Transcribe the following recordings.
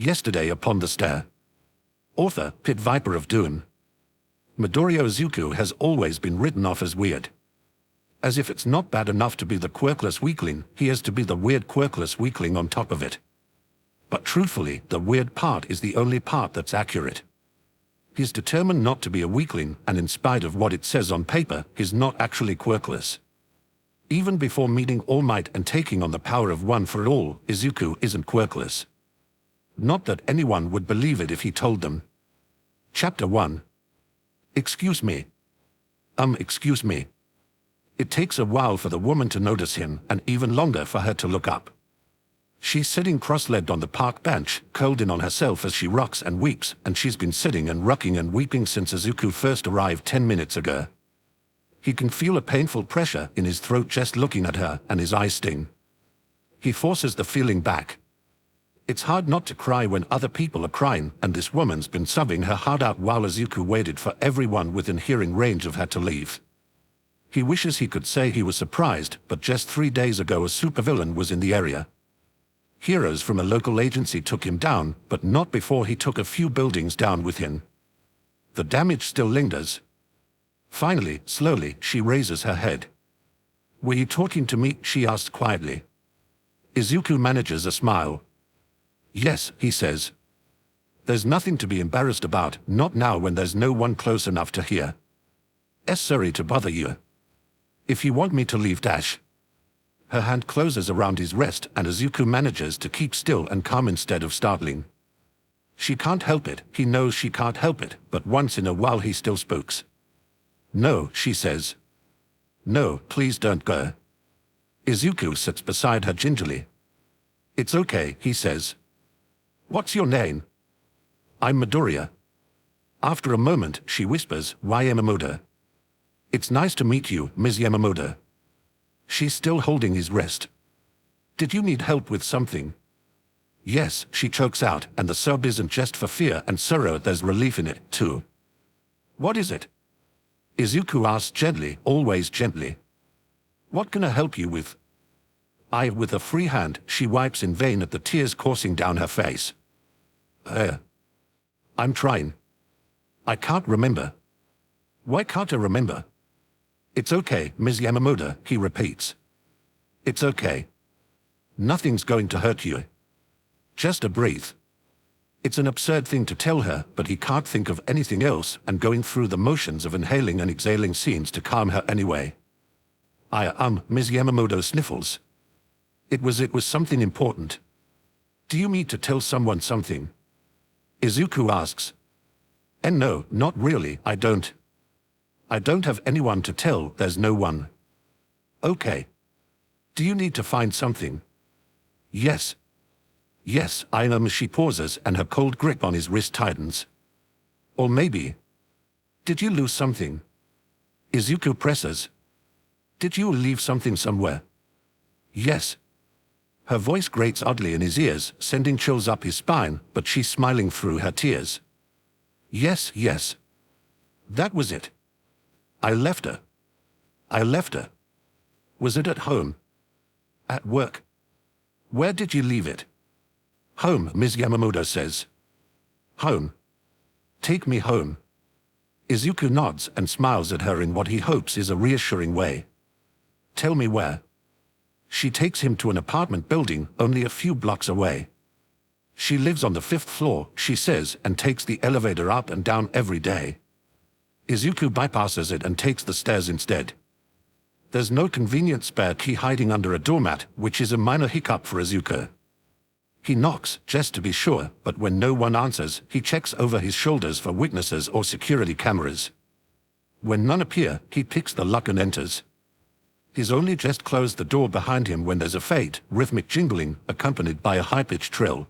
Yesterday upon the stair. Author, PitViperOfDoom. Midoriya Izuku has always been written off as weird. As if it's not bad enough to be the quirkless weakling, he has to be the weird quirkless weakling on top of it. But truthfully, the weird part is the only part that's accurate. He's determined not to be a weakling, and in spite of what it says on paper, he's not actually quirkless. Even before meeting All Might and taking on the power of One for All, Izuku isn't quirkless. Not that anyone would believe it if he told them. Chapter 1. Excuse me. Excuse me. It takes a while for the woman to notice him, and even longer for her to look up. She's sitting cross-legged on the park bench, curled in on herself as she rocks and weeps, and she's been sitting and rocking and weeping since Izuku first arrived 10 minutes ago. He can feel a painful pressure in his throat just looking at her, and his eyes sting. He forces the feeling back. It's hard not to cry when other people are crying, and this woman's been sobbing her heart out while Izuku waited for everyone within hearing range of her to leave. He wishes he could say he was surprised, but just 3 days ago a supervillain was in the area. Heroes from a local agency took him down, but not before he took a few buildings down with him. The damage still lingers. Finally, slowly, she raises her head. "Were you talking to me?" she asks quietly. Izuku manages a smile. "Yes," he says. "There's nothing to be embarrassed about, not now when there's no one close enough to hear. Sorry to bother you. If you want me to leave dash." Her hand closes around his wrist, and Izuku manages to keep still and calm instead of startling. She can't help it, he knows she can't help it, but once in a while he still spooks. "No," she says. "No, please don't go." Izuku sits beside her gingerly. "It's okay," he says. "What's your name?" "I'm Midoriya." After a moment, she whispers, "Why Yamamoto?" "It's nice to meet you, Ms. Yamamoto." She's still holding his wrist. "Did you need help with something?" "Yes," she chokes out, and the sob isn't just for fear and sorrow, there's relief in it, too. "What is it?" Izuku asks gently, always gently. "What can I help you with?" With a free hand, she wipes in vain at the tears coursing down her face. I'm trying. I can't remember." "Why can't I remember?" "It's okay, Ms. Yamamoto," he repeats. "It's okay. Nothing's going to hurt you. Just a breathe." It's an absurd thing to tell her, but he can't think of anything else, and going through the motions of inhaling and exhaling seems to calm her anyway. Ms. Yamamoto sniffles. It was something important." "Do you mean to tell someone something?" Izuku asks. No, not really, I don't. I don't have anyone to tell, there's no one." "Okay. Do you need to find something?" "Yes. Yes, I know." She pauses, and her cold grip on his wrist tightens. "Or maybe. Did you lose something?" Izuku presses. "Did you leave something somewhere?" "Yes." Her voice grates oddly in his ears, sending chills up his spine, but she's smiling through her tears. "Yes, yes. That was it. I left her. I left her." "Was it at home?" "At work." "Where did you leave it?" "Home," Ms. Yamamoto says. "Home. Take me home." Izuku nods and smiles at her in what he hopes is a reassuring way. "Tell me where." She takes him to an apartment building only a few blocks away. She lives on the 5th floor, she says, and takes the elevator up and down every day. Izuku bypasses it and takes the stairs instead. There's no convenient spare key hiding under a doormat, which is a minor hiccup for Izuku. He knocks, just to be sure, but when no one answers, he checks over his shoulders for witnesses or security cameras. When none appear, he picks the lock and enters. He's only just closed the door behind him when there's a faint, rhythmic jingling, accompanied by a high-pitched trill.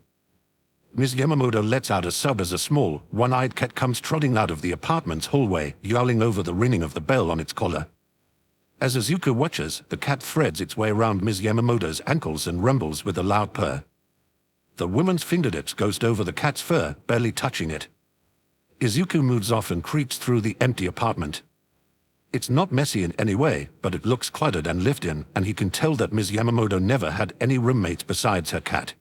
Ms. Yamamoto lets out a sob as a small, one-eyed cat comes trotting out of the apartment's hallway, yowling over the ringing of the bell on its collar. As Izuku watches, the cat threads its way around Ms. Yamamoto's ankles and rumbles with a loud purr. The woman's fingertips ghost over the cat's fur, barely touching it. Izuku moves off and creeps through the empty apartment. It's not messy in any way, but it looks cluttered and lived in, and he can tell that Ms. Yamamoto never had any roommates besides her cat.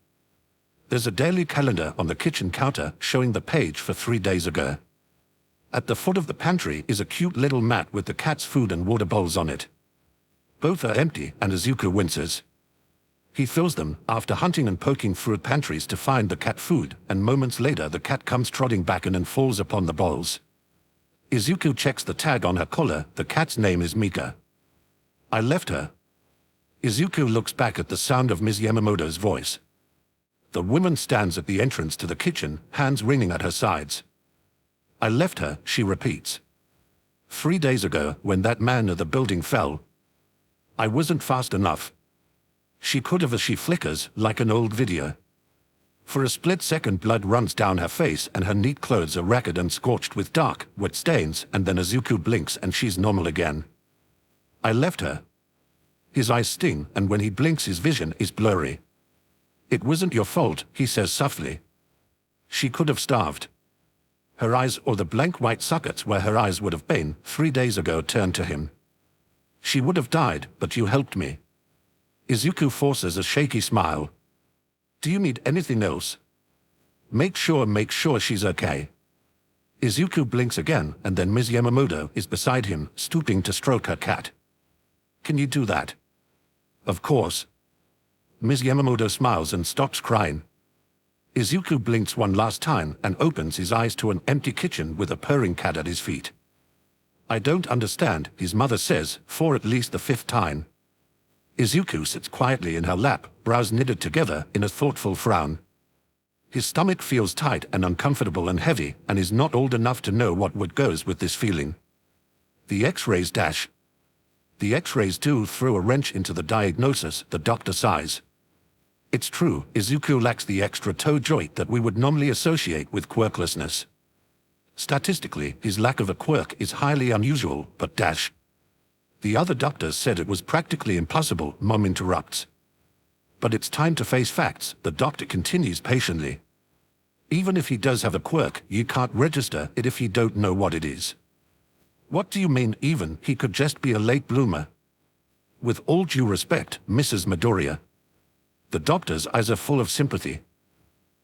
There's a daily calendar on the kitchen counter showing the page for 3 days ago. At the foot of the pantry is a cute little mat with the cat's food and water bowls on it. Both are empty, and Izuku winces. He fills them after hunting and poking through pantries to find the cat food, and moments later the cat comes trotting back in and falls upon the bowls. Izuku checks the tag on her collar. The cat's name is Mika. I left her. Izuku looks back at the sound of Ms. Yamamoto's voice. The woman stands at the entrance to the kitchen, hands wringing at her sides. I left her, she repeats. 3 days ago, when that man at the building fell. I wasn't fast enough. She could have as she flickers, like an old video. For a split second blood runs down her face and her neat clothes are ragged and scorched with dark, wet stains, and then Izuku blinks and she's normal again. I left her. His eyes sting, and when he blinks his vision is blurry. It wasn't your fault, he says softly. She could have starved. Her eyes, or the blank white sockets where her eyes would have been 3 days ago, turned to him. She would have died, but you helped me. Izuku forces a shaky smile. Do you need anything else? Make sure she's okay. Izuku blinks again, and then Ms. Yamamoto is beside him, stooping to stroke her cat. Can you do that? Of course. Ms. Yamamoto smiles and stops crying. Izuku blinks one last time and opens his eyes to an empty kitchen with a purring cat at his feet. I don't understand, his mother says, for at least the 5th time. Izuku sits quietly in her lap, brows knitted together in a thoughtful frown. His stomach feels tight and uncomfortable and heavy, and is not old enough to know what goes with this feeling. The X-rays dash. The X-rays do throw a wrench into the diagnosis, the doctor sighs. It's true, Izuku lacks the extra toe joint that we would normally associate with quirklessness. Statistically, his lack of a quirk is highly unusual, but dash. The other doctors said it was practically impossible, Mom interrupts. But it's time to face facts, the doctor continues patiently. Even if he does have a quirk, you can't register it if you don't know what it is. What do you mean even? He could just be a late bloomer. With all due respect, Mrs. Midoriya. The doctor's eyes are full of sympathy.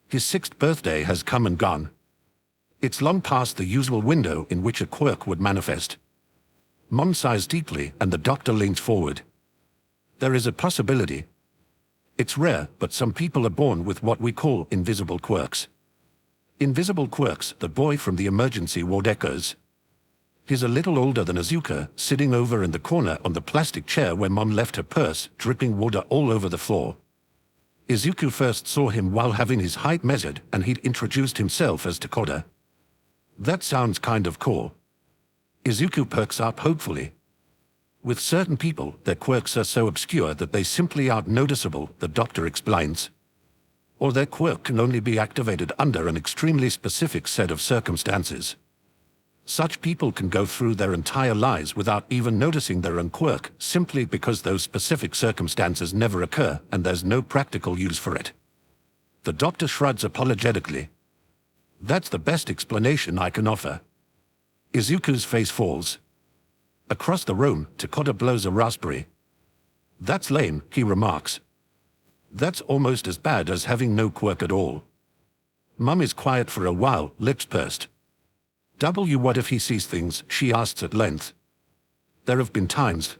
His 6th birthday has come and gone. It's long past the usual window in which a quirk would manifest. Mom sighs deeply, and the doctor leans forward. There is a possibility. It's rare, but some people are born with what we call invisible quirks. Invisible quirks, the boy from the emergency ward echoes. He's a little older than Izuku, sitting over in the corner on the plastic chair where Mom left her purse, dripping water all over the floor. Izuku first saw him while having his height measured, and he'd introduced himself as Takota. That sounds kind of cool. Izuku perks up hopefully. With certain people, their quirks are so obscure that they simply aren't noticeable, the doctor explains. Or their quirk can only be activated under an extremely specific set of circumstances. Such people can go through their entire lives without even noticing their own quirk, simply because those specific circumstances never occur and there's no practical use for it. The doctor shrugs apologetically. That's the best explanation I can offer. Izuku's face falls. Across the room, Takota blows a raspberry. That's lame, he remarks. That's almost as bad as having no quirk at all. Mum is quiet for a while, lips pursed. What if he sees things, she asks at length. There have been times.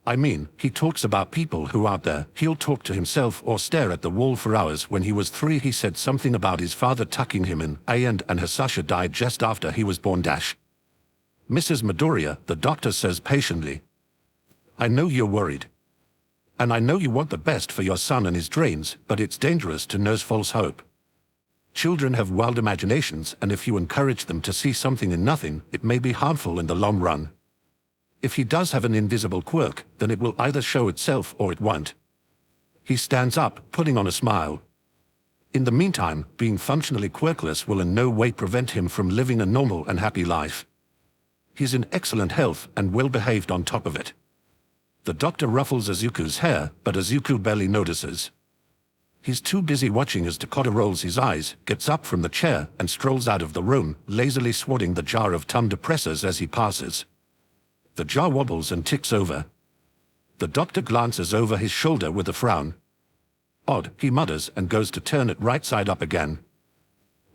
I mean, he talks about people who aren't there. He'll talk to himself or stare at the wall for hours. When he was 3, he said something about his father tucking him in, and Hasasha died just after he was born. Mrs. Midoriya, the doctor says patiently. I know you're worried. And I know you want the best for your son and his dreams, but it's dangerous to nurse false hope. Children have wild imaginations, and if you encourage them to see something in nothing, it may be harmful in the long run. If he does have an invisible quirk, then it will either show itself or it won't. He stands up, putting on a smile. In the meantime, being functionally quirkless will in no way prevent him from living a normal and happy life. He's in excellent health and well-behaved on top of it. The doctor ruffles Izuku's hair, but Izuku barely notices. He's too busy watching as Takota rolls his eyes, gets up from the chair, and strolls out of the room, lazily swatting the jar of tum depressors as he passes. The jar wobbles and ticks over. The doctor glances over his shoulder with a frown. Odd, he mutters and goes to turn it right side up again.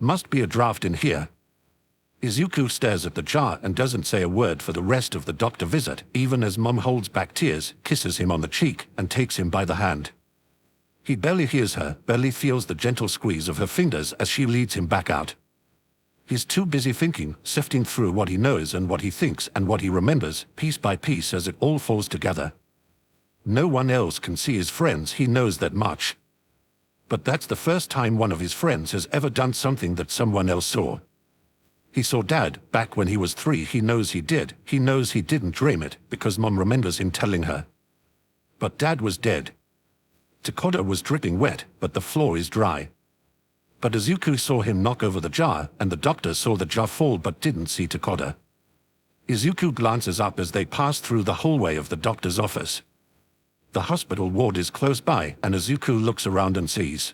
Must be a draft in here. Izuku stares at the jar and doesn't say a word for the rest of the doctor visit, even as Mom holds back tears, kisses him on the cheek, and takes him by the hand. He barely hears her, barely feels the gentle squeeze of her fingers as she leads him back out. He's too busy thinking, sifting through what he knows and what he thinks and what he remembers, piece by piece as it all falls together. No one else can see his friends, he knows that much. But that's the first time one of his friends has ever done something that someone else saw. He saw Dad, back when he was 3, he knows he did, he knows he didn't dream it, because Mom remembers him telling her. But Dad was dead. Takoda was dripping wet, but the floor is dry. But Izuku saw him knock over the jar, and the doctor saw the jar fall but didn't see Takoda. Izuku glances up as they pass through the hallway of the doctor's office. The hospital ward is close by, and Izuku looks around and sees.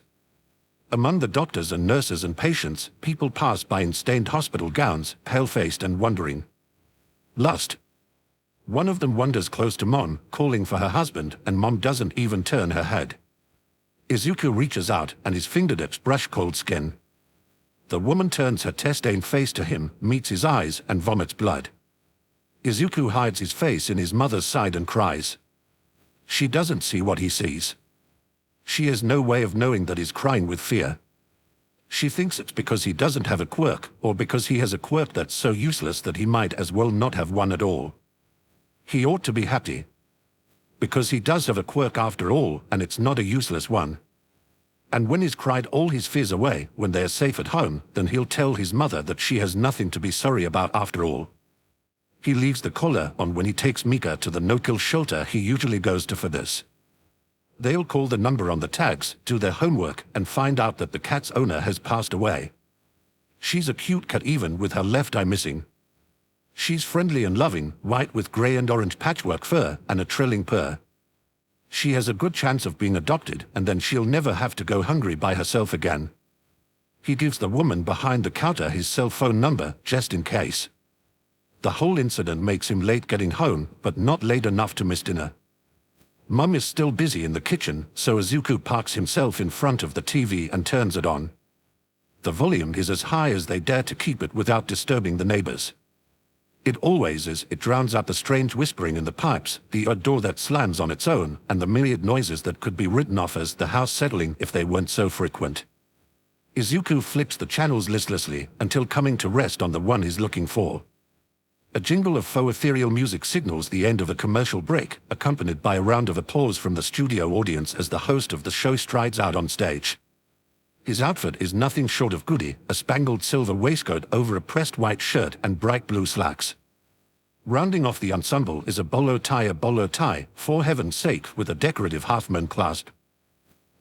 Among the doctors and nurses and patients, people pass by in stained hospital gowns, pale-faced and wondering. Lust. One of them wanders close to Mom, calling for her husband, and Mom doesn't even turn her head. Izuku reaches out, and his fingertips brush cold skin. The woman turns her tear-stained face to him, meets his eyes, and vomits blood. Izuku hides his face in his mother's side and cries. She doesn't see what he sees. She has no way of knowing that he's crying with fear. She thinks it's because he doesn't have a quirk, or because he has a quirk that's so useless that he might as well not have one at all. He ought to be happy. Because he does have a quirk after all, and it's not a useless one. And when he's cried all his fears away, when they're safe at home, then he'll tell his mother that she has nothing to be sorry about after all. He leaves the collar on when he takes Mika to the no-kill shelter he usually goes to for this. They'll call the number on the tags, do their homework, and find out that the cat's owner has passed away. She's a cute cat even with her left eye missing. She's friendly and loving, white with grey and orange patchwork fur and a trilling purr. She has a good chance of being adopted, and then she'll never have to go hungry by herself again. He gives the woman behind the counter his cell phone number, just in case. The whole incident makes him late getting home, but not late enough to miss dinner. Mum is still busy in the kitchen, so Izuku parks himself in front of the TV and turns it on. The volume is as high as they dare to keep it without disturbing the neighbors. It always is. It drowns out the strange whispering in the pipes, the odd door that slams on its own, and the myriad noises that could be written off as the house settling if they weren't so frequent. Izuku flips the channels listlessly until coming to rest on the one he's looking for. A jingle of faux ethereal music signals the end of a commercial break, accompanied by a round of applause from the studio audience as the host of the show strides out on stage. His outfit is nothing short of goody, a spangled silver waistcoat over a pressed white shirt and bright blue slacks. Rounding off the ensemble is a bolo tie, for heaven's sake, with a decorative half-moon clasp.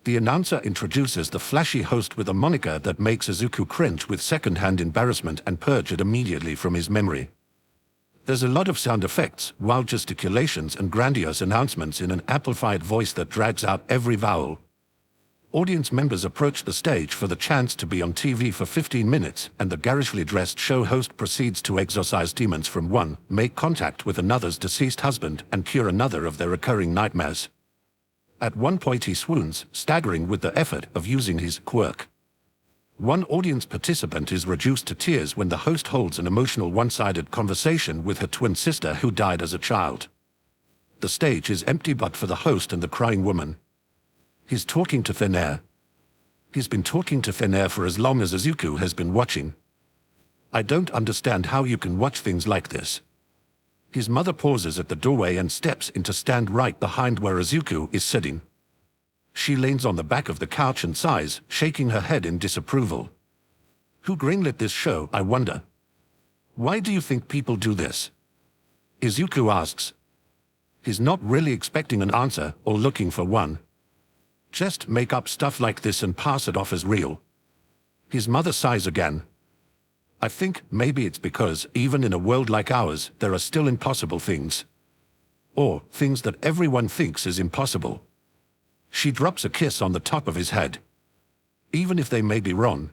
The announcer introduces the flashy host with a moniker that makes Izuku cringe with second-hand embarrassment and purge it immediately from his memory. There's a lot of sound effects, wild gesticulations and grandiose announcements in an amplified voice that drags out every vowel. Audience members approach the stage for the chance to be on TV for 15 minutes, and the garishly dressed show host proceeds to exorcise demons from one, make contact with another's deceased husband, and cure another of their recurring nightmares. At one point he swoons, staggering with the effort of using his quirk. One audience participant is reduced to tears when the host holds an emotional one-sided conversation with her twin sister who died as a child. The stage is empty but for the host and the crying woman. He's talking to thin air. He's been talking to thin air for as long as Izuku has been watching. I don't understand how you can watch things like this. His mother pauses at the doorway and steps in to stand right behind where Izuku is sitting. She leans on the back of the couch and sighs, shaking her head in disapproval. Who greenlit this show, I wonder? Why do you think people do this? Izuku asks. He's not really expecting an answer or looking for one. Just make up stuff like this and pass it off as real. His mother sighs again. I think maybe it's because, even in a world like ours, there are still impossible things. Or things that everyone thinks is impossible. She drops a kiss on the top of his head. Even if they may be wrong.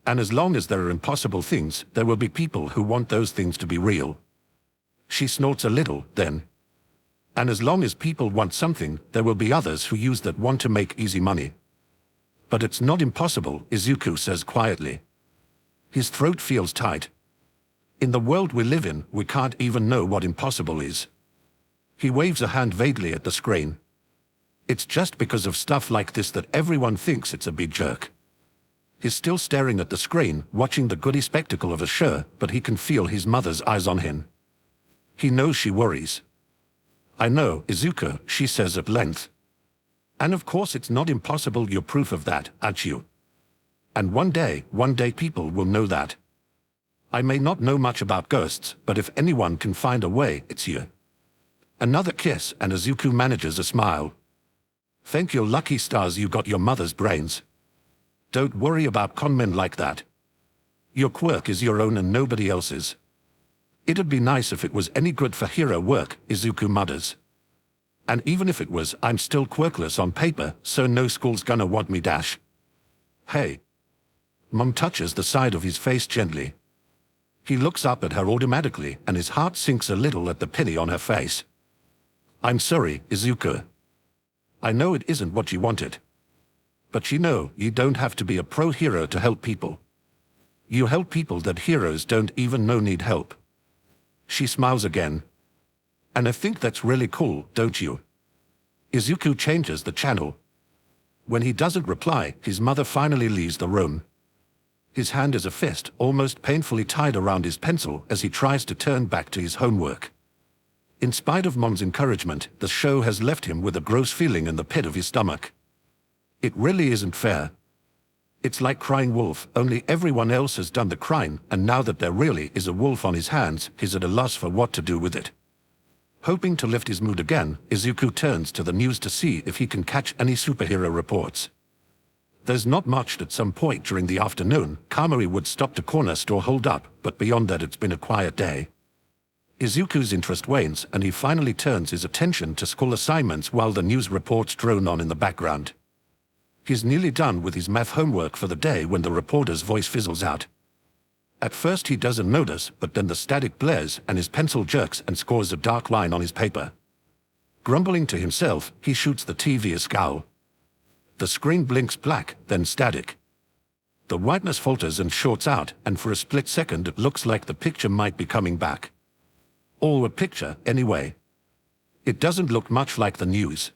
And as long as there are impossible things, there will be people who want those things to be real. She snorts a little, then. And as long as people want something, there will be others who use that want to make easy money. But it's not impossible, Izuku says quietly. His throat feels tight. In the world we live in, we can't even know what impossible is. He waves a hand vaguely at the screen. It's just because of stuff like this that everyone thinks it's a big jerk. He's still staring at the screen, watching the gaudy spectacle of a show, but he can feel his mother's eyes on him. He knows she worries. I know, Izuku, she says at length. And of course it's not impossible, you're proof of that, aren't you? And one day people will know that. I may not know much about ghosts, but if anyone can find a way, it's you. Another kiss, and Izuku manages a smile. Thank your lucky stars you got your mother's brains. Don't worry about conmen like that. Your quirk is your own and nobody else's. It'd be nice if it was any good for hero work, Izuku mutters. And even if it was, I'm still quirkless on paper, so no school's gonna want me dash. Hey. Mom touches the side of his face gently. He looks up at her automatically, and his heart sinks a little at the pity on her face. I'm sorry, Izuku. I know it isn't what you wanted. But you know, you don't have to be a pro hero to help people. You help people that heroes don't even know need help. She smiles again. And I think that's really cool, don't you? Izuku changes the channel. When he doesn't reply, his mother finally leaves the room. His hand is a fist, almost painfully tied around his pencil as he tries to turn back to his homework. In spite of Mom's encouragement, the show has left him with a gross feeling in the pit of his stomach. It really isn't fair. It's like crying wolf, only everyone else has done the crying, and now that there really is a wolf on his hands, he's at a loss for what to do with it. Hoping to lift his mood again, Izuku turns to the news to see if he can catch any superhero reports. There's not much. At some point during the afternoon, Kamari would stop to corner store hold up, but beyond that it's been a quiet day. Izuku's interest wanes, and he finally turns his attention to school assignments while the news reports drone on in the background. He's nearly done with his math homework for the day when the reporter's voice fizzles out. At first he doesn't notice, but then the static blares and his pencil jerks and scores a dark line on his paper. Grumbling to himself, he shoots the TV a scowl. The screen blinks black, then static. The whiteness falters and shorts out, and for a split second it looks like the picture might be coming back. Or a picture, anyway. It doesn't look much like the news.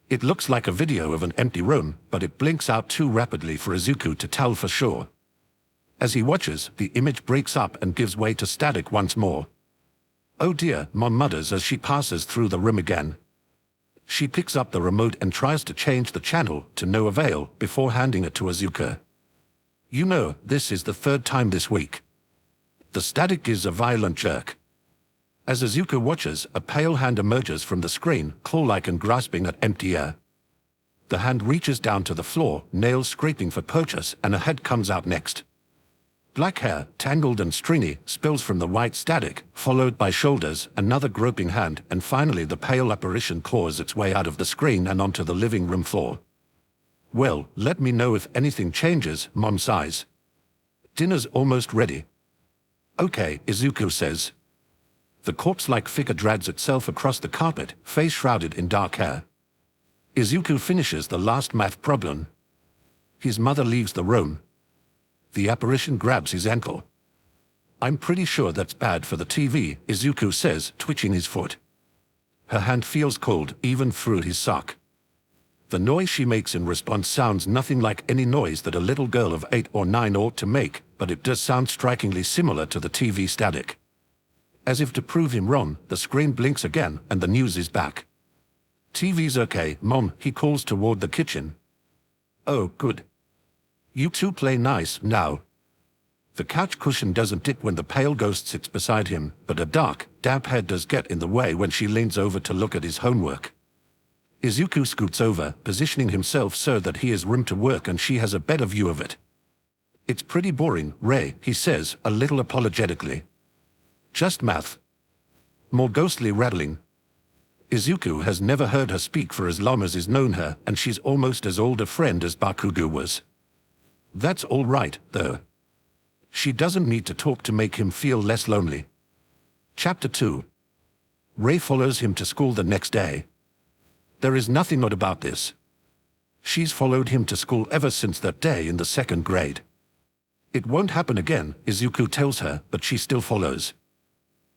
It looks like a video of an empty room, but it blinks out too rapidly for Izuku to tell for sure. As he watches, the image breaks up and gives way to static once more. Oh dear, Mom mutters as she passes through the room again. She picks up the remote and tries to change the channel, to no avail, before handing it to Izuku. You know, this is the third time this week. The static gives a violent jerk. As Izuku watches, a pale hand emerges from the screen, claw-like and grasping at empty air. The hand reaches down to the floor, nails scraping for purchase, and a head comes out next. Black hair, tangled and stringy, spills from the white static, followed by shoulders, another groping hand, and finally the pale apparition claws its way out of the screen and onto the living room floor. Well, let me know if anything changes, Mom sighs. Dinner's almost ready. Okay, Izuku says. The corpse-like figure drags itself across the carpet, face shrouded in dark hair. Izuku finishes the last math problem. His mother leaves the room. The apparition grabs his ankle. I'm pretty sure that's bad for the TV, Izuku says, twitching his foot. Her hand feels cold, even through his sock. The noise she makes in response sounds nothing like any noise that a little girl of 8 or 9 ought to make, but it does sound strikingly similar to the TV static. As if to prove him wrong, the screen blinks again, and the news is back. TV's okay, Mom, he calls toward the kitchen. Oh, good. You two play nice, now. The couch cushion doesn't tip when the pale ghost sits beside him, but a dark, damp head does get in the way when she leans over to look at his homework. Izuku scoots over, positioning himself so that he has room to work and she has a better view of it. It's pretty boring, Ray, he says, a little apologetically. Just math. More ghostly rattling. Izuku has never heard her speak for as long as he's known her, and she's almost as old a friend as Bakugo was. That's all right, though. She doesn't need to talk to make him feel less lonely. Chapter 2. Rei follows him to school the next day. There is nothing odd about this. She's followed him to school ever since that day in the 2nd grade. It won't happen again, Izuku tells her, but she still follows.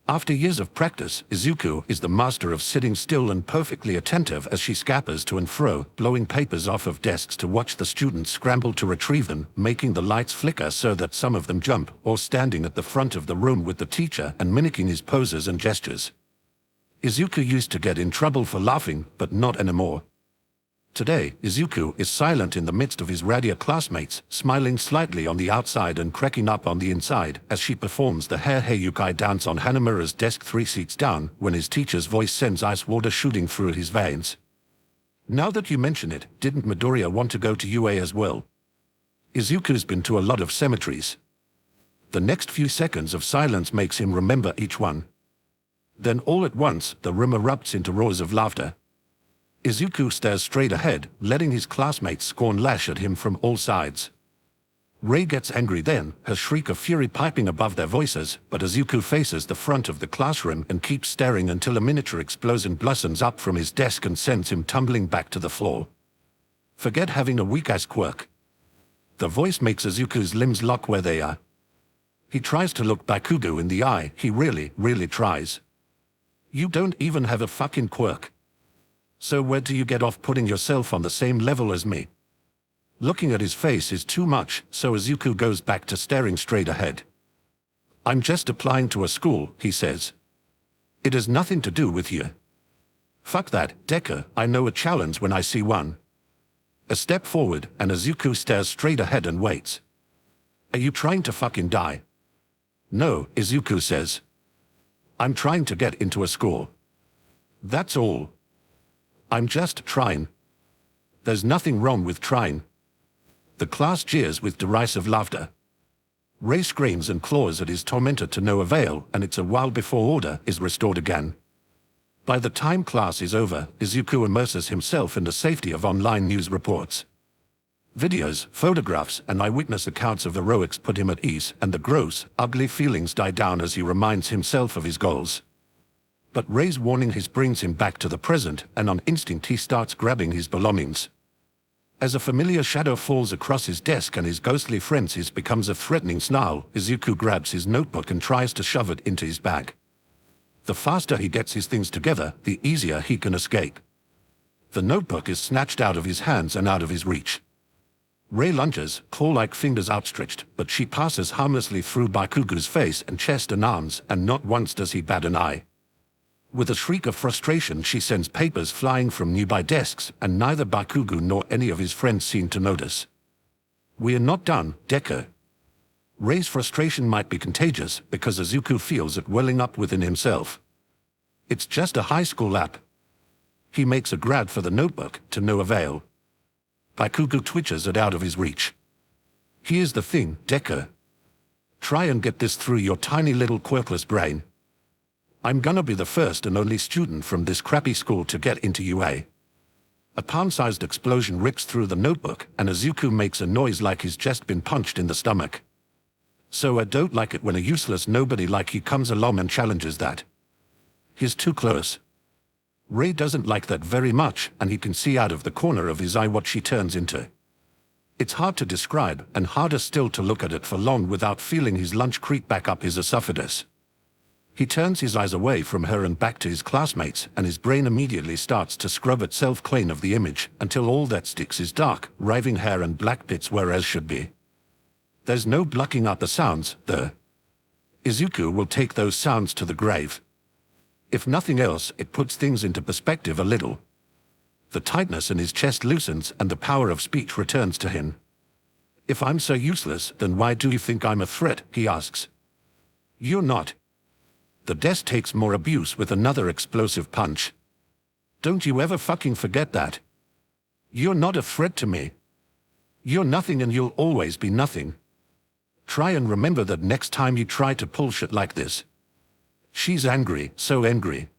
After years of practice, Izuku is the master of sitting still and perfectly attentive as she scampers to and fro, blowing papers off of desks to watch the students scramble to retrieve them, making the lights flicker so that some of them jump, or standing at the front of the room with the teacher and mimicking his poses and gestures. Izuku used to get in trouble for laughing, but not anymore. Today, Izuku is silent in the midst of his radiant classmates, smiling slightly on the outside and cracking up on the inside as she performs the hair Heiyukai dance on Hanamura's desk 3 seats down when his teacher's voice sends ice water shooting through his veins. Now that you mention it, didn't Midoriya want to go to UA as well? Izuku's been to a lot of cemeteries. The next few seconds of silence makes him remember each one. Then all at once, the room erupts into roars of laughter. Izuku stares straight ahead, letting his classmates scorn lash at him from all sides. Rei gets angry then, her shriek of fury piping above their voices, but Izuku faces the front of the classroom and keeps staring until a miniature explosion blossoms up from his desk and sends him tumbling back to the floor. Forget having a weak-ass quirk. The voice makes Izuku's limbs lock where they are. He tries to look Bakugo in the eye, he really tries. You don't even have a fucking quirk. So where do you get off putting yourself on the same level as me? Looking at his face is too much, so Izuku goes back to staring straight ahead. I'm just applying to a school, he says. It has nothing to do with you. Fuck that, Decker, I know a challenge when I see one. A step forward, and Izuku stares straight ahead and waits. Are you trying to fucking die? No, Izuku says. I'm trying to get into a school. That's all. I'm just trying. There's nothing wrong with trying. The class jeers with derisive laughter. Rei screams and claws at his tormentor to no avail, and it's a while before order is restored again. By the time class is over, Izuku immerses himself in the safety of online news reports. Videos, photographs, and eyewitness accounts of heroics put him at ease, and the gross, ugly feelings die down as he reminds himself of his goals. But Rei's warning brings him back to the present, and on instinct he starts grabbing his belongings. As a familiar shadow falls across his desk and his ghostly friend's becomes a threatening snarl, Izuku grabs his notebook and tries to shove it into his bag. The faster he gets his things together, the easier he can escape. The notebook is snatched out of his hands and out of his reach. Rei lunges, claw-like fingers outstretched, but she passes harmlessly through Bakugo's face and chest and arms, and not once does he bat an eye. With a shriek of frustration, she sends papers flying from nearby desks, and neither Bakugo nor any of his friends seem to notice. We are not done, Decker. Rei's frustration might be contagious, because Izuku feels it welling up within himself. It's just a high school app. He makes a grab for the notebook, to no avail. Bakugo twitches it out of his reach. Here's the thing, Decker. Try and get this through your tiny little quirkless brain. I'm gonna be the first and only student from this crappy school to get into UA. A palm-sized explosion rips through the notebook, and Izuku makes a noise like he's just been punched in the stomach. So I don't like it when a useless nobody like you comes along and challenges that. He's too close. Rei doesn't like that very much, and he can see out of the corner of his eye what she turns into. It's hard to describe, and harder still to look at it for long without feeling his lunch creep back up his esophagus. He turns his eyes away from her and back to his classmates, and his brain immediately starts to scrub itself clean of the image, until all that sticks is dark, writhing hair and black pits where as should be. There's no blocking out the sounds, though. Izuku will take those sounds to the grave. If nothing else, it puts things into perspective a little. The tightness in his chest loosens and the power of speech returns to him. If I'm so useless, then why do you think I'm a threat, he asks. You're not. The desk takes more abuse with another explosive punch. Don't you ever fucking forget that. You're not a threat to me. You're nothing and you'll always be nothing. Try and remember that next time you try to pull shit like this. She's angry, so angry.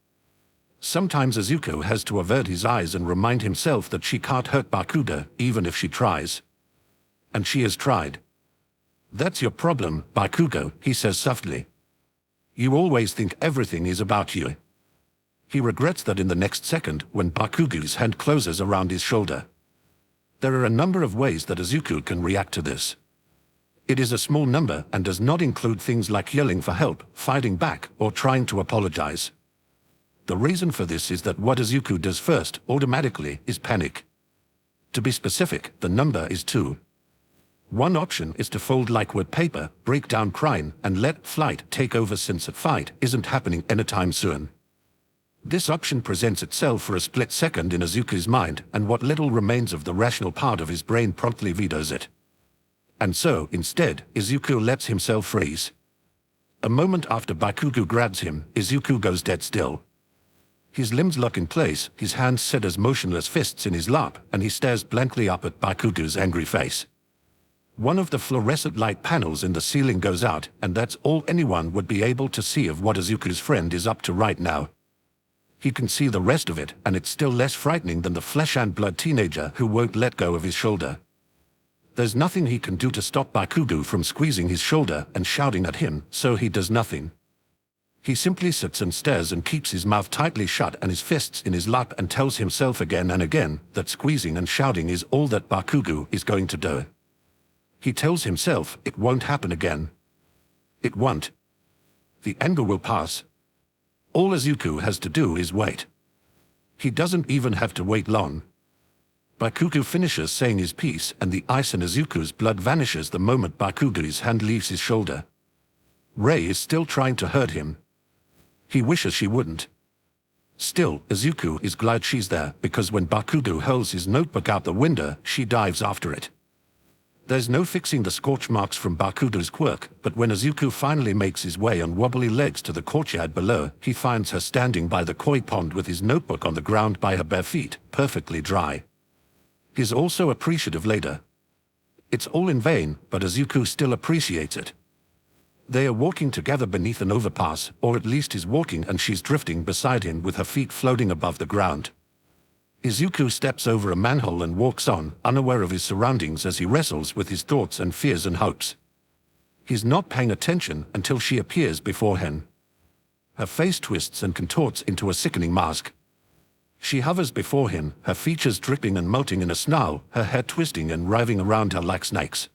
Sometimes Izuku has to avert his eyes and remind himself that she can't hurt Bakugo, even if she tries. And she has tried. That's your problem, Bakugo, he says softly. You always think everything is about you. He regrets that in the next second when Bakugu's hand closes around his shoulder. There are a number of ways that Izuku can react to this. It is a small number and does not include things like yelling for help, fighting back, or trying to apologize. The reason for this is that what Izuku does first, automatically, is panic. To be specific, the number is 2. One option is to fold like wood paper, break down crying, and let flight take over since a fight isn't happening anytime soon. This option presents itself for a split second in Izuku's mind, and what little remains of the rational part of his brain promptly vetoes it. And so, instead, Izuku lets himself freeze. A moment after Bakugu grabs him, Izuku goes dead still. His limbs lock in place, his hands set as motionless fists in his lap, and he stares blankly up at Bakugu's angry face. One of the fluorescent light panels in the ceiling goes out, and that's all anyone would be able to see of what Izuku's friend is up to right now. He can see the rest of it, and it's still less frightening than the flesh and blood teenager who won't let go of his shoulder. There's nothing he can do to stop Bakugu from squeezing his shoulder and shouting at him, so he does nothing. He simply sits and stares and keeps his mouth tightly shut and his fists in his lap and tells himself again and again that squeezing and shouting is all that Bakugu is going to do. He tells himself it won't happen again. It won't. The anger will pass. All Izuku has to do is wait. He doesn't even have to wait long. Bakugu finishes saying his piece and the ice in Izuku's blood vanishes the moment Bakugu's hand leaves his shoulder. Rei is still trying to hurt him. He wishes she wouldn't. Still, Izuku is glad she's there because when Bakugu hurls his notebook out the window, she dives after it. There's no fixing the scorch marks from Bakugu's quirk, but when Izuku finally makes his way on wobbly legs to the courtyard below, he finds her standing by the koi pond with his notebook on the ground by her bare feet, perfectly dry. He's also appreciative later. It's all in vain, but Izuku still appreciates it. They are walking together beneath an overpass, or at least he's walking and she's drifting beside him with her feet floating above the ground. Izuku steps over a manhole and walks on, unaware of his surroundings as he wrestles with his thoughts and fears and hopes. He's not paying attention until she appears before him. Her face twists and contorts into a sickening mask. She hovers before him, her features dripping and melting in a snarl, her hair twisting and writhing around her like snakes.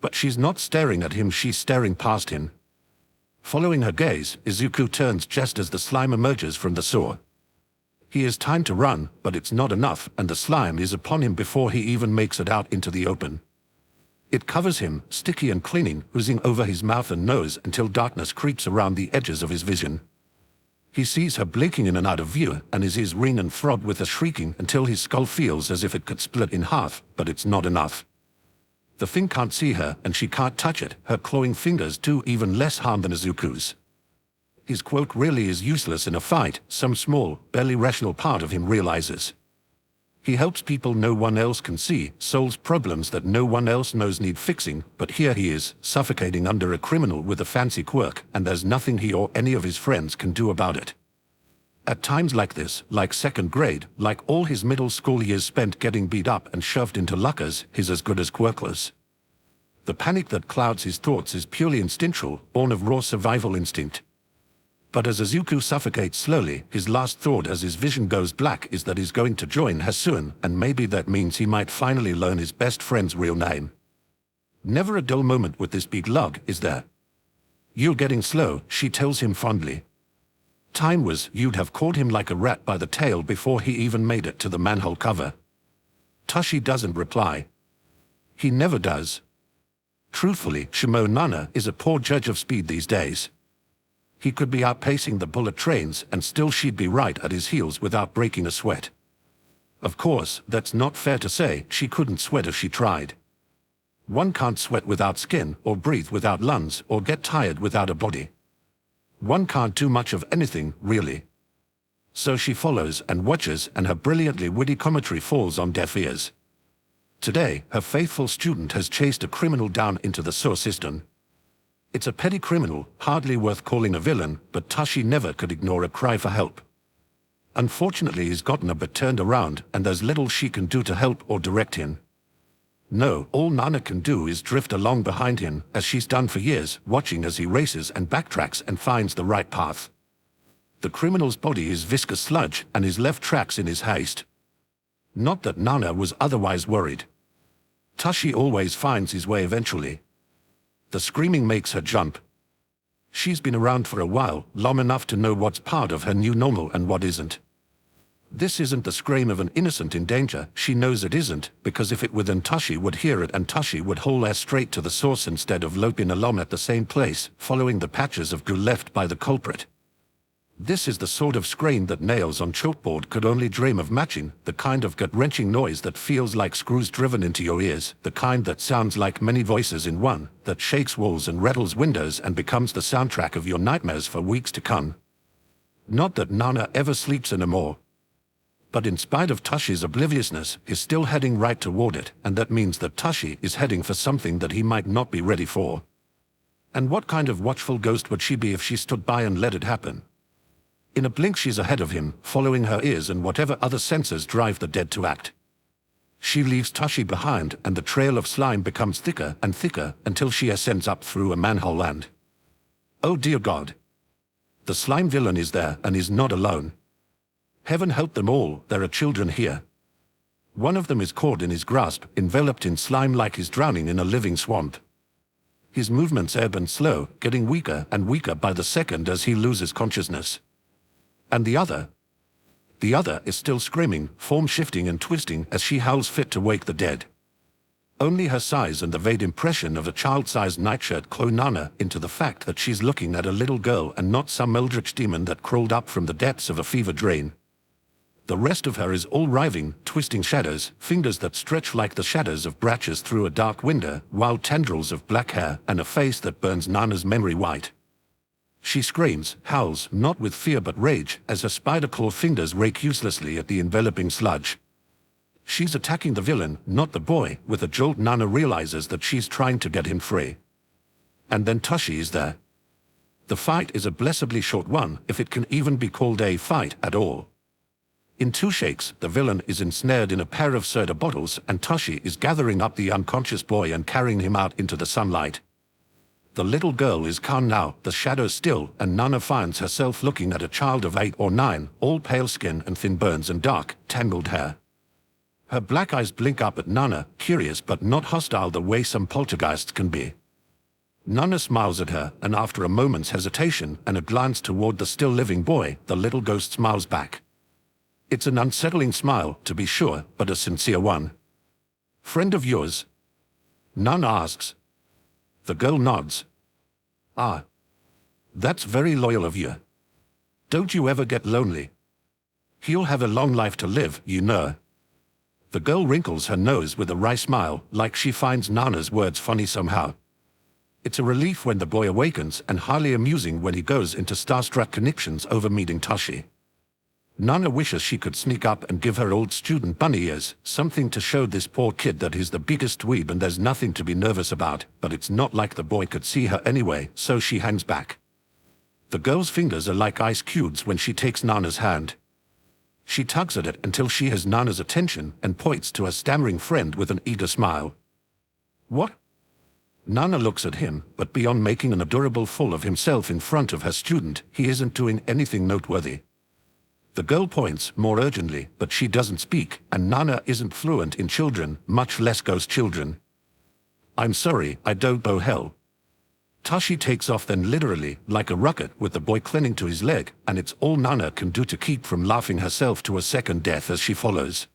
But she's not staring at him, she's staring past him. Following her gaze, Izuku turns just as the slime emerges from the sewer. He has time to run, but it's not enough, and the slime is upon him before he even makes it out into the open. It covers him, sticky and clinging, oozing over his mouth and nose until darkness creeps around the edges of his vision. He sees her blinking in and out of view, and his ears ring and throb with a shrieking until his skull feels as if it could split in half, but it's not enough. The thing can't see her, and she can't touch it. Her clawing fingers do even less harm than Izuku's. His quote really is useless in a fight, some small, barely rational part of him realizes. He helps people no one else can see, solves problems that no one else knows need fixing, but here he is, suffocating under a criminal with a fancy quirk, and there's nothing he or any of his friends can do about it. At times like this, like second grade, like all his middle school years spent getting beat up and shoved into lockers, he's as good as quirkless. The panic that clouds his thoughts is purely instinctual, born of raw survival instinct. But as Izuku suffocates slowly, his last thought as his vision goes black is that he's going to join her soon, and maybe that means he might finally learn his best friend's real name. Never a dull moment with this big log, is there? You're getting slow, she tells him fondly. Time was, you'd have caught him like a rat by the tail before he even made it to the manhole cover. Toshi doesn't reply. He never does. Truthfully, Shimo Nana is a poor judge of speed these days. He could be outpacing the bullet trains and still she'd be right at his heels without breaking a sweat. Of course, that's not fair to say, she couldn't sweat if she tried. One can't sweat without skin, or breathe without lungs, or get tired without a body. One can't do much of anything, really. So she follows and watches, and her brilliantly witty commentary falls on deaf ears. Today, her faithful student has chased a criminal down into the sewer system. It's a petty criminal, hardly worth calling a villain, but Toshi never could ignore a cry for help. Unfortunately, he's gotten a bit turned around, and there's little she can do to help or direct him. No, all Nana can do is drift along behind him, as she's done for years, watching as he races and backtracks and finds the right path. The criminal's body is viscous sludge and his left tracks in his haste. Not that Nana was otherwise worried. Tashi always finds his way eventually. The screaming makes her jump. She's been around for a while, long enough to know what's part of her new normal and what isn't. This isn't the scream of an innocent in danger. She knows it isn't, because if it were, then Tashi would hear it and Tashi would haul her straight to the source instead of loping along at the same place, following the patches of goo left by the culprit. This is the sort of scream that nails on chalkboard could only dream of matching, the kind of gut-wrenching noise that feels like screws driven into your ears, the kind that sounds like many voices in one, that shakes walls and rattles windows and becomes the soundtrack of your nightmares for weeks to come. Not that Nana ever sleeps anymore. But in spite of Tashi's obliviousness, he's still heading right toward it, and that means that Tashi is heading for something that he might not be ready for. And what kind of watchful ghost would she be if she stood by and let it happen? In a blink she's ahead of him, following her ears and whatever other senses drive the dead to act. She leaves Tashi behind, and the trail of slime becomes thicker and thicker until she ascends up through a manhole and... oh dear God! The slime villain is there and is not alone. Heaven help them all, there are children here. One of them is caught in his grasp, enveloped in slime like he's drowning in a living swamp. His movements ebb and slow, getting weaker and weaker by the second as he loses consciousness. And the other is still screaming, form shifting and twisting as she howls fit to wake the dead. Only her size and the vague impression of a child-sized nightshirt clue Nana into the fact that she's looking at a little girl and not some eldritch demon that crawled up from the depths of a fever drain. The rest of her is all writhing, twisting shadows, fingers that stretch like the shadows of branches through a dark window, wild tendrils of black hair, and a face that burns Nana's memory white. She screams, howls, not with fear but rage, as her spider-claw fingers rake uselessly at the enveloping sludge. She's attacking the villain, not the boy. With a jolt, Nana realizes that she's trying to get him free. And then Tashi is there. The fight is a blessedly short one, if it can even be called a fight at all. In 2 shakes, the villain is ensnared in a pair of soda bottles, and Tashi is gathering up the unconscious boy and carrying him out into the sunlight. The little girl is calm now, the shadows still, and Nana finds herself looking at a child of 8 or 9, all pale skin and thin burns and dark, tangled hair. Her black eyes blink up at Nana, curious but not hostile the way some poltergeists can be. Nana smiles at her, and after a moment's hesitation and a glance toward the still living boy, the little ghost smiles back. It's an unsettling smile, to be sure, but a sincere one. "Friend of yours?" Nana asks. The girl nods. "Ah. That's very loyal of you. Don't you ever get lonely? He'll have a long life to live, you know." The girl wrinkles her nose with a wry smile, like she finds Nana's words funny somehow. It's a relief when the boy awakens, and highly amusing when he goes into starstruck conniptions over meeting Tashi. Nana wishes she could sneak up and give her old student bunny ears, something to show this poor kid that he's the biggest dweeb and there's nothing to be nervous about, but it's not like the boy could see her anyway, so she hangs back. The girl's fingers are like ice cubes when she takes Nana's hand. She tugs at it until she has Nana's attention and points to her stammering friend with an eager smile. "What?" Nana looks at him, but beyond making an adorable fool of himself in front of her student, he isn't doing anything noteworthy. The girl points more urgently, but she doesn't speak, and Nana isn't fluent in children, much less ghost children. "I'm sorry, I don't know hell." Tashi takes off then literally, like a rocket, with the boy clinging to his leg, and it's all Nana can do to keep from laughing herself to a second death as she follows.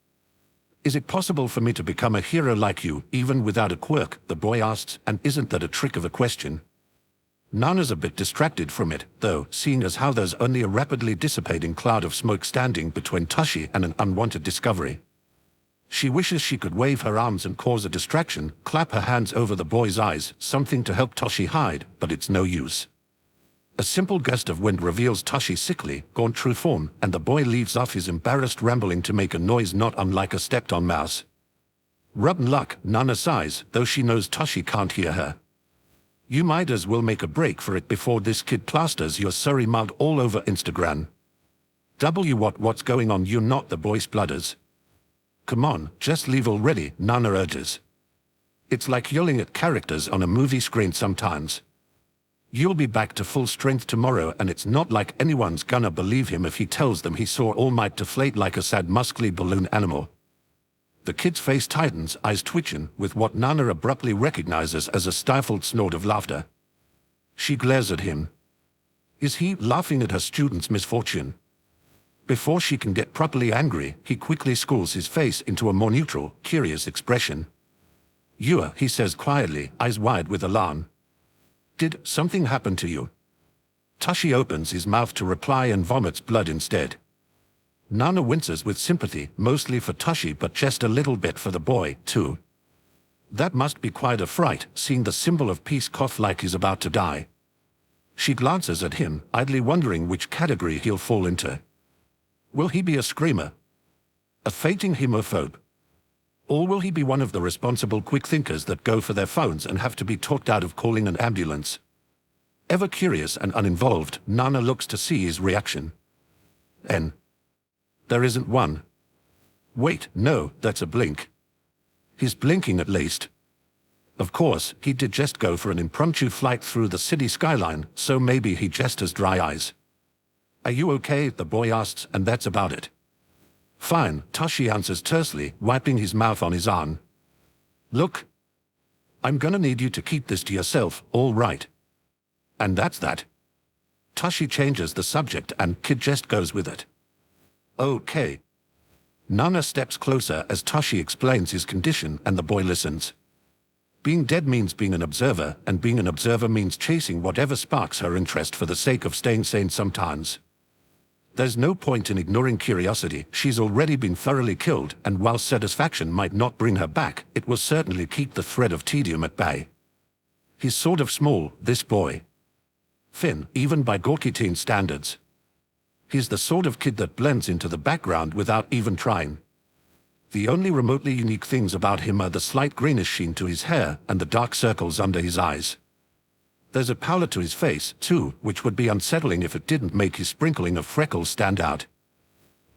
"Is it possible for me to become a hero like you, even without a quirk?" the boy asks, and isn't that a trick of a question? Nana's a bit distracted from it, though, seeing as how there's only a rapidly dissipating cloud of smoke standing between Tashi and an unwanted discovery. She wishes she could wave her arms and cause a distraction, clap her hands over the boy's eyes, something to help Tashi hide, but it's no use. A simple gust of wind reveals Tashi's sickly, gaunt true form, and the boy leaves off his embarrassed rambling to make a noise not unlike a stepped-on mouse. "Rotten luck," Nana sighs, though she knows Tashi can't hear her. "You might as well make a break for it before this kid plasters your sorry mug all over Instagram." What's going on? You're not," the boy splutters. "Come on, just leave already," Nana urges. It's like yelling at characters on a movie screen sometimes. You'll be back to full strength tomorrow, and it's not like anyone's gonna believe him if he tells them he saw All Might deflate like a sad muscly balloon animal. The kid's face tightens, eyes twitching, with what Nana abruptly recognizes as a stifled snort of laughter. She glares at him. Is he laughing at her student's misfortune? Before she can get properly angry, he quickly schools his face into a more neutral, curious expression. "You," he says quietly, eyes wide with alarm. "Did something happen to you?" Tashi opens his mouth to reply and vomits blood instead. Nana winces with sympathy, mostly for Tashi but just a little bit for the boy, too. That must be quite a fright, seeing the symbol of peace cough like he's about to die. She glances at him, idly wondering which category he'll fall into. Will he be a screamer? A fainting homophobe? Or will he be one of the responsible quick thinkers that go for their phones and have to be talked out of calling an ambulance? Ever curious and uninvolved, Nana looks to see his reaction. There isn't one. Wait, no, that's a blink. He's blinking at least. Of course, he did just go for an impromptu flight through the city skyline, so maybe he just has dry eyes. Are you okay? The boy asks, and that's about it. Fine, Tashi answers tersely, wiping his mouth on his arm. Look. I'm gonna need you to keep this to yourself, all right? And that's that. Tashi changes the subject and kid just goes with it. Okay. Nana steps closer as Tashi explains his condition and the boy listens. Being dead means being an observer, and being an observer means chasing whatever sparks her interest for the sake of staying sane sometimes. There's no point in ignoring curiosity. She's already been thoroughly killed, and while satisfaction might not bring her back, it will certainly keep the thread of tedium at bay. He's sort of small, this boy. Thin, even by gawky teen standards. He's the sort of kid that blends into the background without even trying. The only remotely unique things about him are the slight greenish sheen to his hair and the dark circles under his eyes. There's a pallor to his face, too, which would be unsettling if it didn't make his sprinkling of freckles stand out.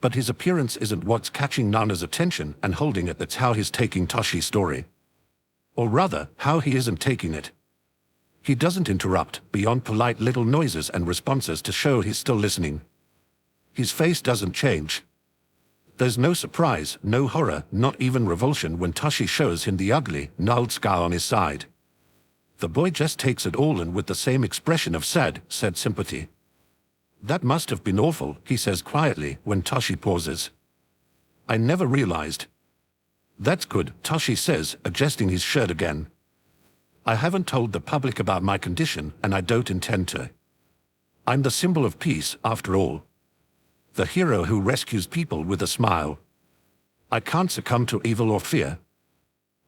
But his appearance isn't what's catching Nana's attention and holding it. That's how he's taking Tashi's story. Or rather, how he isn't taking it. He doesn't interrupt, beyond polite little noises and responses to show he's still listening. His face doesn't change. There's no surprise, no horror, not even revulsion when Tashi shows him the ugly, gnarled scar on his side. The boy just takes it all in with the same expression of sad sympathy. That must have been awful, he says quietly when Tashi pauses. I never realized. That's good, Tashi says, adjusting his shirt again. I haven't told the public about my condition, and I don't intend to. I'm the symbol of peace, after all. The hero who rescues people with a smile. I can't succumb to evil or fear.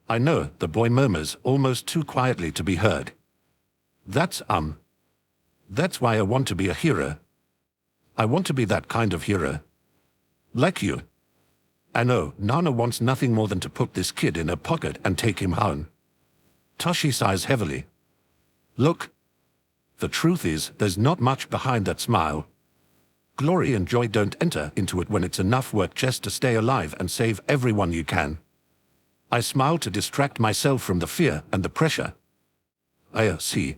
I know, the boy murmurs, almost too quietly to be heard. That's why I want to be a hero. I want to be that kind of hero. Like you. I know, Nana wants nothing more than to put this kid in her pocket and take him home. Tashi sighs heavily. Look. The truth is, there's not much behind that smile. Glory and joy don't enter into it when it's enough work just to stay alive and save everyone you can. I smile to distract myself from the fear and the pressure. I see.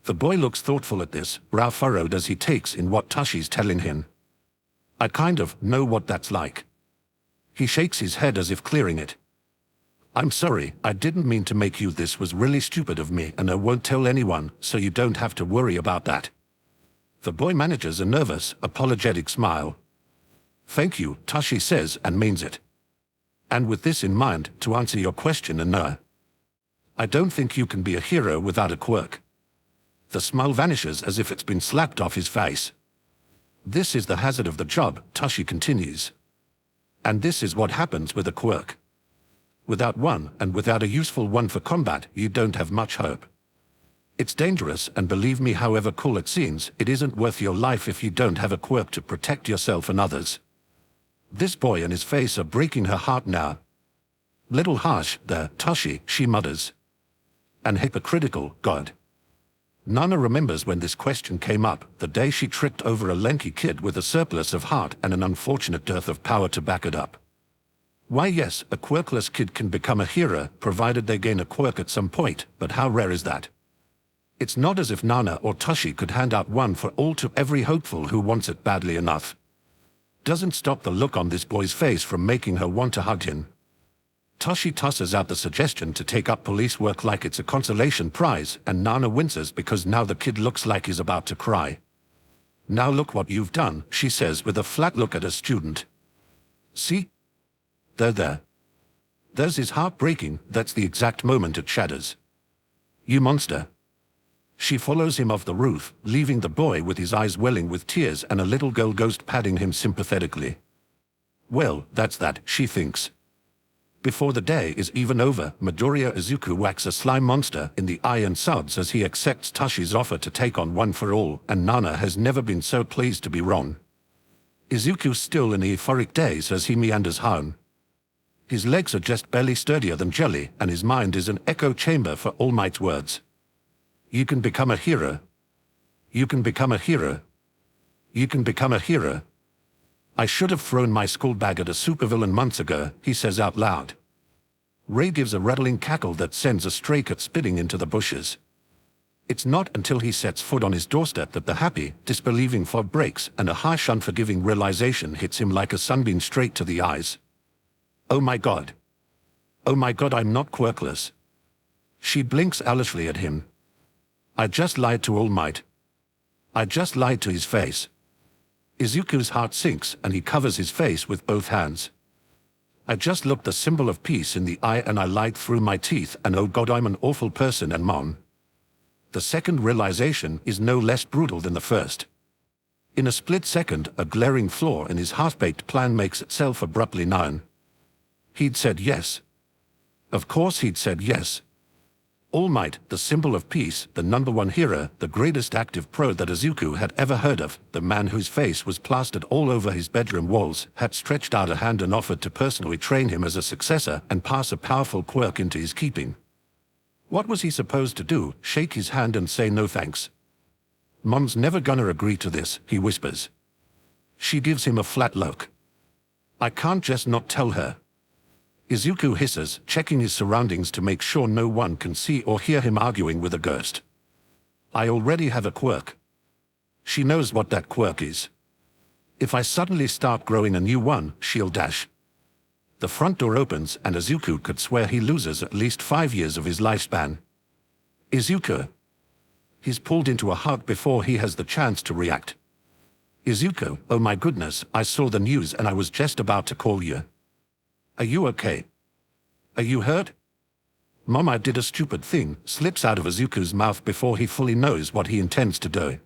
The boy looks thoughtful at this, brow furrowed as he takes in what Tashi's telling him. I kind of know what that's like. He shakes his head as if clearing it. I'm sorry, I didn't mean to make you. This was really stupid of me, and I won't tell anyone, so you don't have to worry about that. The boy manages a nervous, apologetic smile. Thank you, Tashi says and means it. And with this in mind, to answer your question, no. I don't think you can be a hero without a quirk. The smile vanishes as if it's been slapped off his face. This is the hazard of the job, Tashi continues. And this is what happens with a quirk. Without one, and without a useful one for combat, you don't have much hope. It's dangerous, and believe me, however cool it seems, it isn't worth your life if you don't have a quirk to protect yourself and others. This boy and his face are breaking her heart now. Little harsh, there, Tashi, she mutters. And hypocritical, God. Nana remembers when this question came up, the day she tripped over a lanky kid with a surplus of heart and an unfortunate dearth of power to back it up. Why yes, a quirkless kid can become a hero, provided they gain a quirk at some point, but how rare is that? It's not as if Nana or Toshi could hand out one for all to every hopeful who wants it badly enough. Doesn't stop the look on this boy's face from making her want to hug him. Toshi tosses out the suggestion to take up police work like it's a consolation prize, and Nana winces because now the kid looks like he's about to cry. "Now look what you've done," she says with a flat look at her student. "See? There. There's his heart breaking. That's the exact moment it shatters. You monster." She follows him off the roof, leaving the boy with his eyes welling with tears and a little girl ghost patting him sympathetically. Well, that's that, she thinks. Before the day is even over, Midoriya Izuku whacks a slime monster in the eye and suds as he accepts Toshi's offer to take on one for all, and Nana has never been so pleased to be wrong. Izuku's still in a euphoric daze as he meanders home. His legs are just barely sturdier than jelly, and his mind is an echo chamber for All Might's words. You can become a hero. You can become a hero. You can become a hero. I should have thrown my school bag at a supervillain months ago, he says out loud. Ray gives a rattling cackle that sends a stray cat spitting into the bushes. It's not until he sets foot on his doorstep that the happy, disbelieving fog breaks and a harsh, unforgiving realization hits him like a sunbeam straight to the eyes. Oh my God. Oh my God, I'm not quirkless. She blinks owlishly at him. I just lied to All Might. I just lied to his face. Izuku's heart sinks and he covers his face with both hands. I just looked the symbol of peace in the eye and I lied through my teeth, and oh God, I'm an awful person and mom. The second realization is no less brutal than the first. In a split second, a glaring flaw in his half-baked plan makes itself abruptly known. He'd said yes. Of course he'd said yes. All Might, the symbol of peace, the #1 hero, the greatest active pro that Izuku had ever heard of, the man whose face was plastered all over his bedroom walls, had stretched out a hand and offered to personally train him as a successor and pass a powerful quirk into his keeping. What was he supposed to do, shake his hand and say no thanks? Mom's never gonna agree to this, he whispers. She gives him a flat look. I can't just not tell her. Izuku hisses, checking his surroundings to make sure no one can see or hear him arguing with a ghost. I already have a quirk. She knows what that quirk is. If I suddenly start growing a new one, she'll dash. The front door opens and Izuku could swear he loses at least 5 years of his lifespan. Izuku. He's pulled into a hug before he has the chance to react. Izuku, oh my goodness, I saw the news and I was just about to call you. Are you okay? Are you hurt? Mom, I did a stupid thing, slips out of Izuku's mouth before he fully knows what he intends to do.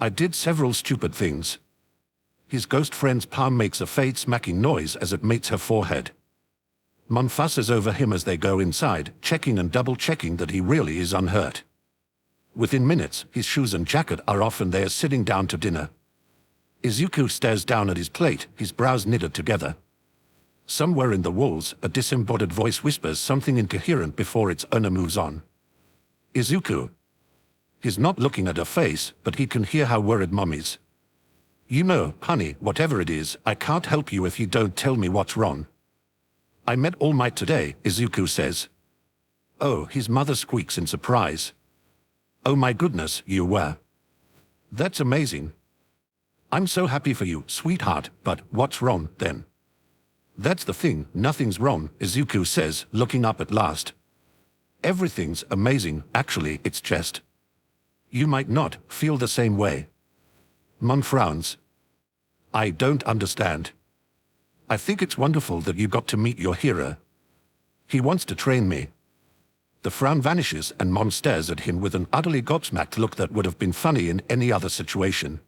I did several stupid things. His ghost friend's palm makes a faint smacking noise as it meets her forehead. Mom fusses over him as they go inside, checking and double-checking that he really is unhurt. Within minutes, his shoes and jacket are off and they are sitting down to dinner. Izuku stares down at his plate, his brows knitted together. Somewhere in the walls, a disembodied voice whispers something incoherent before its owner moves on. Izuku. He's not looking at her face, but he can hear how worried Mom is. You know, honey, whatever it is, I can't help you if you don't tell me what's wrong. I met All Might today, Izuku says. Oh, his mother squeaks in surprise. Oh my goodness, you were. That's amazing. I'm so happy for you, sweetheart, but what's wrong, then? That's the thing, nothing's wrong, Izuku says, looking up at last. Everything's amazing, actually, it's just. You might not feel the same way. Mom frowns. I don't understand. I think it's wonderful that you got to meet your hero. He wants to train me. The frown vanishes and Mom stares at him with an utterly gobsmacked look that would have been funny in any other situation.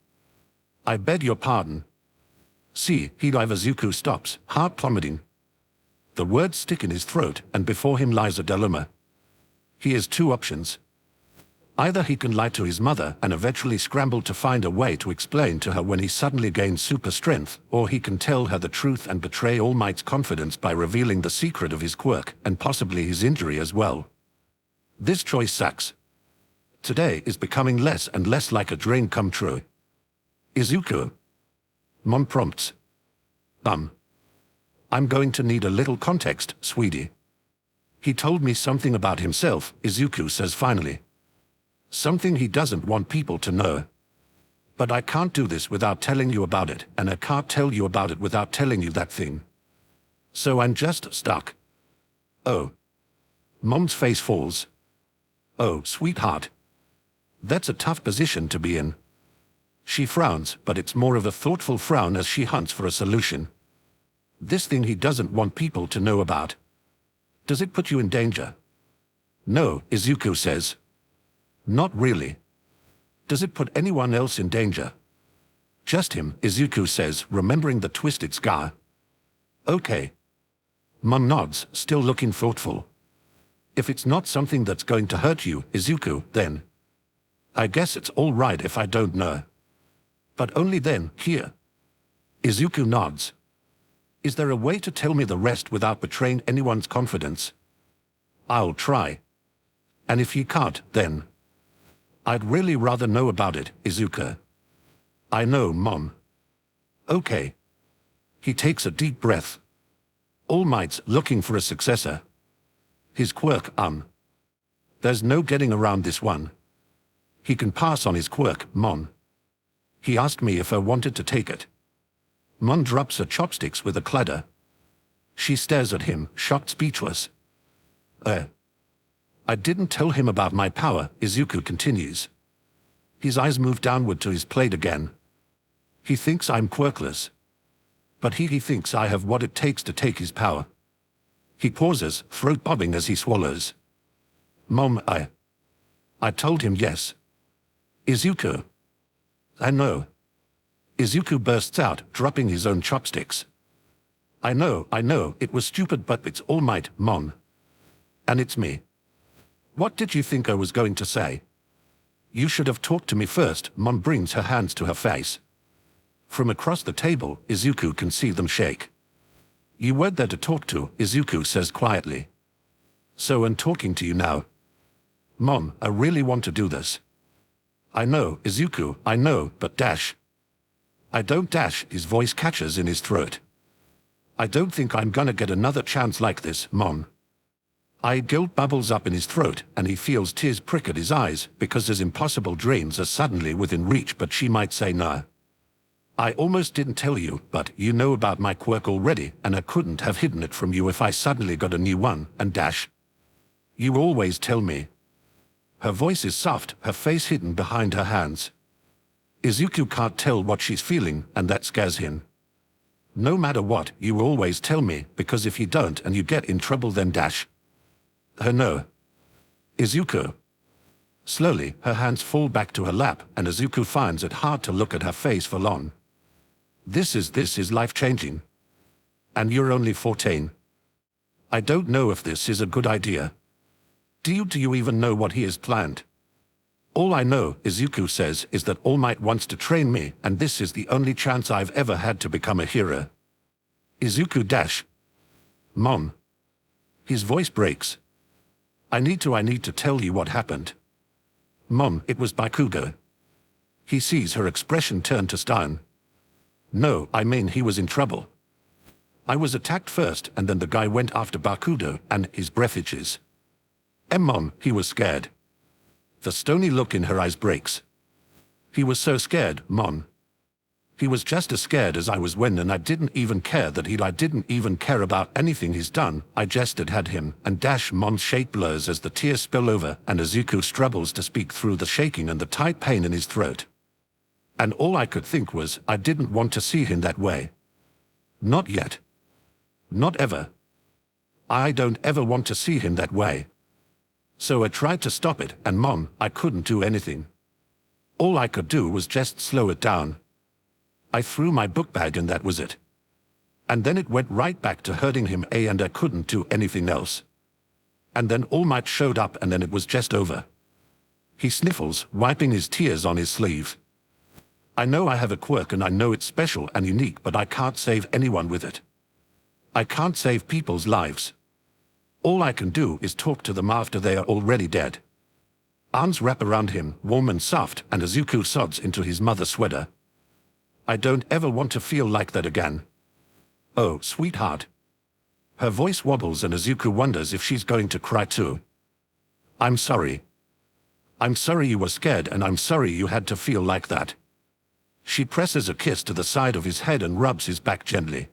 I beg your pardon. See, Izuku stops, heart plummeting. The words stick in his throat, and before him lies a dilemma. He has two options. Either he can lie to his mother and eventually scramble to find a way to explain to her when he suddenly gains super strength, or he can tell her the truth and betray All Might's confidence by revealing the secret of his quirk, and possibly his injury as well. This choice sucks. Today is becoming less and less like a dream come true. Izuku. Mom prompts. I'm going to need a little context, sweetie. He told me something about himself, Izuku says finally. Something he doesn't want people to know. But I can't do this without telling you about it, and I can't tell you about it without telling you that thing. So I'm just stuck. Oh. Mom's face falls. Oh, sweetheart. That's a tough position to be in. She frowns, but it's more of a thoughtful frown as she hunts for a solution. This thing he doesn't want people to know about. Does it put you in danger? No, Izuku says. Not really. Does it put anyone else in danger? Just him, Izuku says, remembering the twisted scar. Okay. Mom nods, still looking thoughtful. If it's not something that's going to hurt you, Izuku, then I guess it's all right if I don't know. But only then, here. Izuku nods. Is there a way to tell me the rest without betraying anyone's confidence? I'll try. And if you can't, then I'd really rather know about it, Izuku. I know, Mom. Okay. He takes a deep breath. All Might's looking for a successor. His quirk, there's no getting around this one. He can pass on his quirk, Mon. He asked me if I wanted to take it. Mon drops her chopsticks with a clatter. She stares at him, shocked, speechless. I didn't tell him about my power, Izuku continues. His eyes move downward to his plate again. He thinks I'm quirkless. But he thinks I have what it takes to take his power. He pauses, throat bobbing as he swallows. Mom, I told him yes. Izuku. I know. Izuku bursts out, dropping his own chopsticks. I know, it was stupid, but it's All Might, Mon. And it's me. What did you think I was going to say? You should have talked to me first. Mon brings her hands to her face. From across the table, Izuku can see them shake. You weren't there to talk to, Izuku says quietly. So I'm talking to you now. Mom, I really want to do this. I know, Izuku, I know, but dash. I don't dash, his voice catches in his throat. I don't think I'm gonna get another chance like this, Mom. Guilt bubbles up in his throat, and he feels tears prick at his eyes, because his impossible dreams are suddenly within reach, but she might say no. I almost didn't tell you, but you know about my quirk already, and I couldn't have hidden it from you if I suddenly got a new one, and dash. You always tell me. Her voice is soft, her face hidden behind her hands. Izuku can't tell what she's feeling, and that scares him. No matter what, you always tell me, because if you don't and you get in trouble, then dash. Her no. Izuku. Slowly, her hands fall back to her lap, and Izuku finds it hard to look at her face for long. This is life-changing. And you're only 14. I don't know if this is a good idea. Do you even know what he has planned? All I know, Izuku says, is that All Might wants to train me, and this is the only chance I've ever had to become a hero. Izuku dash. Mom. His voice breaks. I need to tell you what happened. Mom, it was Bakugo. He sees her expression turn to stone. No, I mean he was in trouble. I was attacked first, and then the guy went after Bakugo, and his breath itches. Mom, he was scared. The stony look in her eyes breaks. He was so scared, Mom. He was just as scared as I was when, and I didn't even care that I didn't even care about anything he's done. I just had him, and dash. Mom's shake blurs as the tears spill over, and Izuku struggles to speak through the shaking and the tight pain in his throat. And all I could think was, I didn't want to see him that way. Not yet. Not ever. I don't ever want to see him that way. So I tried to stop it, and Mom, I couldn't do anything. All I could do was just slow it down. I threw my book bag and that was it. And then it went right back to hurting him, and I couldn't do anything else. And then All Might showed up, and then it was just over. He sniffles, wiping his tears on his sleeve. I know I have a quirk, and I know it's special and unique, but I can't save anyone with it. I can't save people's lives. All I can do is talk to them after they are already dead. Arms wrap around him, warm and soft, and Izuku sods into his mother's sweater. I don't ever want to feel like that again. Oh, sweetheart. Her voice wobbles, and Izuku wonders if she's going to cry too. I'm sorry. I'm sorry you were scared and I'm sorry you had to feel like that. She presses a kiss to the side of his head and rubs his back gently.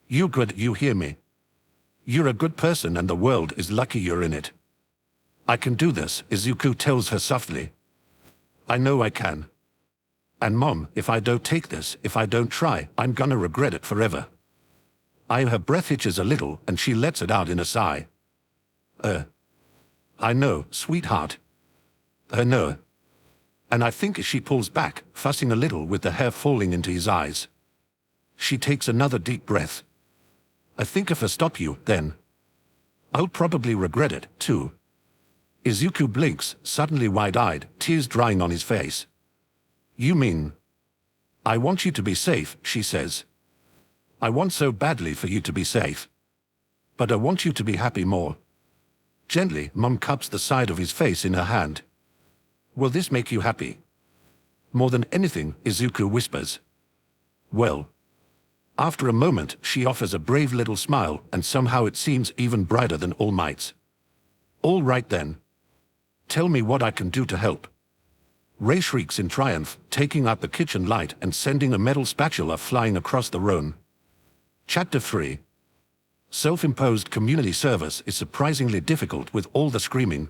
You good, you hear me? You're a good person and the world is lucky you're in it. I can do this, Izuku tells her softly. I know I can. And Mom, if I don't take this, if I don't try, I'm gonna regret it forever. Her breath hitches a little and she lets it out in a sigh. I know, sweetheart. No. And I think she pulls back, fussing a little with the hair falling into his eyes. She takes another deep breath. I think if I stop you, then I'll probably regret it, too. Izuku blinks, suddenly wide-eyed, tears drying on his face. You mean? I want you to be safe, she says. I want so badly for you to be safe. But I want you to be happy more. Gently, Mom cups the side of his face in her hand. Will this make you happy? More than anything, Izuku whispers. Well. After a moment, she offers a brave little smile, and somehow it seems even brighter than All Might's. All right then. Tell me what I can do to help. Ray shrieks in triumph, taking out the kitchen light and sending a metal spatula flying across the room. Chapter 3. Self-imposed community service is surprisingly difficult with all the screaming.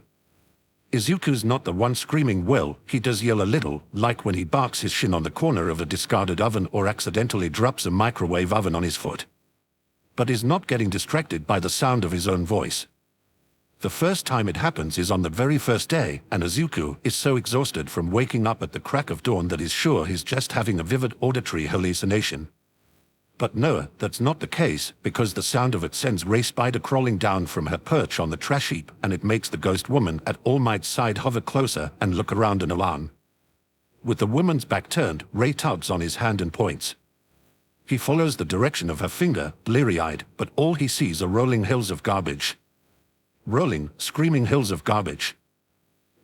Izuku's not the one screaming. Well, he does yell a little, like when he barks his shin on the corner of a discarded oven or accidentally drops a microwave oven on his foot. But is not getting distracted by the sound of his own voice. The first time it happens is on the very first day, and Izuku is so exhausted from waking up at the crack of dawn that he's sure he's just having a vivid auditory hallucination. But no, that's not the case, because the sound of it sends Ray Spider crawling down from her perch on the trash heap, and it makes the ghost woman at All Might's side hover closer and look around in alarm. With the woman's back turned, Ray tugs on his hand and points. He follows the direction of her finger, bleary-eyed, but all he sees are rolling hills of garbage. Rolling, screaming hills of garbage.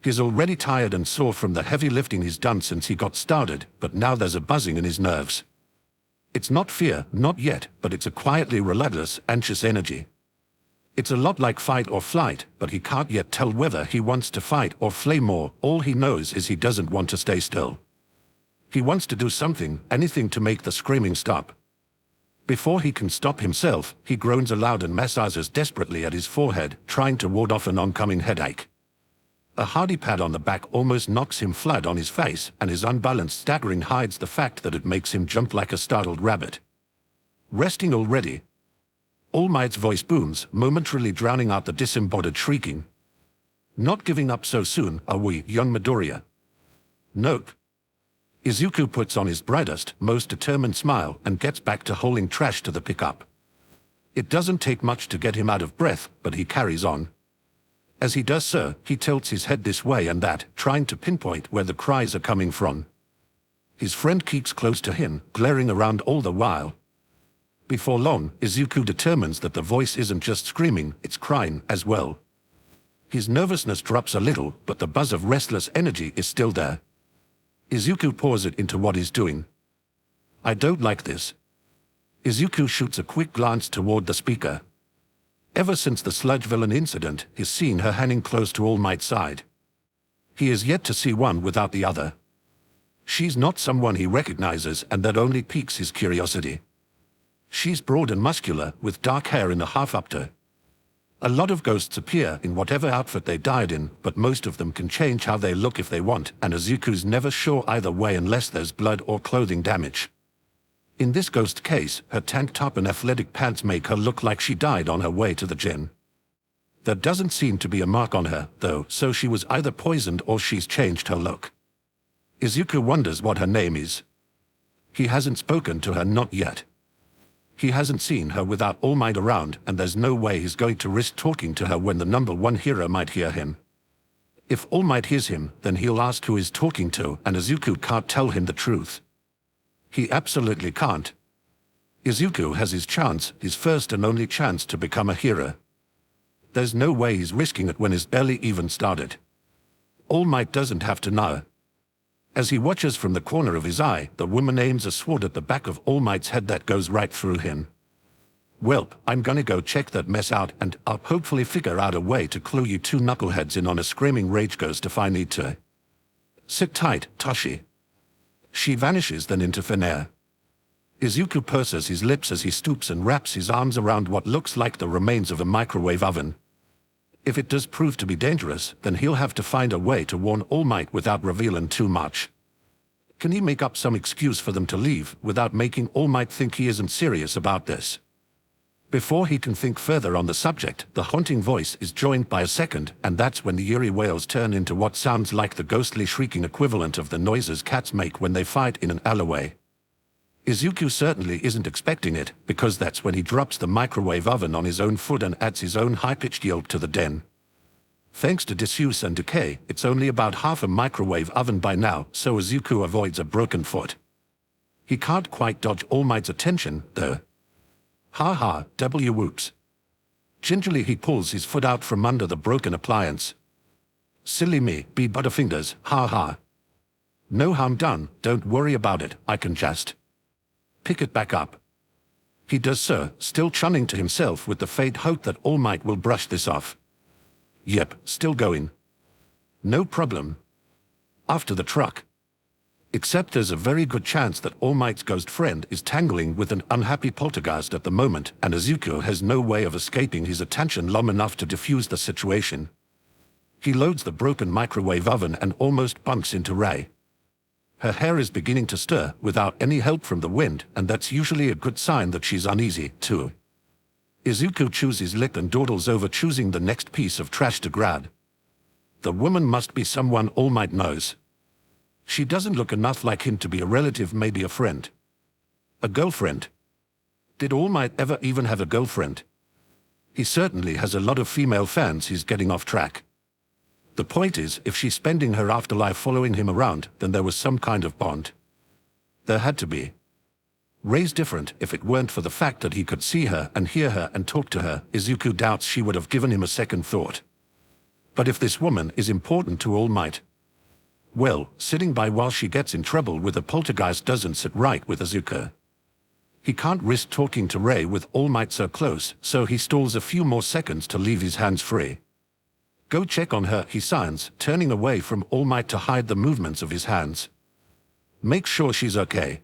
He's already tired and sore from the heavy lifting he's done since he got started, but now there's a buzzing in his nerves. It's not fear, not yet, but it's a quietly relentless, anxious energy. It's a lot like fight or flight, but he can't yet tell whether he wants to fight or flee more. All he knows is he doesn't want to stay still. He wants to do something, anything to make the screaming stop. Before he can stop himself, he groans aloud and massages desperately at his forehead, trying to ward off an oncoming headache. A hardy pat on the back almost knocks him flat on his face, and his unbalanced staggering hides the fact that it makes him jump like a startled rabbit. Resting already? All Might's voice booms, momentarily drowning out the disembodied shrieking. Not giving up so soon, are we, young Midoriya? Nope. Izuku puts on his brightest, most determined smile and gets back to hauling trash to the pickup. It doesn't take much to get him out of breath, but he carries on. As he does so, he tilts his head this way and that, trying to pinpoint where the cries are coming from. His friend keeps close to him, glaring around all the while. Before long, Izuku determines that the voice isn't just screaming, it's crying as well. His nervousness drops a little, but the buzz of restless energy is still there. Izuku pours it into what he's doing. I don't like this. Izuku shoots a quick glance toward the speaker. Ever since the sludge villain incident, he's seen her hanging close to All Might's side. He is yet to see one without the other. She's not someone he recognizes, and that only piques his curiosity. She's broad and muscular, with dark hair in a half-upto. A lot of ghosts appear in whatever outfit they died in, but most of them can change how they look if they want, and Izuku's never sure either way unless there's blood or clothing damage. In this ghost case, her tank top and athletic pants make her look like she died on her way to the gym. There doesn't seem to be a mark on her, though, so she was either poisoned or she's changed her look. Izuku wonders what her name is. He hasn't spoken to her, not yet. He hasn't seen her without All Might around, and there's no way he's going to risk talking to her when the #1 hero might hear him. If All Might hears him, then he'll ask who he's talking to, and Izuku can't tell him the truth. He absolutely can't. Izuku has his chance, his first and only chance to become a hero. There's no way he's risking it when he's barely even started. All Might doesn't have to know. As he watches from the corner of his eye, the woman aims a sword at the back of All Might's head that goes right through him. Well, I'm gonna go check that mess out and I'll hopefully figure out a way to clue you two knuckleheads in on a screaming rage ghost if I need to. Sit tight, Tashi. She vanishes then into thin air. Izuku purses his lips as he stoops and wraps his arms around what looks like the remains of a microwave oven. If it does prove to be dangerous, then he'll have to find a way to warn All Might without revealing too much. Can he make up some excuse for them to leave without making All Might think he isn't serious about this? Before he can think further on the subject, the haunting voice is joined by a second, and that's when the eerie wails turn into what sounds like the ghostly shrieking equivalent of the noises cats make when they fight in an alleyway. Izuku certainly isn't expecting it, because that's when he drops the microwave oven on his own foot and adds his own high-pitched yelp to the den. Thanks to disuse and decay, it's only about half a microwave oven by now, so Izuku avoids a broken foot. He can't quite dodge All Might's attention, though. Ha ha, whoops. Gingerly he pulls his foot out from under the broken appliance. Silly me, be butterfingers, ha ha. No harm done, don't worry about it, I can just pick it back up. He does so, still chunning to himself with the faint hope that All Might will brush this off. Yep, still going. No problem. After the truck. Except there's a very good chance that All Might's ghost friend is tangling with an unhappy poltergeist at the moment, and Izuku has no way of escaping his attention long enough to defuse the situation. He loads the broken microwave oven and almost bumps into Rei. Her hair is beginning to stir without any help from the wind, and that's usually a good sign that she's uneasy, too. Izuku chews his lip and dawdles over choosing the next piece of trash to grab. The woman must be someone All Might knows. She doesn't look enough like him to be a relative, maybe a friend. A girlfriend? Did All Might ever even have a girlfriend? He certainly has a lot of female fans. He's getting off track. The point is, if she's spending her afterlife following him around, then there was some kind of bond. There had to be. Rei's different. If it weren't for the fact that he could see her and hear her and talk to her, Izuku doubts she would have given him a second thought. But if this woman is important to All Might, well, sitting by while she gets in trouble with a poltergeist doesn't sit right with Izuku. He can't risk talking to Rei with All Might so close, so he stalls a few more seconds to leave his hands free. Go check on her, he signs, turning away from All Might to hide the movements of his hands. Make sure she's okay.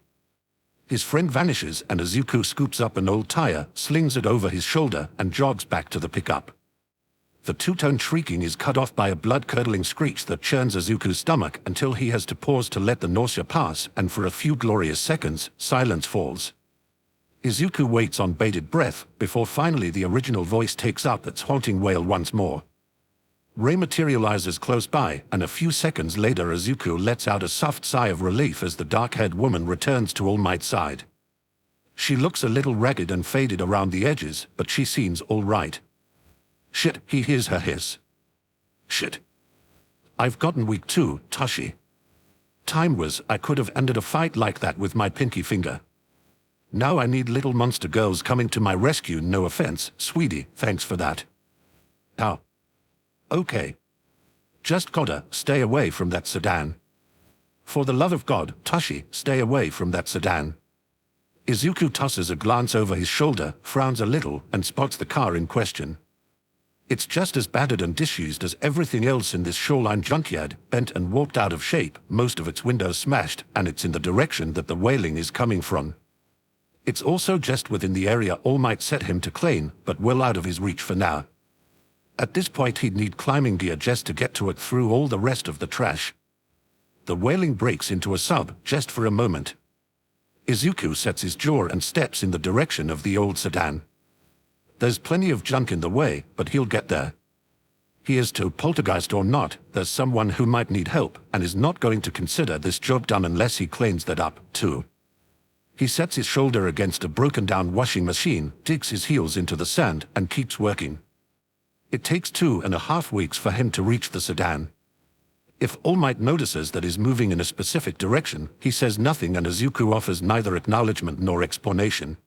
His friend vanishes and Izuku scoops up an old tire, slings it over his shoulder, and jogs back to the pickup. The two-tone shrieking is cut off by a blood-curdling screech that churns Izuku's stomach until he has to pause to let the nausea pass, and for a few glorious seconds, silence falls. Izuku waits on bated breath, before finally the original voice takes up its haunting wail once more. Rei materializes close by, and a few seconds later Izuku lets out a soft sigh of relief as the dark-haired woman returns to All Might's side. She looks a little ragged and faded around the edges, but she seems all right. Shit, he hears her hiss. Shit. I've gotten weak too, Tashi. Time was, I could have ended a fight like that with my pinky finger. Now I need little monster girls coming to my rescue. No offense, sweetie, thanks for that. How? Okay. Just gotta stay away from that sedan. For the love of God, Tashi, stay away from that sedan. Izuku tosses a glance over his shoulder, frowns a little, and spots the car in question. It's just as battered and disused as everything else in this shoreline junkyard, bent and warped out of shape, most of its windows smashed, and it's in the direction that the wailing is coming from. It's also just within the area All Might set him to claim, but well out of his reach for now. At this point he'd need climbing gear just to get to it through all the rest of the trash. The wailing breaks into a sob, just for a moment. Izuku sets his jaw and steps in the direction of the old sedan. There's plenty of junk in the way, but he'll get there. He is to poltergeist or not, there's someone who might need help, and is not going to consider this job done unless he cleans that up, too. He sets his shoulder against a broken-down washing machine, digs his heels into the sand, and keeps working. It takes 2.5 weeks for him to reach the sedan. If All Might notices that he's moving in a specific direction, he says nothing and Izuku offers neither acknowledgement nor explanation.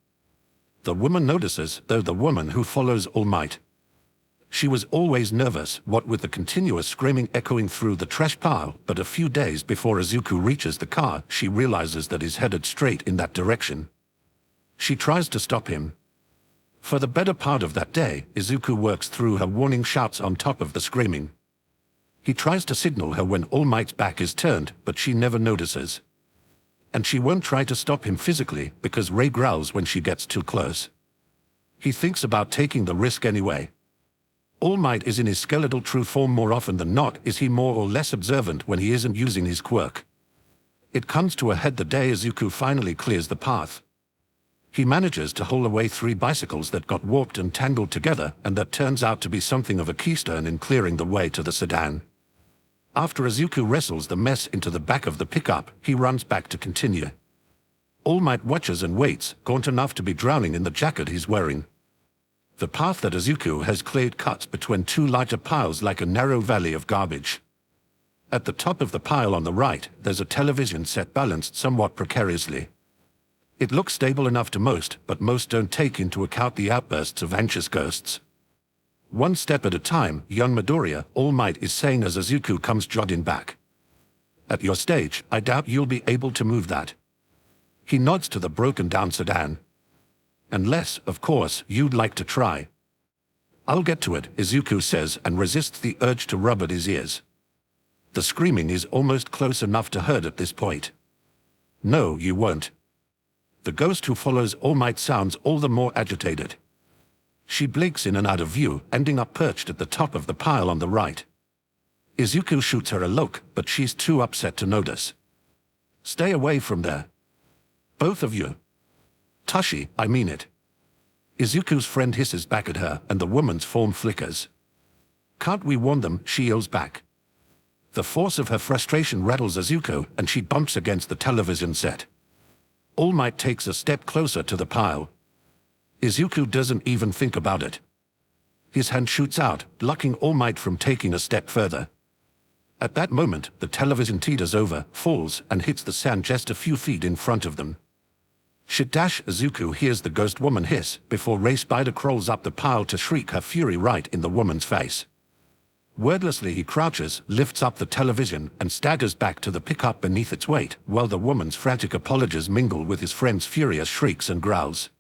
The woman notices, though, the woman who follows All Might. She was always nervous, what with the continuous screaming echoing through the trash pile, but a few days before Izuku reaches the car, she realizes that he's headed straight in that direction. She tries to stop him. For the better part of that day, Izuku works through her warning shouts on top of the screaming. He tries to signal her when All Might's back is turned, but she never notices. And she won't try to stop him physically because Rei growls when she gets too close. He thinks about taking the risk anyway. All Might is in his skeletal true form more often than not. Is he more or less observant when he isn't using his quirk? It comes to a head the day Izuku finally clears the path. He manages to haul away 3 bicycles that got warped and tangled together, and that turns out to be something of a keystone in clearing the way to the sedan. After Izuku wrestles the mess into the back of the pickup, he runs back to continue. All Might watches and waits, gaunt enough to be drowning in the jacket he's wearing. The path that Izuku has cleared cuts between 2 larger piles like a narrow valley of garbage. At the top of the pile on the right, there's a television set balanced somewhat precariously. It looks stable enough to most, but most don't take into account the outbursts of anxious ghosts. One step at a time, young Midoriya, All Might is saying as Izuku comes jogging back. At your stage, I doubt you'll be able to move that. He nods to the broken-down sedan. Unless, of course, you'd like to try. I'll get to it, Izuku says and resists the urge to rub at his ears. The screaming is almost close enough to hurt at this point. No, you won't. The ghost who follows All Might sounds all the more agitated. She blinks in and out of view, ending up perched at the top of the pile on the right. Izuku shoots her a look, but she's too upset to notice. Stay away from there. Both of you. Tashi, I mean it. Izuku's friend hisses back at her, and the woman's form flickers. Can't we warn them? She yells back. The force of her frustration rattles Izuku, and she bumps against the television set. All Might takes a step closer to the pile. Izuku doesn't even think about it. His hand shoots out, blocking All Might from taking a step further. At that moment, the television teeters over, falls, and hits the sand just a few feet in front of them. Shit! Izuku hears the ghost woman hiss, before Rei Spider crawls up the pile to shriek her fury right in the woman's face. Wordlessly he crouches, lifts up the television, and staggers back to the pickup beneath its weight, while the woman's frantic apologies mingle with his friend's furious shrieks and growls.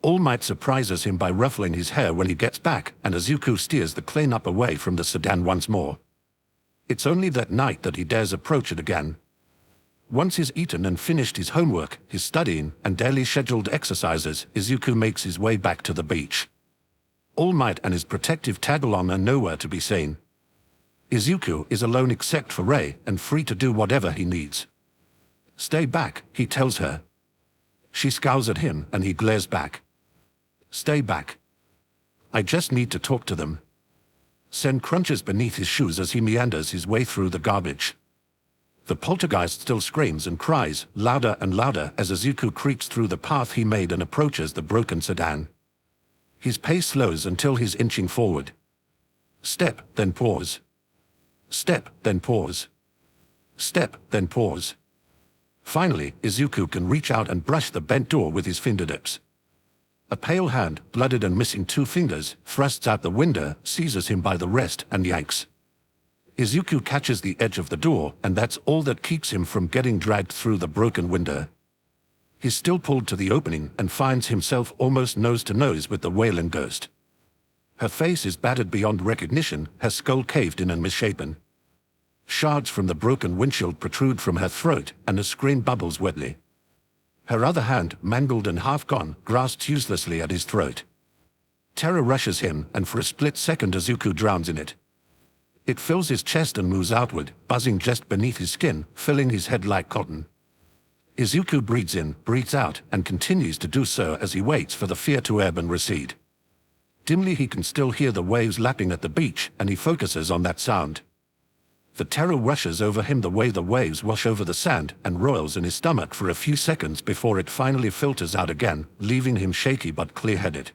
All Might surprises him by ruffling his hair when he gets back, and Izuku steers the cleanup away from the sedan once more. It's only that night that he dares approach it again. Once he's eaten and finished his homework, his studying, and daily scheduled exercises, Izuku makes his way back to the beach. All Might and his protective tag-along are nowhere to be seen. Izuku is alone except for Rei, and free to do whatever he needs. Stay back, he tells her. She scowls at him, and he glares back. Stay back. I just need to talk to them. Sen crunches beneath his shoes as he meanders his way through the garbage. The poltergeist still screams and cries, louder and louder, as Izuku creeps through the path he made and approaches the broken sedan. His pace slows until he's inching forward. Step, then pause. Step, then pause. Step, then pause. Finally, Izuku can reach out and brush the bent door with his fingertips. A pale hand, blooded and missing 2 fingers, thrusts out the window, seizes him by the wrist, and yanks. Izuku catches the edge of the door, and that's all that keeps him from getting dragged through the broken window. He's still pulled to the opening and finds himself almost nose to nose with the wailing ghost. Her face is battered beyond recognition, her skull caved in and misshapen. Shards from the broken windshield protrude from her throat, and a scream bubbles wetly. Her other hand, mangled and half gone, grasps uselessly at his throat. Terror rushes him, and for a split second Izuku drowns in it. It fills his chest and moves outward, buzzing just beneath his skin, filling his head like cotton. Izuku breathes in, breathes out, and continues to do so as he waits for the fear to ebb and recede. Dimly he can still hear the waves lapping at the beach, and he focuses on that sound. The terror rushes over him the way the waves wash over the sand, and roils in his stomach for a few seconds before it finally filters out again, leaving him shaky but clear-headed.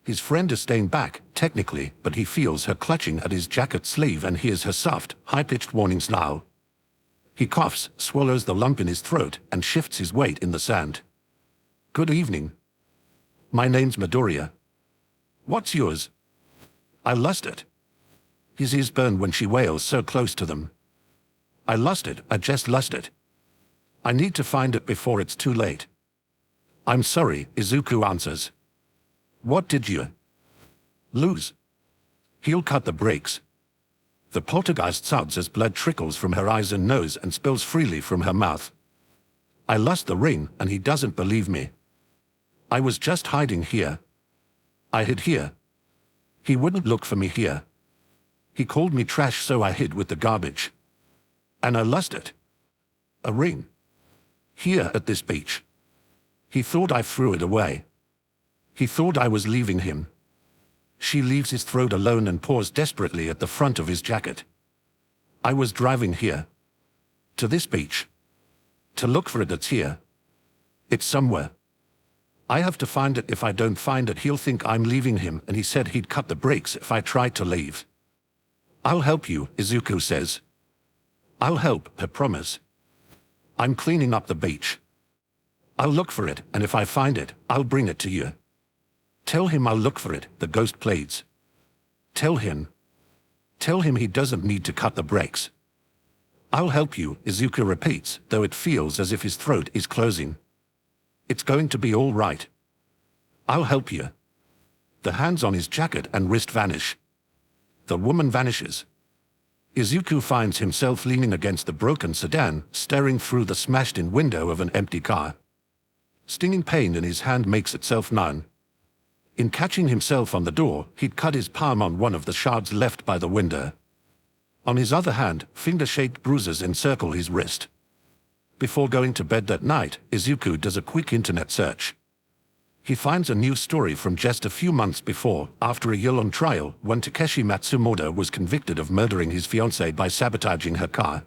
His friend is staying back, technically, but he feels her clutching at his jacket sleeve and hears her soft, high-pitched warning snarl. He coughs, swallows the lump in his throat, and shifts his weight in the sand. Good evening. My name's Midoriya. What's yours? I lost it. His ears burn when she wails so close to them. I lost it, I just lost it. I need to find it before it's too late. I'm sorry, Izuku answers. What did you lose? He'll cut the brakes. The poltergeist sobs as blood trickles from her eyes and nose and spills freely from her mouth. I lost the ring and he doesn't believe me. I was just hiding here. I hid here. He wouldn't look for me here. He called me trash, so I hid with the garbage. And I lost it. A ring. Here at this beach. He thought I threw it away. He thought I was leaving him. She leaves his throat alone and paws desperately at the front of his jacket. I was driving here. To this beach. To look for it. It's here. It's somewhere. I have to find it. If I don't find it, he'll think I'm leaving him, and he said he'd cut the brakes if I tried to leave. I'll help you, Izuku says. I'll help, I promise. I'm cleaning up the beach. I'll look for it, and if I find it, I'll bring it to you. Tell him I'll look for it, the ghost pleads. Tell him. Tell him he doesn't need to cut the brakes. I'll help you, Izuku repeats, though it feels as if his throat is closing. It's going to be all right. I'll help you. The hands on his jacket and wrist vanish. The woman vanishes. Izuku finds himself leaning against the broken sedan, staring through the smashed-in window of an empty car. Stinging pain in his hand makes itself known. In catching himself on the door, he'd cut his palm on one of the shards left by the window. On his other hand, finger-shaped bruises encircle his wrist. Before going to bed that night, Izuku does a quick internet search. He finds a news story from just a few months before, after a year on trial, when Takeshi Matsumoto was convicted of murdering his fiancée by sabotaging her car.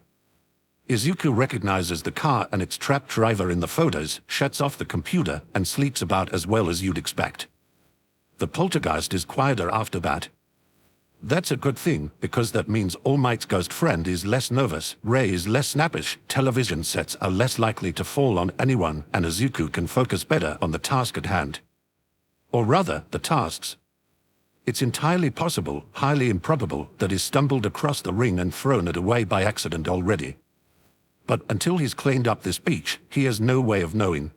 Izuku recognizes the car and its trapped driver in the photos, shuts off the computer, and sleeps about as well as you'd expect. The poltergeist is quieter after that. That's a good thing, because that means All Might's ghost friend is less nervous, Ray is less snappish, television sets are less likely to fall on anyone, and Izuku can focus better on the task at hand. Or rather, the tasks. It's entirely possible, highly improbable, that he's stumbled across the ring and thrown it away by accident already. But until he's cleaned up this beach, he has no way of knowing.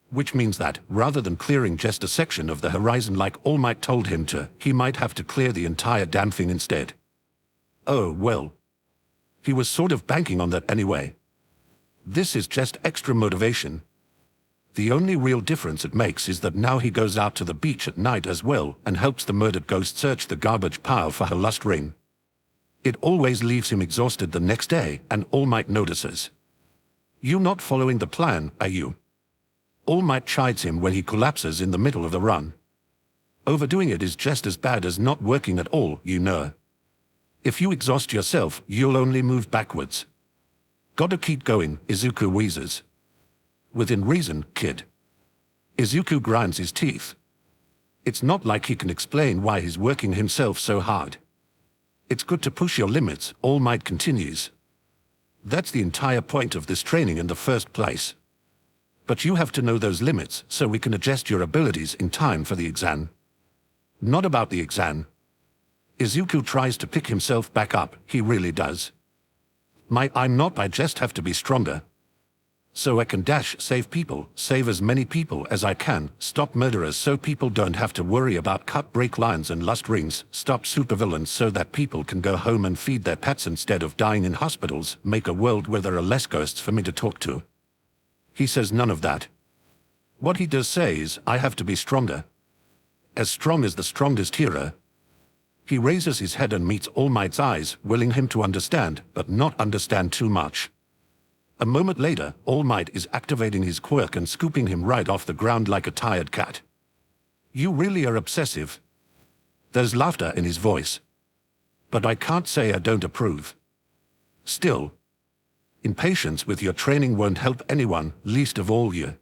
Which means that, rather than clearing just a section of the horizon like All Might told him to, he might have to clear the entire damn thing instead. Oh, well. He was sort of banking on that anyway. This is just extra motivation. The only real difference it makes is that now he goes out to the beach at night as well and helps the murdered ghost search the garbage pile for her lost ring. It always leaves him exhausted the next day, and All Might notices. You not following the plan, are you? All Might chides him when he collapses in the middle of the run. Overdoing it is just as bad as not working at all, you know. If you exhaust yourself, you'll only move backwards. Gotta keep going, Izuku wheezes. Within reason, kid. Izuku grinds his teeth. It's not like he can explain why he's working himself so hard. It's good to push your limits, All Might continues. That's the entire point of this training in the first place. But you have to know those limits so we can adjust your abilities in time for the exam. Not about the exam. Izuku tries to pick himself back up, he really does. I just have to be stronger. So I can save people, save as many people as I can, stop murderers so people don't have to worry about cut break lines and lost rings, stop supervillains so that people can go home and feed their pets instead of dying in hospitals, make a world where there are less ghosts for me to talk to. He says none of that. What he does say is, I have to be stronger. As strong as the strongest hero. He raises his head and meets All Might's eyes, willing him to understand, but not understand too much. A moment later, All Might is activating his quirk and scooping him right off the ground like a tired cat. You really are obsessive. There's laughter in his voice. But I can't say I don't approve. Still, impatience with your training won't help anyone, least of all you.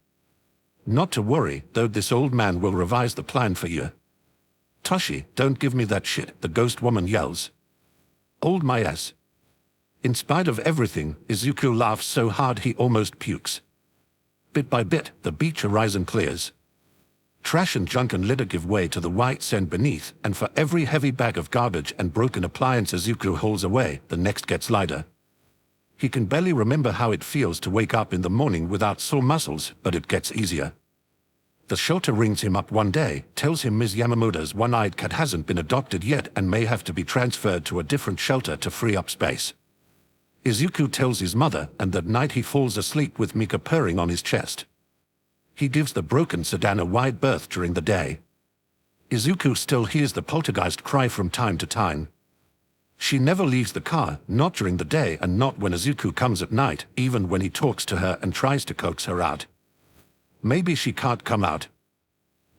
Not to worry, though this old man will revise the plan for you. Toshi, don't give me that shit, the ghost woman yells. Old my ass. In spite of everything, Izuku laughs so hard he almost pukes. Bit by bit, the beach horizon clears. Trash and junk and litter give way to the white sand beneath, and for every heavy bag of garbage and broken appliance Izuku hauls away, the next gets lighter. He can barely remember how it feels to wake up in the morning without sore muscles, but it gets easier. The shelter rings him up one day, tells him Ms. Yamamoto's one-eyed cat hasn't been adopted yet and may have to be transferred to a different shelter to free up space. Izuku tells his mother, and that night he falls asleep with Mika purring on his chest. He gives the broken sedan a wide berth during the day. Izuku still hears the poltergeist cry from time to time. She never leaves the car, not during the day and not when Izuku comes at night, even when he talks to her and tries to coax her out. Maybe she can't come out.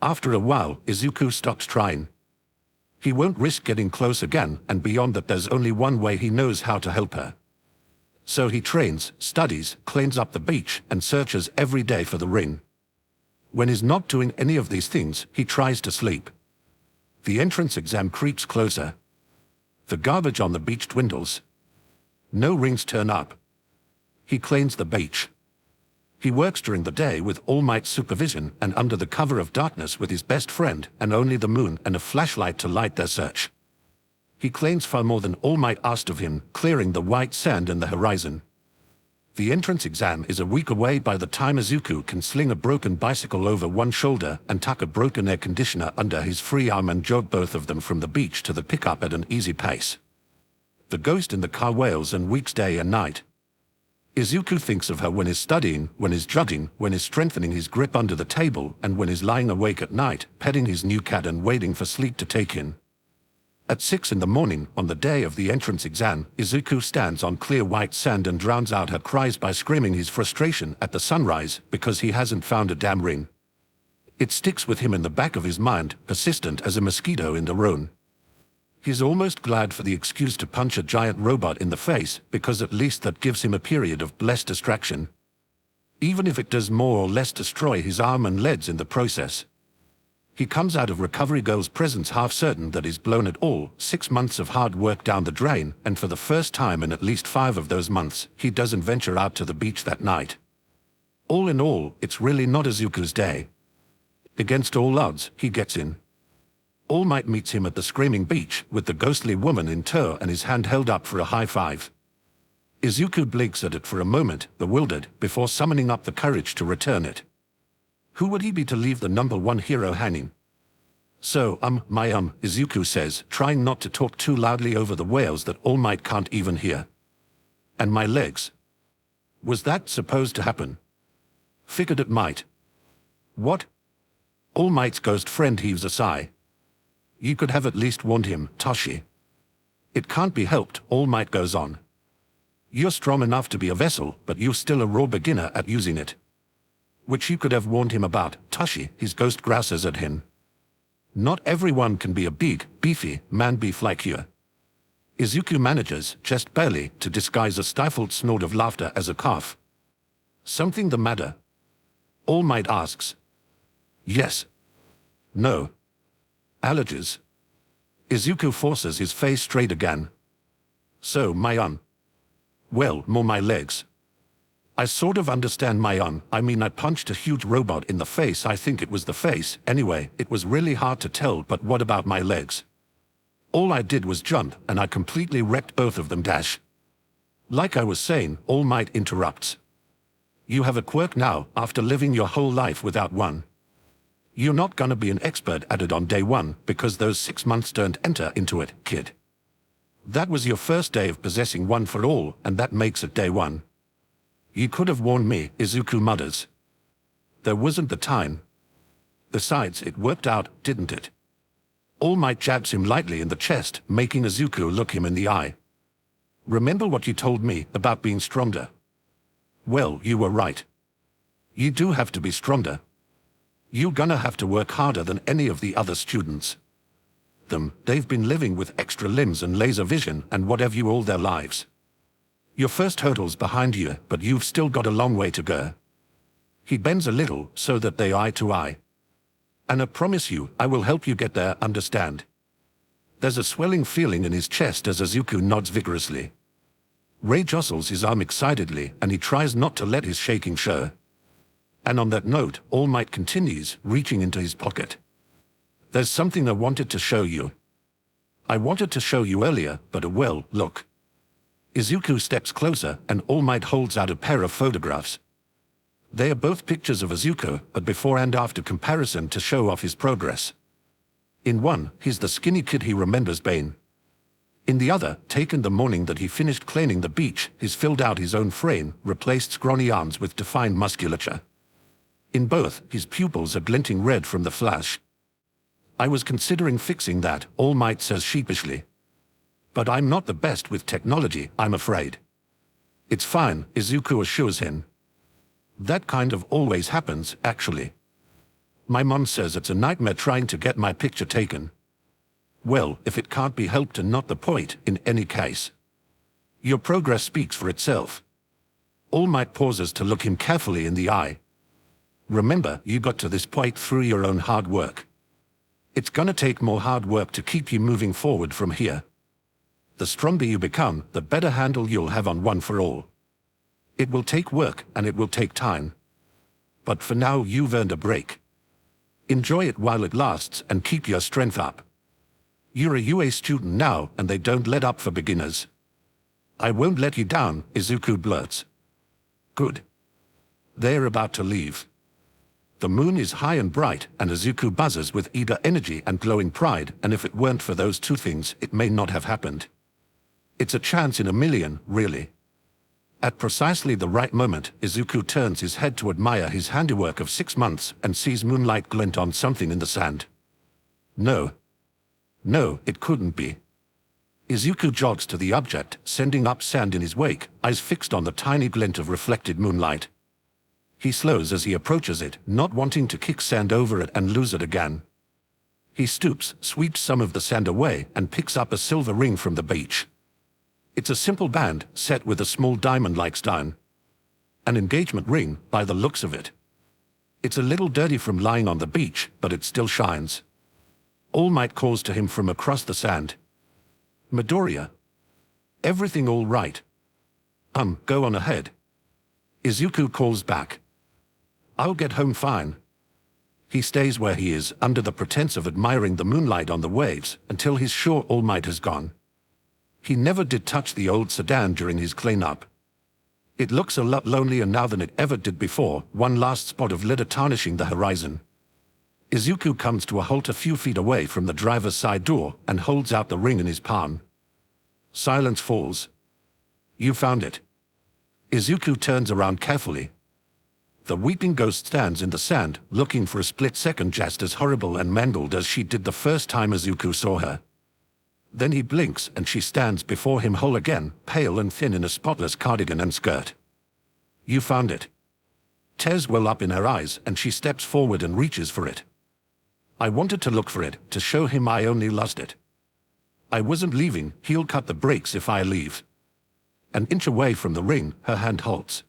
After a while, Izuku stops trying. He won't risk getting close again, and beyond that there's only one way he knows how to help her. So he trains, studies, cleans up the beach, and searches every day for the ring. When he's not doing any of these things, he tries to sleep. The entrance exam creeps closer. The garbage on the beach dwindles. No rings turn up. He cleans the beach. He works during the day with All Might's supervision and under the cover of darkness with his best friend and only the moon and a flashlight to light their search. He claims far more than All Might asked of him, clearing the white sand and the horizon. The entrance exam is a week away by the time Izuku can sling a broken bicycle over one shoulder and tuck a broken air conditioner under his free arm and jog both of them from the beach to the pickup at an easy pace. The ghost in the car wails and weeps day and night. Izuku thinks of her when he's studying, when he's jogging, when he's strengthening his grip under the table, and when he's lying awake at night, petting his new cat and waiting for sleep to take in. At 6 in the morning, on the day of the entrance exam, Izuku stands on clear white sand and drowns out her cries by screaming his frustration at the sunrise because he hasn't found a damn ring. It sticks with him in the back of his mind, persistent as a mosquito in the road. He's almost glad for the excuse to punch a giant robot in the face, because at least that gives him a period of blessed distraction. Even if it does more or less destroy his arm and legs in the process. He comes out of Recovery Girl's presence half certain that he's blown it all, 6 months of hard work down the drain, and for the first time in at least 5 of those months, he doesn't venture out to the beach that night. All in all, it's really not Izuku's day. Against all odds, he gets in. All Might meets him at the screaming beach, with the ghostly woman in tow and his hand held up for a high five. Izuku blinks at it for a moment, bewildered, before summoning up the courage to return it. Who would he be to leave the number one hero hanging? So, Izuku says, trying not to talk too loudly over the wails that All Might can't even hear. And my legs. Was that supposed to happen? Figured it might. What? All Might's ghost friend heaves a sigh. You could have at least warned him, Toshi. It can't be helped, All Might goes on. You're strong enough to be a vessel, but you're still a raw beginner at using it. Which you could have warned him about, Toshi, his ghost grouses at him. Not everyone can be a big, beefy man-beef like you. Izuku manages, just barely, to disguise a stifled snort of laughter as a cough. Something the matter? All Might asks. Yes. No. Allergies. Izuku forces his face straight again. So, well, more my legs. I sort of understand I punched a huge robot in the face. I think it was the face. Anyway, it was really hard to tell, but what about my legs? All I did was jump, and I completely wrecked both of them. Like I was saying, All Might interrupts. You have a quirk now, after living your whole life without one. You're not gonna be an expert at it on day one, because those 6 months don't enter into it, kid. That was your first day of possessing one for all, and that makes it day one. You could have warned me, Izuku mutters. There wasn't the time. Besides, it worked out, didn't it? All Might jabs him lightly in the chest, making Izuku look him in the eye. Remember what you told me about being stronger? Well, you were right. You do have to be stronger. You're gonna have to work harder than any of the other students. They've been living with extra limbs and laser vision and what have you all their lives. Your first hurdle's behind you, but you've still got a long way to go. He bends a little, so that they eye to eye. And I promise you, I will help you get there, understand? There's a swelling feeling in his chest as Izuku nods vigorously. Ray jostles his arm excitedly, and he tries not to let his shaking show. And on that note, All Might continues, reaching into his pocket. There's something I wanted to show you. I wanted to show you earlier, but well, look. Izuku steps closer, and All Might holds out a pair of photographs. They are both pictures of Izuku, but before and after comparison to show off his progress. In one, he's the skinny kid he remembers being. In the other, taken the morning that he finished cleaning the beach, he's filled out his own frame, replaced scrawny arms with defined musculature. In both, his pupils are glinting red from the flash. I was considering fixing that, All Might says sheepishly. But I'm not the best with technology, I'm afraid. It's fine, Izuku assures him. That kind of always happens, actually. My mom says it's a nightmare trying to get my picture taken. Well, if it can't be helped and not the point, in any case. Your progress speaks for itself. All Might pauses to look him carefully in the eye. Remember, you got to this point through your own hard work. It's gonna take more hard work to keep you moving forward from here. The stronger you become, the better handle you'll have on One for All. It will take work, and it will take time. But for now, you've earned a break. Enjoy it while it lasts, and keep your strength up. You're a UA student now, and they don't let up for beginners. I won't let you down, Izuku blurts. Good. They're about to leave. The moon is high and bright, and Izuku buzzes with eager energy and glowing pride, and if it weren't for those two things, it may not have happened. It's a chance in a million, really. At precisely the right moment, Izuku turns his head to admire his handiwork of 6 months and sees moonlight glint on something in the sand. No. No, it couldn't be. Izuku jogs to the object, sending up sand in his wake, eyes fixed on the tiny glint of reflected moonlight. He slows as he approaches it, not wanting to kick sand over it and lose it again. He stoops, sweeps some of the sand away, and picks up a silver ring from the beach. It's a simple band, set with a small diamond-like stone. An engagement ring, by the looks of it. It's a little dirty from lying on the beach, but it still shines. All Might calls to him from across the sand. Midoriya. Everything all right? Go on ahead. Izuku calls back. I'll get home fine. He stays where he is, under the pretense of admiring the moonlight on the waves, until he's sure All Might has gone. He never did touch the old sedan during his cleanup. It looks a lot lonelier now than it ever did before, one last spot of litter tarnishing the horizon. Izuku comes to a halt a few feet away from the driver's side door and holds out the ring in his palm. Silence falls. You found it. Izuku turns around carefully. The weeping ghost stands in the sand, looking for a split second just as horrible and mangled as she did the first time Izuku saw her. Then he blinks and she stands before him whole again, pale and thin in a spotless cardigan and skirt. You found it. Tears well up in her eyes and she steps forward and reaches for it. I wanted to look for it, to show him I only lost it. I wasn't leaving, he'll cut the brakes if I leave. An inch away from the ring, her hand halts.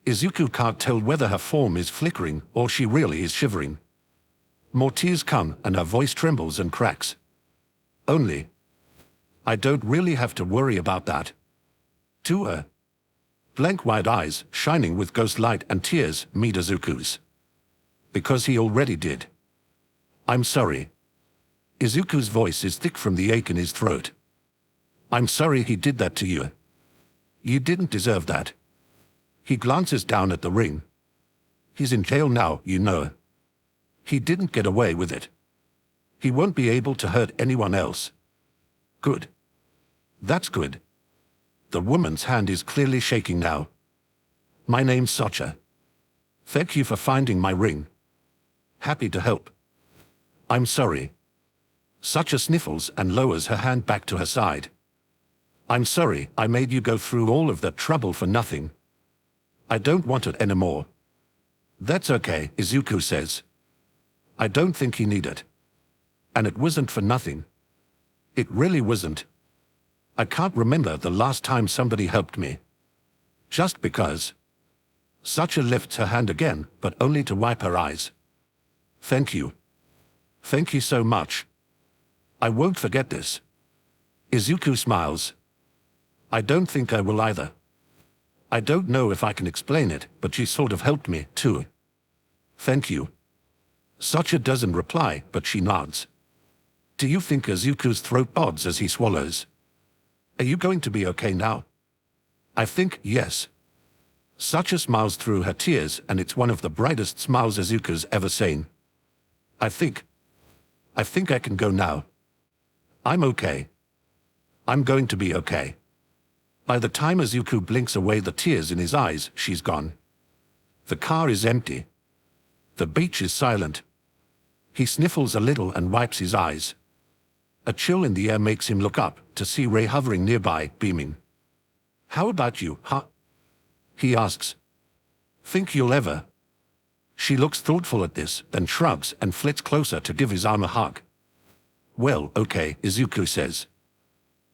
Izuku can't tell whether her form is flickering or she really is shivering. More tears come and her voice trembles and cracks. Only. I don't really have to worry about that. To her. Blank wide eyes, shining with ghost light and tears, meet Izuku's. Because he already did. I'm sorry. Izuku's voice is thick from the ache in his throat. I'm sorry he did that to you. You didn't deserve that. He glances down at the ring. He's in jail now, you know. He didn't get away with it. He won't be able to hurt anyone else. Good. That's good. The woman's hand is clearly shaking now. My name's Socha. Thank you for finding my ring. Happy to help. I'm sorry. Socha sniffles and lowers her hand back to her side. I'm sorry I made you go through all of that trouble for nothing. I don't want it anymore. That's okay, Izuku says. I don't think he needed it. And it wasn't for nothing. It really wasn't. I can't remember the last time somebody helped me. Just because. Socha lifts her hand again, but only to wipe her eyes. Thank you. Thank you so much. I won't forget this. Izuku smiles. I don't think I will either. I don't know if I can explain it, but you sort of helped me, too. Thank you. Socha doesn't reply, but she nods. Do you think Izuku's throat bodds as he swallows? Are you going to be okay now? I think yes. Sacha smiles through her tears, and it's one of the brightest smiles Izuku's ever seen. I think I can go now. I'm okay. I'm going to be okay. By the time Izuku blinks away the tears in his eyes, she's gone. The car is empty. The beach is silent. He sniffles a little and wipes his eyes. A chill in the air makes him look up to see Ray hovering nearby, beaming. How about you, huh? He asks. Think you'll ever? She looks thoughtful at this, then shrugs and flits closer to give his arm a hug. Well, okay, Izuku says.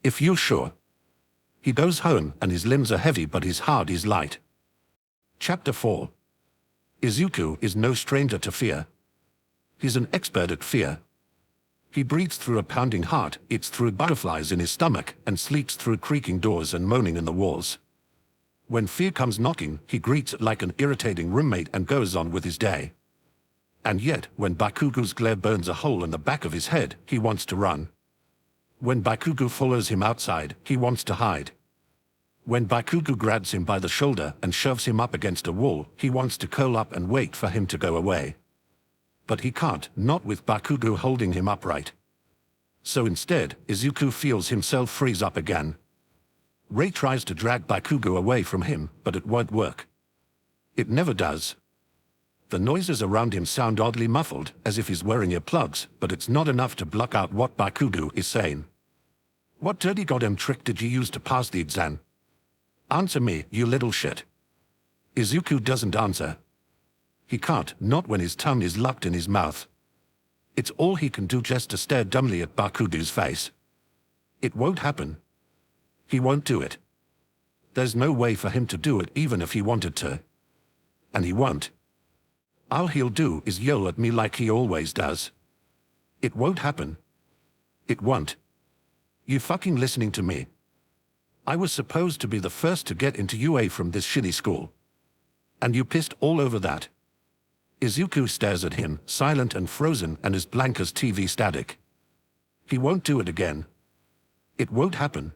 If you're sure. He goes home, and his limbs are heavy but his heart is light. Chapter 4. Izuku is no stranger to fear. He's an expert at fear. He breathes through a pounding heart, eats through butterflies in his stomach, and sleeps through creaking doors and moaning in the walls. When fear comes knocking, he greets it like an irritating roommate and goes on with his day. And yet, when Bakugo's glare burns a hole in the back of his head, he wants to run. When Bakugo follows him outside, he wants to hide. When Bakugo grabs him by the shoulder and shoves him up against a wall, he wants to curl up and wait for him to go away. But he can't, not with Bakugo holding him upright. So instead, Izuku feels himself freeze up again. Ray tries to drag Bakugo away from him, but it won't work. It never does. The noises around him sound oddly muffled, as if he's wearing earplugs, but it's not enough to block out what Bakugo is saying. What dirty goddamn trick did you use to pass the exam? Answer me, you little shit. Izuku doesn't answer. He can't, not when his tongue is locked in his mouth. It's all he can do just to stare dumbly at Bakugo's face. It won't happen. He won't do it. There's no way for him to do it even if he wanted to. And he won't. All he'll do is yell at me like he always does. It won't happen. It won't. You fucking listening to me? I was supposed to be the first to get into UA from this shitty school. And you pissed all over that. Izuku stares at him, silent and frozen and as blank as TV static. He won't do it again. It won't happen.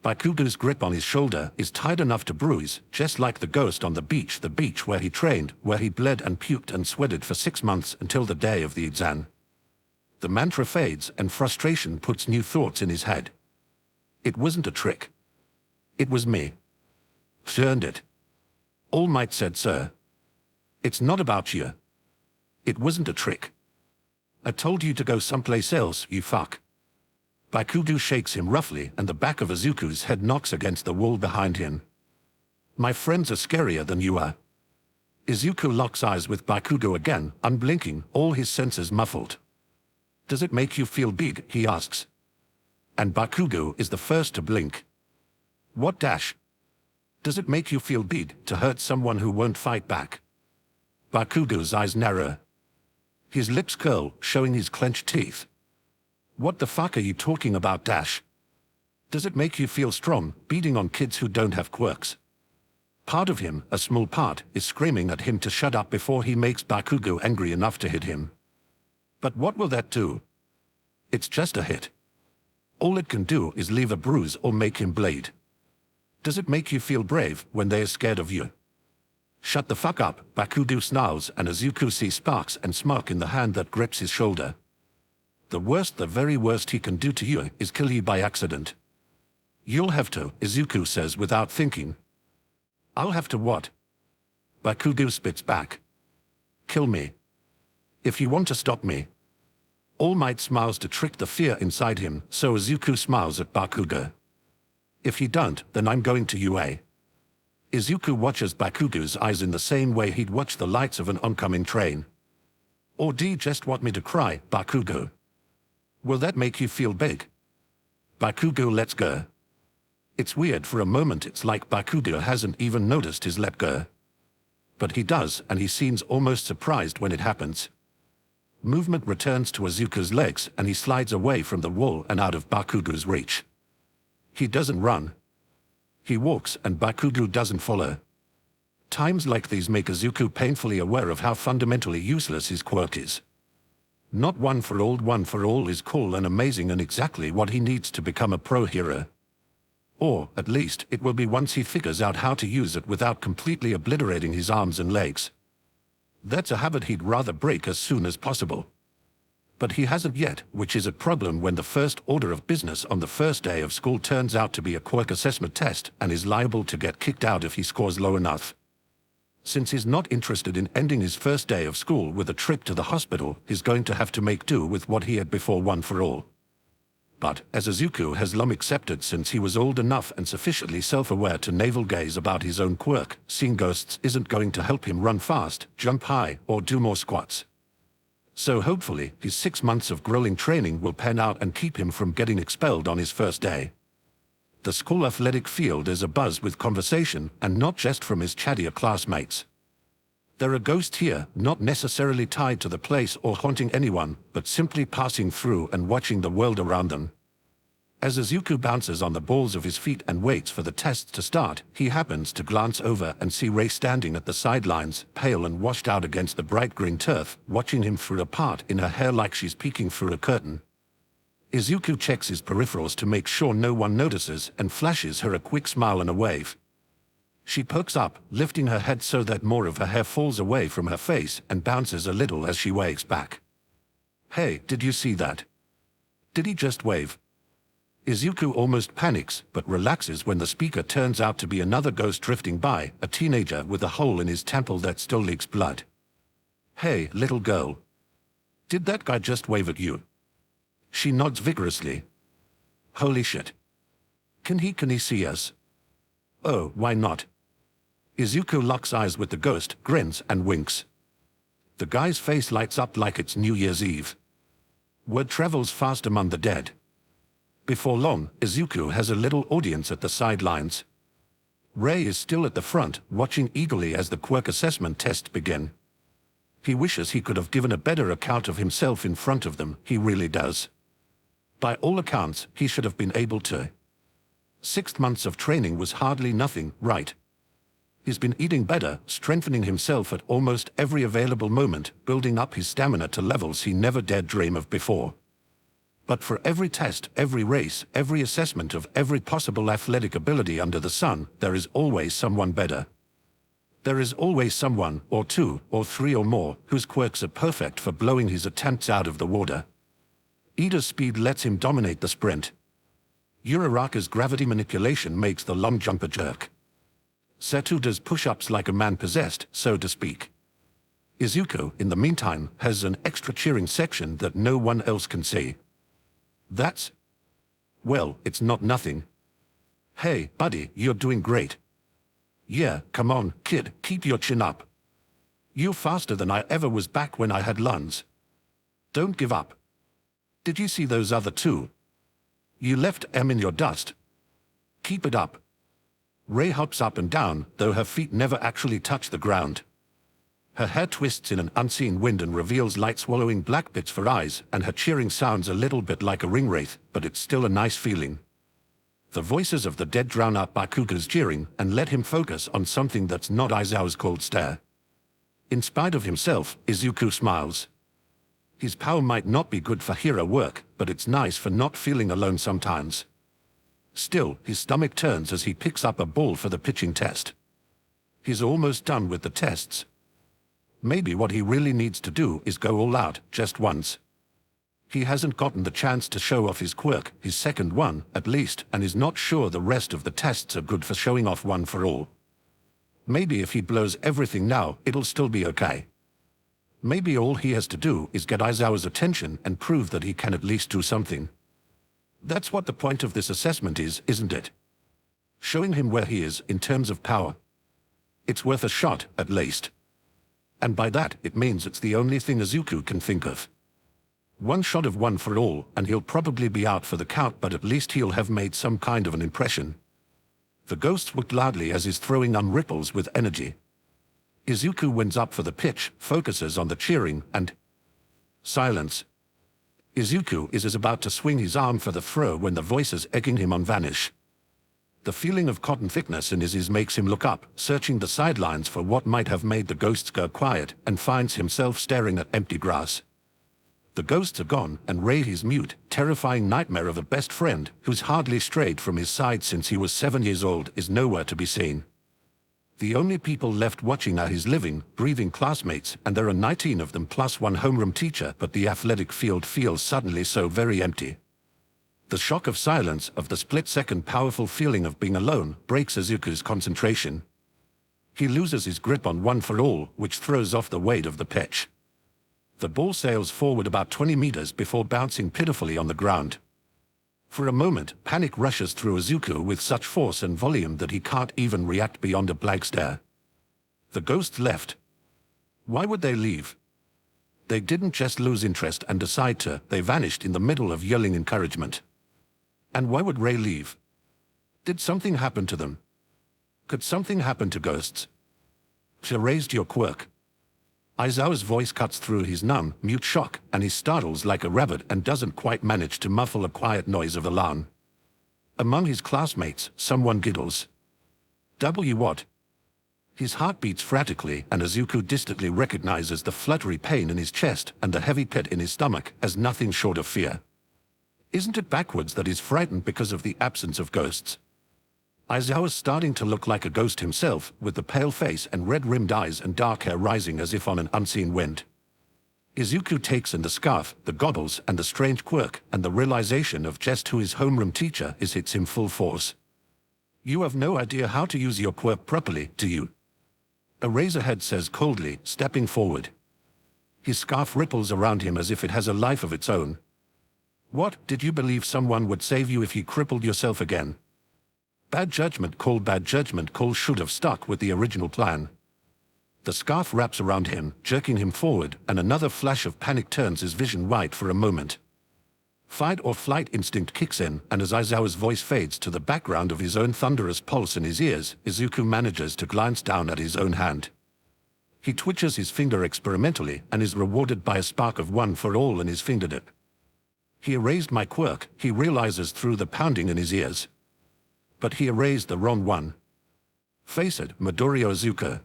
Bakugo's grip on his shoulder is tight enough to bruise, just like the ghost on the beach where he trained, where he bled and puked and sweated for 6 months until the day of the exam. The mantra fades and frustration puts new thoughts in his head. It wasn't a trick. It was me. Earned it. All Might said, sir. It's not about you. It wasn't a trick. I told you to go someplace else, you fuck. Bakugo shakes him roughly and the back of Izuku's head knocks against the wall behind him. My friends are scarier than you are. Izuku locks eyes with Bakugo again, unblinking, all his senses muffled. Does it make you feel big, he asks. And Bakugo is the first to blink. What dash? Does it make you feel big to hurt someone who won't fight back? Bakugo's eyes narrow. His lips curl, showing his clenched teeth. What the fuck are you talking about, Dash? Does it make you feel strong, beating on kids who don't have quirks? Part of him, a small part, is screaming at him to shut up before he makes Bakugo angry enough to hit him. But what will that do? It's just a hit. All it can do is leave a bruise or make him bleed. Does it make you feel brave when they are scared of you? Shut the fuck up, Bakugo snarls and Izuku sees sparks and smoke in the hand that grips his shoulder. The very worst he can do to you is kill you by accident. You'll have to, Izuku says without thinking. I'll have to what? Bakugo spits back. Kill me. If you want to stop me. All Might smiles to trick the fear inside him, so Izuku smiles at Bakugo. If you don't, then I'm going to UA. Izuku watches Bakugo's eyes in the same way he'd watch the lights of an oncoming train. Or do you just want me to cry, Bakugo? Will that make you feel big? Bakugo lets go. It's weird, for a moment it's like Bakugo hasn't even noticed his let go. But he does, and he seems almost surprised when it happens. Movement returns to Izuku's legs and he slides away from the wall and out of Bakugo's reach. He doesn't run. He walks and Bakugo doesn't follow. Times like these make Izuku painfully aware of how fundamentally useless his quirk is. Not one for all is cool and amazing and exactly what he needs to become a pro hero. Or, at least, it will be once he figures out how to use it without completely obliterating his arms and legs. That's a habit he'd rather break as soon as possible. But he hasn't yet, which is a problem when the first order of business on the first day of school turns out to be a quirk assessment test and is liable to get kicked out if he scores low enough. Since he's not interested in ending his first day of school with a trip to the hospital, he's going to have to make do with what he had before one for all. But, as Izuku has long accepted since he was old enough and sufficiently self-aware to navel-gaze about his own quirk, seeing ghosts isn't going to help him run fast, jump high, or do more squats. So hopefully, his 6 months of grueling training will pan out and keep him from getting expelled on his first day. The school athletic field is abuzz with conversation, and not just from his chattier classmates. There are ghosts here, not necessarily tied to the place or haunting anyone, but simply passing through and watching the world around them. As Izuku bounces on the balls of his feet and waits for the tests to start, he happens to glance over and see Rei standing at the sidelines, pale and washed out against the bright green turf, watching him through a part in her hair like she's peeking through a curtain. Izuku checks his peripherals to make sure no one notices and flashes her a quick smile and a wave. She perks up, lifting her head so that more of her hair falls away from her face and bounces a little as she waves back. "Hey, did you see that? Did he just wave?" Izuku almost panics, but relaxes when the speaker turns out to be another ghost drifting by, a teenager with a hole in his temple that still leaks blood. "Hey, little girl. Did that guy just wave at you?" She nods vigorously. "Holy shit. Can he see us?" "Oh, why not?" Izuku locks eyes with the ghost, grins, and winks. The guy's face lights up like it's New Year's Eve. Word travels fast among the dead. Before long, Izuku has a little audience at the sidelines. Rei is still at the front, watching eagerly as the quirk assessment tests begin. He wishes he could have given a better account of himself in front of them, he really does. By all accounts, he should have been able to. 6 months of training was hardly nothing, right? He's been eating better, strengthening himself at almost every available moment, building up his stamina to levels he never dared dream of before. But for every test, every race, every assessment of every possible athletic ability under the sun, there is always someone better. There is always someone, or two, or three or more, whose quirks are perfect for blowing his attempts out of the water. Ida's speed lets him dominate the sprint. Uraraka's gravity manipulation makes the long jumper jerk. Setu does push-ups like a man possessed, so to speak. Izuku, in the meantime, has an extra cheering section that no one else can see. That's... well, it's not nothing. "Hey, buddy, you're doing great. Yeah, come on, kid, keep your chin up. You're faster than I ever was back when I had lungs. Don't give up. Did you see those other two? You left M in your dust. Keep it up." Rei hops up and down, though her feet never actually touch the ground. Her hair twists in an unseen wind and reveals light-swallowing black pits for eyes, and her cheering sounds a little bit like a ring wraith, but it's still a nice feeling. The voices of the dead drown out Bakuga's jeering and let him focus on something that's not Aizawa's cold stare. In spite of himself, Izuku smiles. His power might not be good for hero work, but it's nice for not feeling alone sometimes. Still, his stomach turns as he picks up a ball for the pitching test. He's almost done with the tests. Maybe what he really needs to do is go all out, just once. He hasn't gotten the chance to show off his quirk, his second one, at least, and is not sure the rest of the tests are good for showing off one for all. Maybe if he blows everything now, it'll still be okay. Maybe all he has to do is get Aizawa's attention and prove that he can at least do something. That's what the point of this assessment is, isn't it? Showing him where he is in terms of power. It's worth a shot, at least. And by that, it means it's the only thing Izuku can think of. One shot of one for all, and he'll probably be out for the count, but at least he'll have made some kind of an impression. The ghosts whoop loudly as his throwing arm ripples with energy. Izuku winds up for the pitch, focuses on the cheering, and... silence. Izuku is about to swing his arm for the throw when the voices egging him on vanish. The feeling of cotton thickness in his ears makes him look up, searching the sidelines for what might have made the ghosts go quiet, and finds himself staring at empty grass. The ghosts are gone, and Ray, his mute, terrifying nightmare of a best friend, who's hardly strayed from his side since he was 7 years old, is nowhere to be seen. The only people left watching are his living, breathing classmates, and there are 19 of them plus one homeroom teacher, but the athletic field feels suddenly so very empty. The shock of silence, of the split-second powerful feeling of being alone, breaks Izuku's concentration. He loses his grip on One for All, which throws off the weight of the pitch. The ball sails forward about 20 meters before bouncing pitifully on the ground. For a moment, panic rushes through Izuku with such force and volume that he can't even react beyond a blank stare. The ghosts left. Why would they leave? They didn't just lose interest and decide to, they vanished in the middle of yelling encouragement. And why would Ray leave? Did something happen to them? Could something happen to ghosts? She raised your quirk. Aizawa's voice cuts through his numb, mute shock, and he startles like a rabbit and doesn't quite manage to muffle a quiet noise of alarm. Among his classmates, someone giggles. What? His heart beats frantically, and Izuku distantly recognizes the fluttery pain in his chest and the heavy pit in his stomach as nothing short of fear. Isn't it backwards that he's frightened because of the absence of ghosts? Aizawa's starting to look like a ghost himself, with the pale face and red-rimmed eyes and dark hair rising as if on an unseen wind. Izuku takes in the scarf, the goggles, and the strange quirk, and the realization of just who his homeroom teacher is hits him full force. You have no idea how to use your quirk properly, do you? A razorhead says coldly, stepping forward. His scarf ripples around him as if it has a life of its own. What, did you believe someone would save you if you crippled yourself again? Bad judgment call should have stuck with the original plan. The scarf wraps around him, jerking him forward, and another flash of panic turns his vision white for a moment. Fight or flight instinct kicks in, and as Aizawa's voice fades to the background of his own thunderous pulse in his ears, Izuku manages to glance down at his own hand. He twitches his finger experimentally and is rewarded by a spark of One for All in his fingertip. He erased my quirk, he realizes through the pounding in his ears. But he erased the wrong one. Face it, Midoriya Izuku.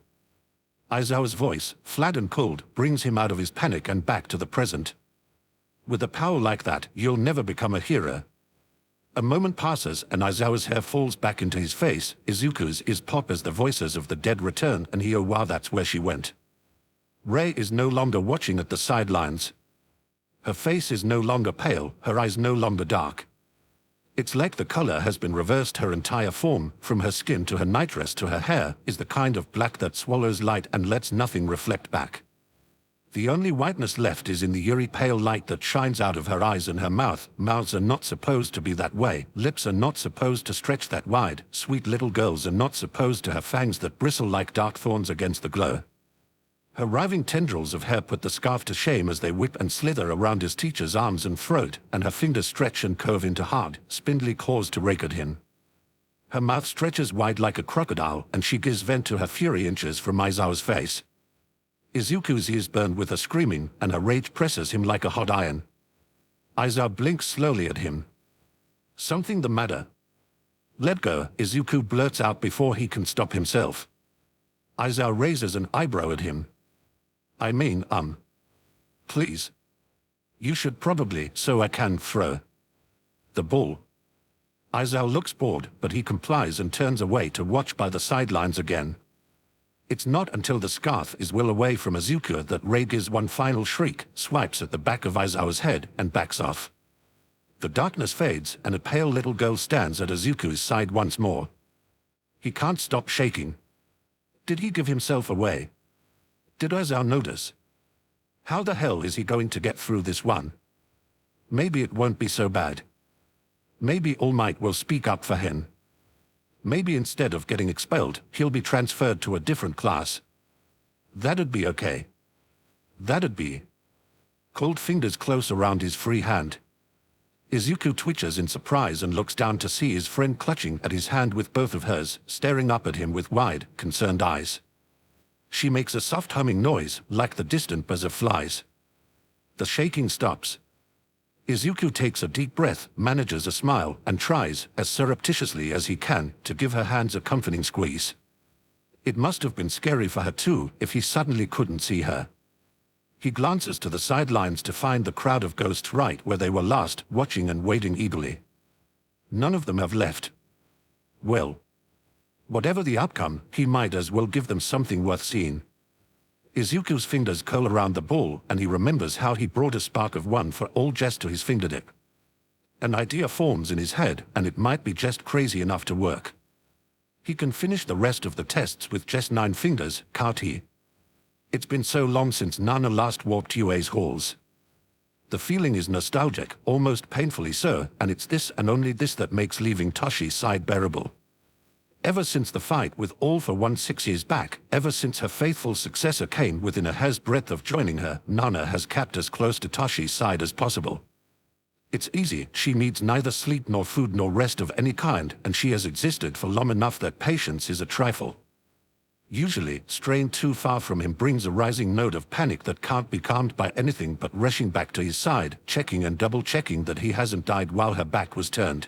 Aizawa's voice, flat and cold, brings him out of his panic and back to the present. With a power like that, you'll never become a hero. A moment passes and Aizawa's hair falls back into his face, Izuku's ears pop as the voices of the dead return, and he, oh wow, that's where she went. Rei is no longer watching at the sidelines. Her face is no longer pale, her eyes no longer dark. It's like the color has been reversed. Her entire form, from her skin to her nightdress to her hair, is the kind of black that swallows light and lets nothing reflect back. The only whiteness left is in the eerie pale light that shines out of her eyes and her mouth. Mouths are not supposed to be that way, lips are not supposed to stretch that wide, sweet little girls are not supposed to have fangs that bristle like dark thorns against the glow. Her writhing tendrils of hair put the scarf to shame as they whip and slither around his teacher's arms and throat, and her fingers stretch and curve into hard, spindly claws to rake at him. Her mouth stretches wide like a crocodile, and she gives vent to her fury inches from Aizawa's face. Izuku's ears burn with her screaming, and her rage presses him like a hot iron. Aizawa blinks slowly at him. Something the matter? Let go, Izuku blurts out before he can stop himself. Aizawa raises an eyebrow at him. I mean, please. You should probably, so I can throw the ball. Aizawa looks bored, but he complies and turns away to watch by the sidelines again. It's not until the scarf is well away from Izuku that Rei gives one final shriek, swipes at the back of Aizawa's head, and backs off. The darkness fades, and a pale little girl stands at Izuku's side once more. He can't stop shaking. Did he give himself away? Did Aizawa notice? How the hell is he going to get through this one? Maybe it won't be so bad. Maybe All Might will speak up for him. Maybe instead of getting expelled, he'll be transferred to a different class. That'd be okay. That'd be. Cold fingers close around his free hand. Izuku twitches in surprise and looks down to see his friend clutching at his hand with both of hers, staring up at him with wide, concerned eyes. She makes a soft humming noise, like the distant buzz of flies. The shaking stops. Izuku takes a deep breath, manages a smile, and tries, as surreptitiously as he can, to give her hands a comforting squeeze. It must have been scary for her too, if he suddenly couldn't see her. He glances to the sidelines to find the crowd of ghosts right where they were last, watching and waiting eagerly. None of them have left. Well, whatever the outcome, he might as well give them something worth seeing. Izuku's fingers curl around the ball, and he remembers how he brought a spark of one for all just to his fingertip. An idea forms in his head, and it might be just crazy enough to work. He can finish the rest of the tests with just 9 fingers, can't he? It's been so long since Nana last walked UA's halls. The feeling is nostalgic, almost painfully so, and it's this and only this that makes leaving Toshi's side bearable. Ever since the fight with All for One 6 years back, ever since her faithful successor came within a hair's breadth of joining her, Nana has kept as close to Toshi's side as possible. It's easy, she needs neither sleep nor food nor rest of any kind, and she has existed for long enough that patience is a trifle. Usually, straying too far from him brings a rising note of panic that can't be calmed by anything but rushing back to his side, checking and double-checking that he hasn't died while her back was turned.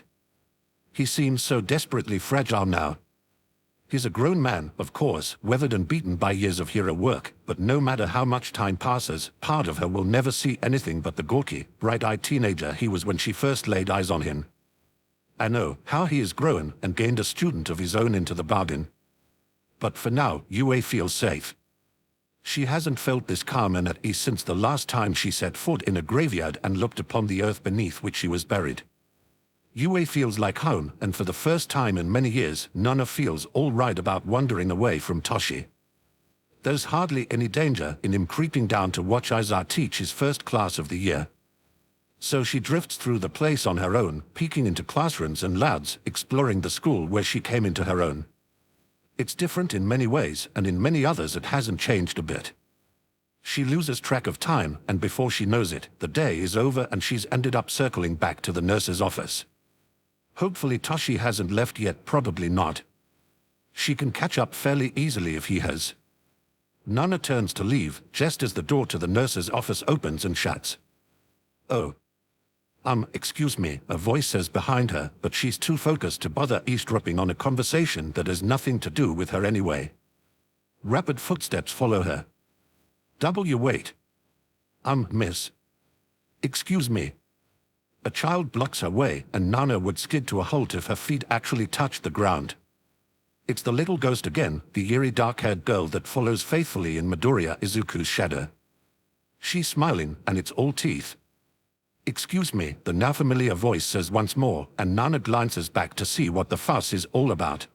He seems so desperately fragile now. He's a grown man, of course, weathered and beaten by years of hero work, but no matter how much time passes, part of her will never see anything but the gawky, bright-eyed teenager he was when she first laid eyes on him. I know how he has grown and gained a student of his own into the bargain. But for now, UA feels safe. She hasn't felt this calm and at ease since the last time she set foot in a graveyard and looked upon the earth beneath which she was buried. UA feels like home, and for the first time in many years, Nana feels all right about wandering away from Toshi. There's hardly any danger in him creeping down to watch Aiza teach his first class of the year. So she drifts through the place on her own, peeking into classrooms and labs, exploring the school where she came into her own. It's different in many ways, and in many others it hasn't changed a bit. She loses track of time, and before she knows it, the day is over and she's ended up circling back to the nurse's office. Hopefully Toshi hasn't left yet, probably not. She can catch up fairly easily if he has. Nana turns to leave, just as the door to the nurse's office opens and shuts. Oh. Excuse me, a voice says behind her, but she's too focused to bother eavesdropping on a conversation that has nothing to do with her anyway. Rapid footsteps follow her. Wait. Miss. Excuse me. A child blocks her way, and Nana would skid to a halt if her feet actually touched the ground. It's the little ghost again, the eerie dark-haired girl that follows faithfully in Midoriya Izuku's shadow. She's smiling, and it's all teeth. Excuse me, the now familiar voice says once more, and Nana glances back to see what the fuss is all about.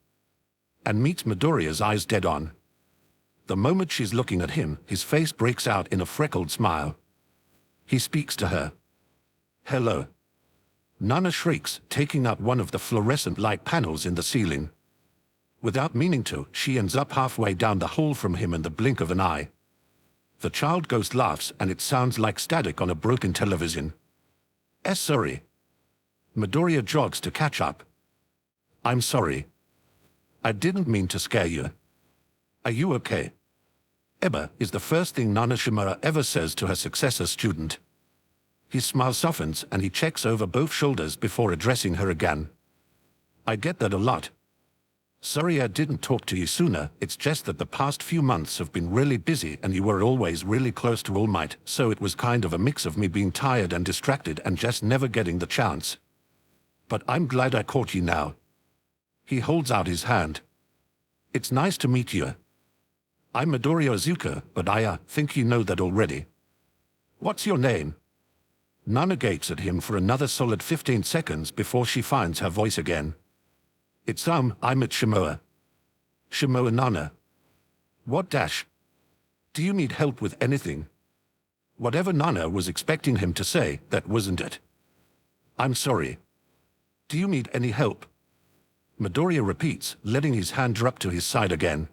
And meets Midoriya's eyes dead on. The moment she's looking at him, his face breaks out in a freckled smile. He speaks to her. Hello. Nana shrieks, taking out one of the fluorescent light panels in the ceiling. Without meaning to, she ends up halfway down the hall from him in the blink of an eye. The child ghost laughs, and it sounds like static on a broken television. Sorry. Midoriya jogs to catch up. I'm sorry. I didn't mean to scare you. Are you okay? Eba is the first thing Nana Shimura ever says to her successor student. His smile softens and he checks over both shoulders before addressing her again. I get that a lot. Sorry I didn't talk to you sooner, it's just that the past few months have been really busy and you were always really close to All Might, so it was kind of a mix of me being tired and distracted and just never getting the chance. But I'm glad I caught you now. He holds out his hand. It's nice to meet you. I'm Midoriya Izuku, but I think you know that already. What's your name? Nana gapes at him for another solid 15 seconds before she finds her voice again. It's I'm at Shimura. Shimura Nana. What dash? Do you need help with anything? Whatever Nana was expecting him to say, that wasn't it. I'm sorry. Do you need any help? Midoriya repeats, letting his hand drop to his side again.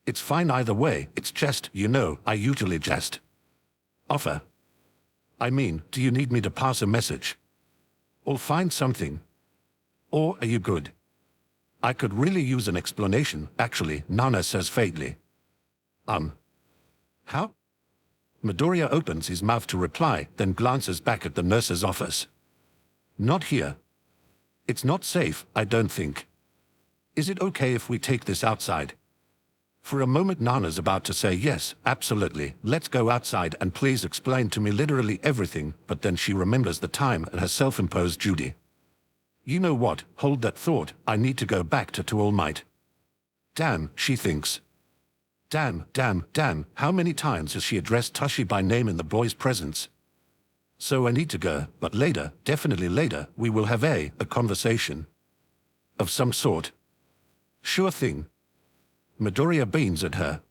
It's fine either way, it's just, you know, I usually just offer. I mean, do you need me to pass a message? Or find something? Or are you good? I could really use an explanation, actually, Nana says faintly. How? Midoriya opens his mouth to reply, then glances back at the nurse's office. Not here. It's not safe, I don't think. Is it okay if we take this outside? For a moment Nana's about to say yes, absolutely, let's go outside and please explain to me literally everything, but then she remembers the time and her self-imposed duty. You know what, hold that thought, I need to go back to All Might. Damn, she thinks. Damn, how many times has she addressed Toshi by name in the boy's presence? So I need to go, but later, definitely later, we will have a conversation. Of some sort. Sure thing. Midoriya beams at her.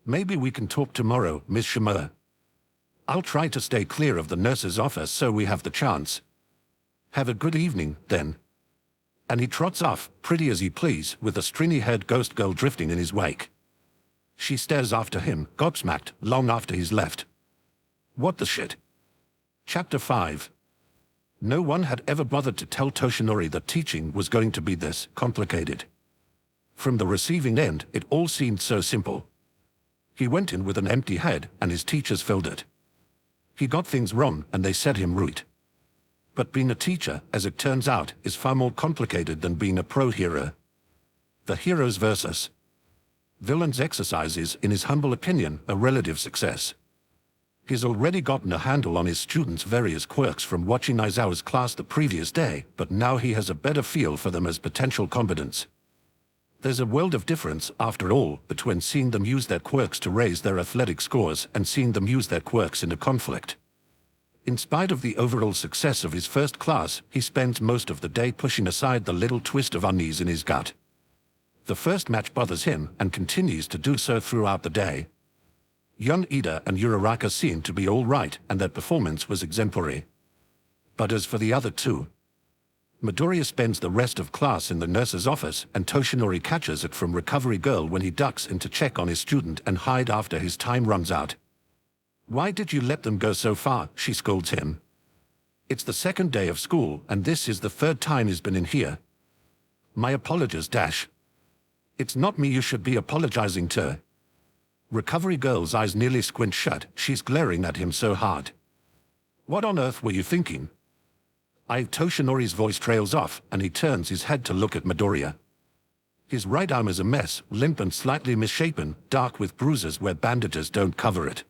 Maybe we can talk tomorrow, Miss Shimura. I'll try to stay clear of the nurse's office so we have the chance. Have a good evening, then. And he trots off, pretty as you please, with a stringy-haired ghost girl drifting in his wake. She stares after him, gobsmacked, long after he's left. What the shit? Chapter 5. No one had ever bothered to tell Toshinori that teaching was going to be this complicated. From the receiving end, it all seemed so simple. He went in with an empty head, and his teachers filled it. He got things wrong, and they set him right. But being a teacher, as it turns out, is far more complicated than being a pro-hero. The heroes versus villains exercise is, in his humble opinion, a relative success. He's already gotten a handle on his students' various quirks from watching Aizawa's class the previous day, but now he has a better feel for them as potential combatants. There's a world of difference, after all, between seeing them use their quirks to raise their athletic scores and seeing them use their quirks in a conflict. In spite of the overall success of his first class, he spends most of the day pushing aside the little twist of unease in his gut. The first match bothers him and continues to do so throughout the day. Yon Ida and Uraraka seemed to be all right, and their performance was exemplary. But as for the other two, Midoriya spends the rest of class in the nurse's office, and Toshinori catches it from Recovery Girl when he ducks in to check on his student and hide after his time runs out. Why did you let them go so far? She scolds him. It's the second day of school, and this is the third time he's been in here. My apologies, Dash. It's not me you should be apologizing to. Recovery Girl's eyes nearly squint shut, she's glaring at him so hard. What on earth were you thinking? Toshinori's voice trails off, and he turns his head to look at Midoriya. His right arm is a mess, limp and slightly misshapen, dark with bruises where bandages don't cover it.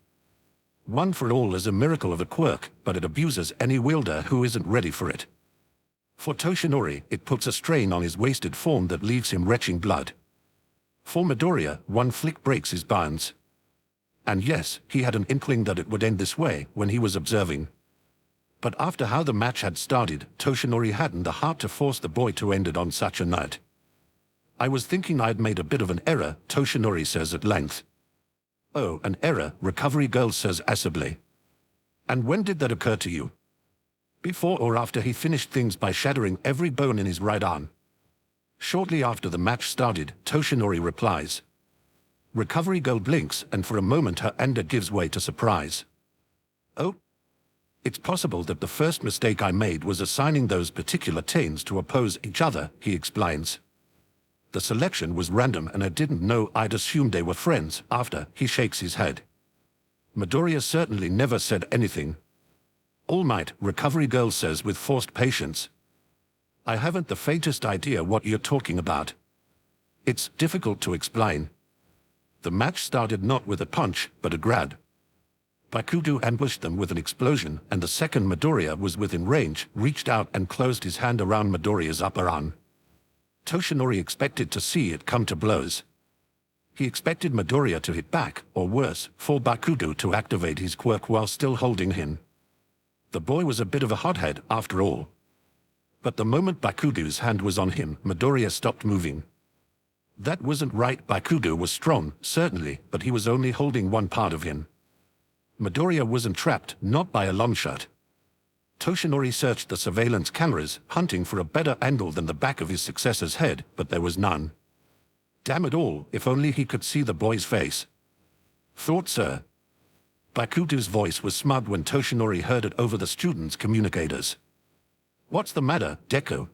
One for All is a miracle of a quirk, but it abuses any wielder who isn't ready for it. For Toshinori, it puts a strain on his wasted form that leaves him retching blood. For Midoriya, one flick breaks his bones. And yes, he had an inkling that it would end this way when he was observing. But after how the match had started, Toshinori hadn't the heart to force the boy to end it on such a note. I was thinking I'd made a bit of an error, Toshinori says at length. Oh, an error, Recovery Girl says acidly. And when did that occur to you? Before or after he finished things by shattering every bone in his right arm? Shortly after the match started, Toshinori replies. Recovery Girl blinks, and for a moment her anger gives way to surprise. Oh? It's possible that the first mistake I made was assigning those particular teams to oppose each other, he explains. The selection was random and I didn't know I'd assumed they were friends. After, he shakes his head. Midoriya certainly never said anything. All Might, Recovery Girl says with forced patience. I haven't the faintest idea what you're talking about. It's difficult to explain. The match started not with a punch, but a grab. Bakudo ambushed them with an explosion, and the second Midoriya was within range, reached out and closed his hand around Midoriya's upper arm. Toshinori expected to see it come to blows. He expected Midoriya to hit back, or worse, for Bakudo to activate his quirk while still holding him. The boy was a bit of a hothead, after all. But the moment Bakudo's hand was on him, Midoriya stopped moving. That wasn't right. Bakudo was strong, certainly, but he was only holding one part of him. Midoriya wasn't trapped, not by a long shot. Toshinori searched the surveillance cameras, hunting for a better angle than the back of his successor's head, but there was none. Damn it all, if only he could see the boy's face. Thought, sir. Bakudo's voice was smug when Toshinori heard it over the students' communicators. What's the matter, Deku?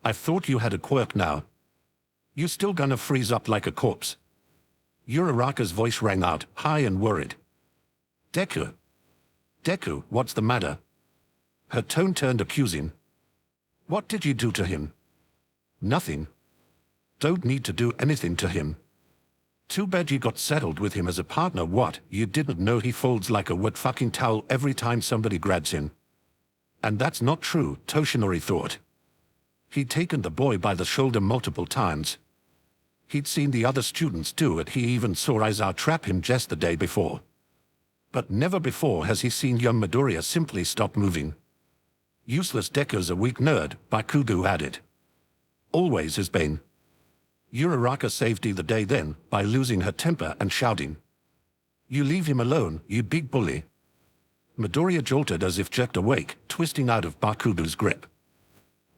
I thought you had a quirk now. You still gonna freeze up like a corpse? Uraraka's voice rang out, high and worried. Deku? Deku, what's the matter? Her tone turned accusing. What did you do to him? Nothing. Don't need to do anything to him. Too bad you got settled with him as a partner. What, you didn't know he folds like a wet fucking towel every time somebody grabs him? And that's not true, Toshinori thought. He'd taken the boy by the shoulder multiple times. He'd seen the other students do it. He even saw Aizawa trap him just the day before. But never before has he seen young Midoriya simply stop moving. Useless Deku's a weak nerd, Bakugo added. Always has been. Uraraka saved you the day then, by losing her temper and shouting. You leave him alone, you big bully. Midoriya jolted as if jerked awake, twisting out of Bakugo's grip.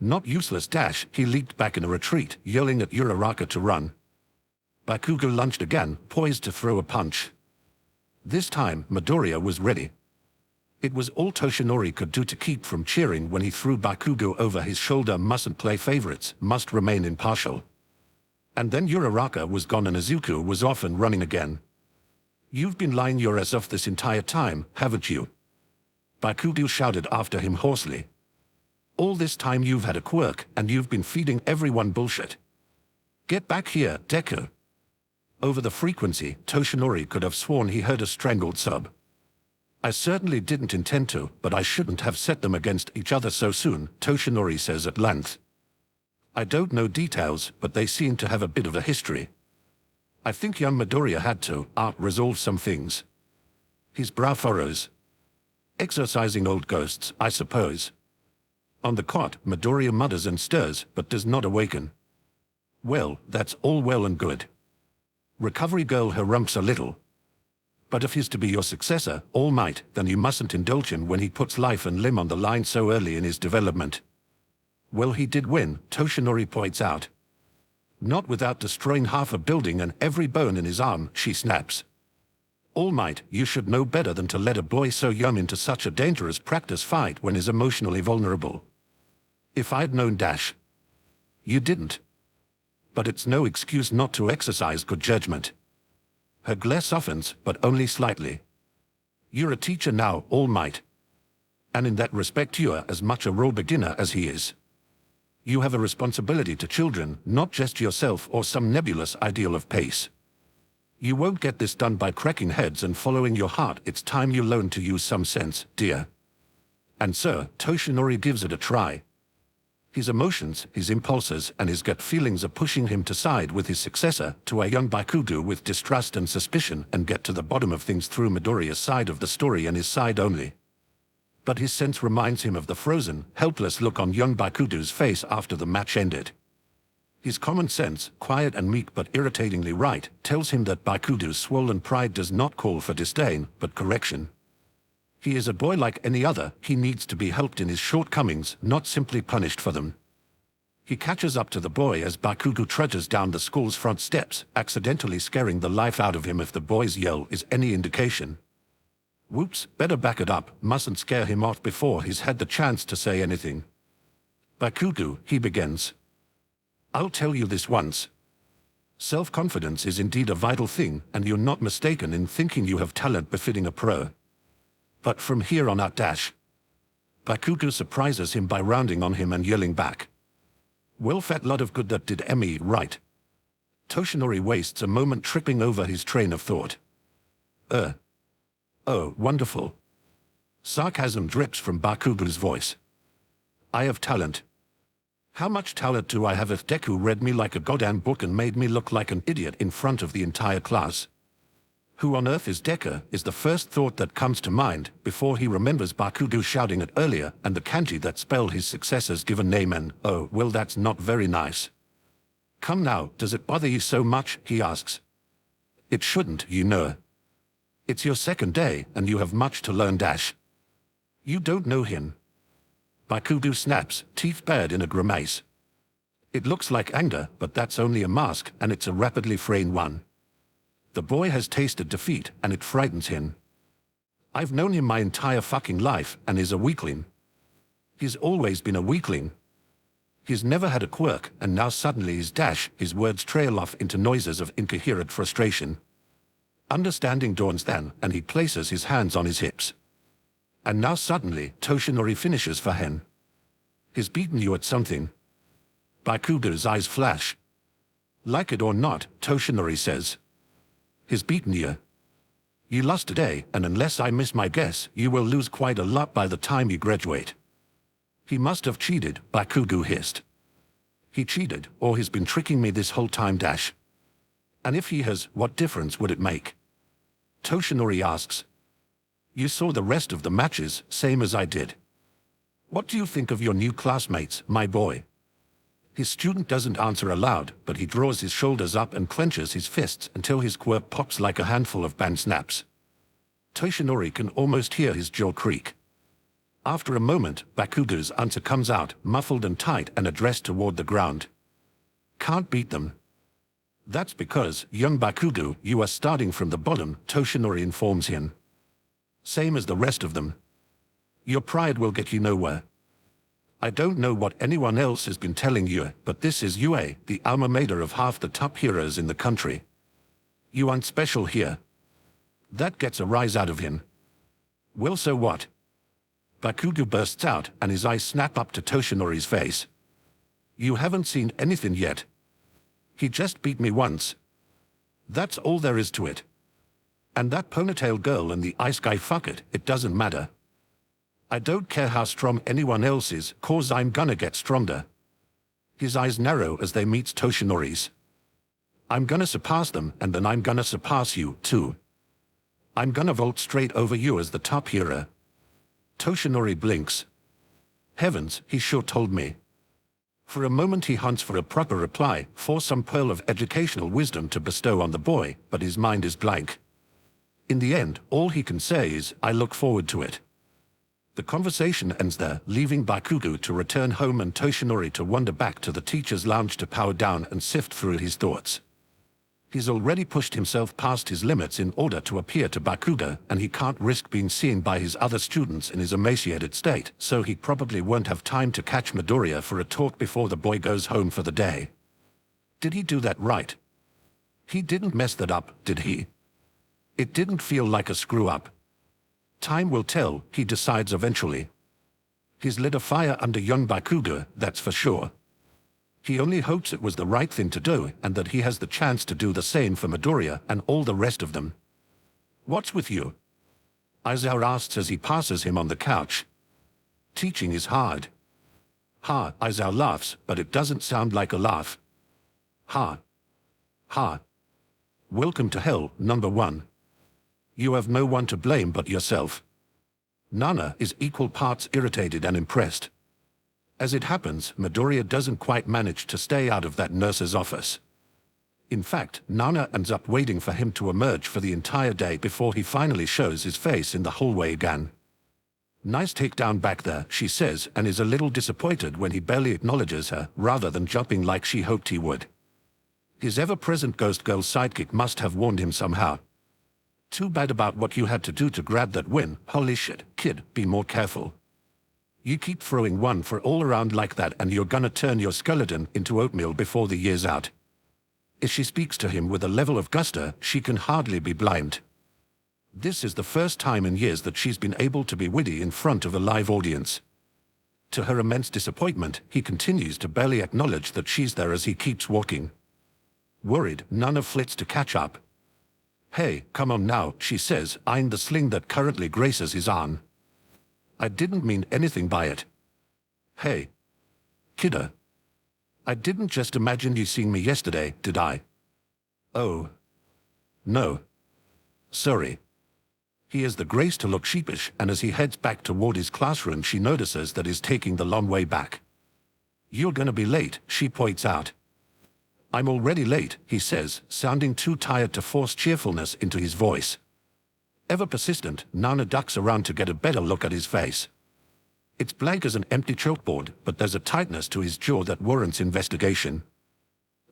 Not useless dash, he leaped back in a retreat, yelling at Uraraka to run. Bakugo lunged again, poised to throw a punch. This time, Midoriya was ready. It was all Toshinori could do to keep from cheering when he threw Bakugo over his shoulder. Mustn't play favorites, must remain impartial. And then Uraraka was gone and Izuku was off and running again. You've been lying your ass off this entire time, haven't you? Bakugo shouted after him hoarsely. All this time you've had a quirk, and you've been feeding everyone bullshit. Get back here, Deku. Over the frequency, Toshinori could have sworn he heard a strangled sob. I certainly didn't intend to, but I shouldn't have set them against each other so soon, Toshinori says at length. I don't know details, but they seem to have a bit of a history. I think young Midoriya had to resolve some things. His brow furrows. Exorcising old ghosts, I suppose. On the cot, Midoriya mutters and stirs, but does not awaken. Well, that's all well and good. Recovery girl harumphs a little. But if he's to be your successor, All Might, then you mustn't indulge him when he puts life and limb on the line so early in his development. Well, he did win, Toshinori points out. Not without destroying half a building and every bone in his arm, she snaps. All Might, you should know better than to let a boy so young into such a dangerous practice fight when he's emotionally vulnerable. If I'd known Dash. You didn't. But it's no excuse not to exercise good judgment. Her glare softens, but only slightly. You're a teacher now, All Might. And in that respect you're as much a raw beginner as he is. You have a responsibility to children, not just yourself or some nebulous ideal of pace. You won't get this done by cracking heads and following your heart. It's time you learn to use some sense, dear. And sir, Toshinori gives it a try. His emotions, his impulses, and his gut feelings are pushing him to side with his successor, to a young Bakugo with distrust and suspicion, and get to the bottom of things through Midoriya's side of the story and his side only. But his sense reminds him of the frozen, helpless look on young Bakugo's face after the match ended. His common sense, quiet and meek but irritatingly right, tells him that Bakugo's swollen pride does not call for disdain, but correction. He is a boy like any other. He needs to be helped in his shortcomings, not simply punished for them. He catches up to the boy as Bakugo trudges down the school's front steps, accidentally scaring the life out of him if the boy's yell is any indication. Whoops, better back it up, mustn't scare him off before he's had the chance to say anything. Bakugo, he begins. I'll tell you this once. Self-confidence is indeed a vital thing, and you're not mistaken in thinking you have talent befitting a pro. But from here on out, Dash. Bakugo surprises him by rounding on him and yelling back. Well, fat lot of good that did me right. Toshinori wastes a moment tripping over his train of thought. Oh, wonderful. Sarcasm drips from Bakugo's voice. I have talent. How much talent do I have if Deku read me like a goddamn book and made me look like an idiot in front of the entire class? Who on earth is Deku, is the first thought that comes to mind, before he remembers Bakugo shouting it earlier and the kanji that spell his successor's given name and, oh, well that's not very nice. Come now, does it bother you so much, he asks. It shouldn't, you know. It's your second day, and you have much to learn, Dash. You don't know him. Bakugo snaps, teeth bared in a grimace. It looks like anger, but that's only a mask, and it's a rapidly fraying one. The boy has tasted defeat, and it frightens him. I've known him my entire fucking life, and is a weakling. He's always been a weakling. He's never had a quirk, and now suddenly he's Dash. His words trail off into noises of incoherent frustration. Understanding dawns then, and he places his hands on his hips. And now suddenly, Toshinori finishes for him. He's beaten you at something. Bakugo's eyes flash. Like it or not, Toshinori says. He's beaten you. You lost today, and unless I miss my guess, you will lose quite a lot by the time you graduate. He must have cheated, Bakugo hissed. He cheated, or he's been tricking me this whole time dash. And if he has, what difference would it make? Toshinori asks. You saw the rest of the matches, same as I did. What do you think of your new classmates, my boy? His student doesn't answer aloud, but he draws his shoulders up and clenches his fists until his quirk pops like a handful of band snaps. Toshinori can almost hear his jaw creak. After a moment, Bakugo's answer comes out, muffled and tight and addressed toward the ground. Can't beat them. That's because, young Bakugo, you are starting from the bottom, Toshinori informs him. Same as the rest of them. Your pride will get you nowhere. I don't know what anyone else has been telling you, but this is UA, the alma mater of half the top heroes in the country. You aren't special here. That gets a rise out of him. Well, so what? Bakugo bursts out, and his eyes snap up to Toshinori's face. You haven't seen anything yet. He just beat me once. That's all there is to it. And that ponytail girl and the ice guy, fuck it, it doesn't matter. I don't care how strong anyone else is, cause I'm gonna get stronger. His eyes narrow as they meet Toshinori's. I'm gonna surpass them, and then I'm gonna surpass you, too. I'm gonna vault straight over you as the top hero. Toshinori blinks. Heavens, he sure told me. For a moment he hunts for a proper reply, for some pearl of educational wisdom to bestow on the boy, but his mind is blank. In the end, all he can say is, I look forward to it. The conversation ends there, leaving Bakugo to return home and Toshinori to wander back to the teacher's lounge to power down and sift through his thoughts. He's already pushed himself past his limits in order to appear to Bakugo, and he can't risk being seen by his other students in his emaciated state, so he probably won't have time to catch Midoriya for a talk before the boy goes home for the day. Did he do that right? He didn't mess that up, did he? It didn't feel like a screw-up. Time will tell, he decides eventually. He's lit a fire under young Bakugo, that's for sure. He only hopes it was the right thing to do, and that he has the chance to do the same for Midoriya and all the rest of them. What's with you? Aizawa asks as he passes him on the couch. Teaching is hard. Ha, Aizawa laughs, but it doesn't sound like a laugh. Ha. Ha. Welcome to hell, number one. You have no one to blame but yourself. Nana is equal parts irritated and impressed. As it happens, Midoriya doesn't quite manage to stay out of that nurse's office. In fact, Nana ends up waiting for him to emerge for the entire day before he finally shows his face in the hallway again. Nice takedown back there, she says, and is a little disappointed when he barely acknowledges her, rather than jumping like she hoped he would. His ever-present ghost girl sidekick must have warned him somehow. Too bad about what you had to do to grab that win. Holy shit, kid, be more careful. You keep throwing one for all around like that and you're gonna turn your skeleton into oatmeal before the year's out. If she speaks to him with a level of gusto, she can hardly be blind. This is the first time in years that she's been able to be witty in front of a live audience. To her immense disappointment, he continues to barely acknowledge that she's there as he keeps walking. Worried, Nana flits to catch up. Hey, come on now, she says, eyeing the sling that currently graces his arm. I didn't mean anything by it. Hey. Kiddo. I didn't just imagine you seeing me yesterday, did I? Oh. No. Sorry. He has the grace to look sheepish, and as he heads back toward his classroom she notices that he's taking the long way back. You're gonna be late, she points out. I'm already late, he says, sounding too tired to force cheerfulness into his voice. Ever persistent, Nana ducks around to get a better look at his face. It's blank as an empty chalkboard, but there's a tightness to his jaw that warrants investigation.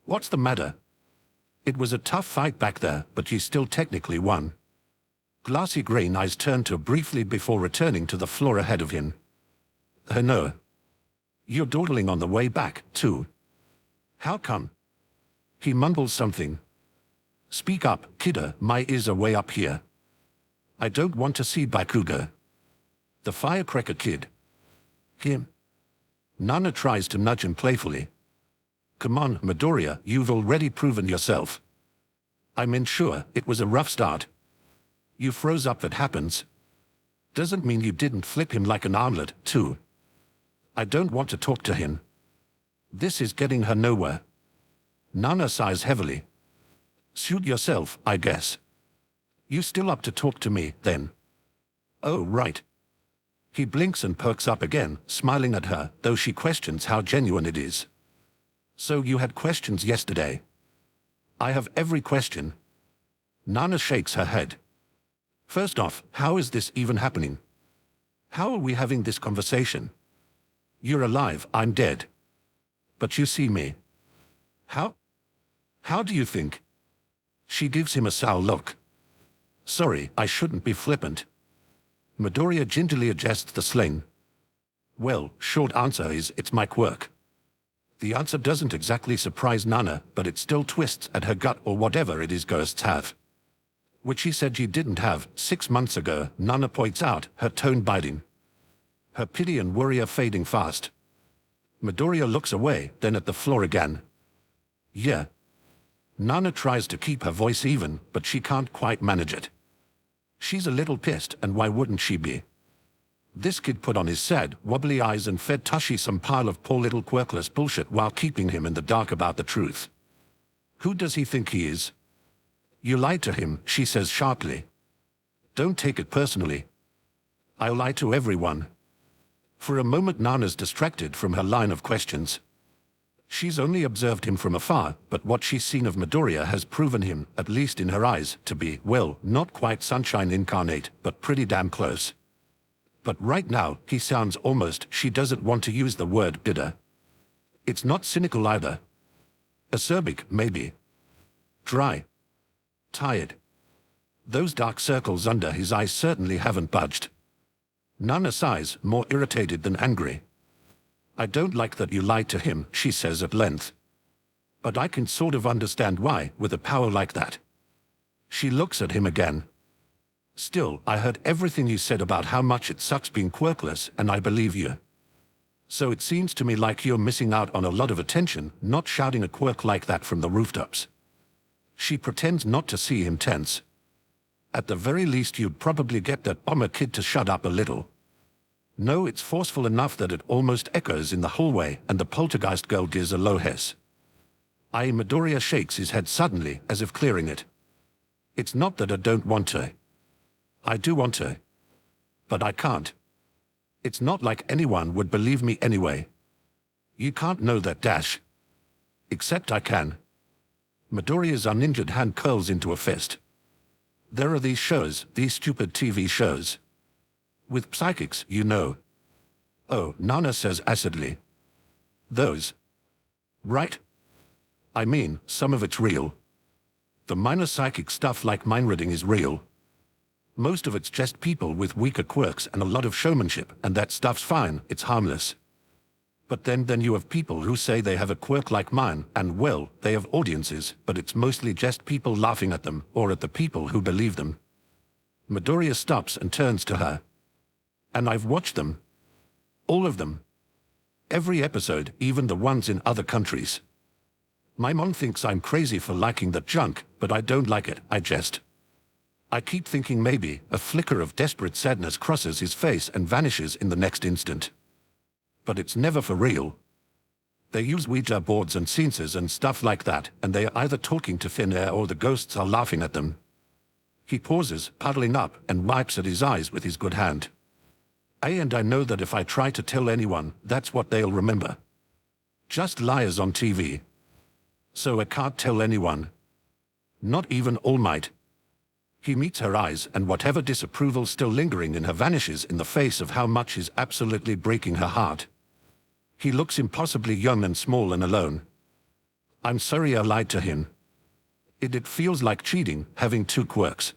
What's the matter? It was a tough fight back there, but you still technically won. Glassy grey eyes turn to briefly before returning to the floor ahead of him. No. You're dawdling on the way back, too. How come? He mumbles something. Speak up, kiddo, my ears are way up here. I don't want to see Bakugo. The firecracker kid. Him. Nana tries to nudge him playfully. Come on, Midoriya, you've already proven yourself. I mean, sure, it was a rough start. You froze up, that happens. Doesn't mean you didn't flip him like an omelet, too. I don't want to talk to him. This is getting her nowhere. Nana sighs heavily. Suit yourself, I guess. You still up to talk to me, then? Oh, right. He blinks and perks up again, smiling at her, though she questions how genuine it is. So you had questions yesterday? I have every question. Nana shakes her head. First off, how is this even happening? How are we having this conversation? You're alive, I'm dead. But you see me. How? How do you think? She gives him a sour look. Sorry, I shouldn't be flippant. Midoriya gingerly adjusts the sling. Well, short answer is it's my quirk. The answer doesn't exactly surprise Nana, but it still twists at her gut, or whatever it is ghosts have. Which she said she didn't have 6 months ago, Nana points out, her tone biting. Her pity and worry are fading fast. Midoriya looks away, then at the floor again. Yeah. Nana tries to keep her voice even, but she can't quite manage it. She's a little pissed, and why wouldn't she be? This kid put on his sad, wobbly eyes and fed Tashi some pile of poor little quirkless bullshit while keeping him in the dark about the truth. Who does he think he is? You lied to him, she says sharply. Don't take it personally. I'll lie to everyone. For a moment Nana's distracted from her line of questions. She's only observed him from afar, but what she's seen of Midoriya has proven him, at least in her eyes, to be, well, not quite sunshine incarnate, but pretty damn close. But right now, he sounds almost, she doesn't want to use the word bitter. It's not cynical either. Acerbic, maybe. Dry. Tired. Those dark circles under his eyes certainly haven't budged. Nana sighs, more irritated than angry. I don't like that you lied to him, she says at length. But I can sort of understand why, with a power like that. She looks at him again. Still, I heard everything you said about how much it sucks being quirkless, and I believe you. So it seems to me like you're missing out on a lot of attention, not shouting a quirk like that from the rooftops. She pretends not to see him tense. At the very least you'd probably get that bomber kid to shut up a little. No, it's forceful enough that it almost echoes in the hallway, and the poltergeist girl gives a low hiss. Midoriya shakes his head suddenly, as if clearing it. It's not that I don't want to. I do want to. But I can't. It's not like anyone would believe me anyway. You can't know that, Dash. Except I can. Midoriya's uninjured hand curls into a fist. There are these shows, these stupid TV shows. With psychics, you know. Oh, Nana says acidly. Those. Right? I mean, some of it's real. The minor psychic stuff like mind reading is real. Most of it's just people with weaker quirks and a lot of showmanship, and that stuff's fine, it's harmless. But then you have people who say they have a quirk like mine, and well, they have audiences, but it's mostly just people laughing at them, or at the people who believe them. Midoriya stops and turns to her. And I've watched them. All of them. Every episode, even the ones in other countries. My mom thinks I'm crazy for liking that junk, but I don't like it, I keep thinking maybe a flicker of desperate sadness crosses his face and vanishes in the next instant. But it's never for real. They use Ouija boards and seances and stuff like that, and they are either talking to thin air or the ghosts are laughing at them. He pauses, puddling up, and wipes at his eyes with his good hand. And I know that if I try to tell anyone, that's what they'll remember. Just liars on TV. So I can't tell anyone. Not even All Might. He meets her eyes, and whatever disapproval still lingering in her vanishes in the face of how much is absolutely breaking her heart. He looks impossibly young and small and alone. I'm sorry I lied to him. It feels like cheating, having two quirks.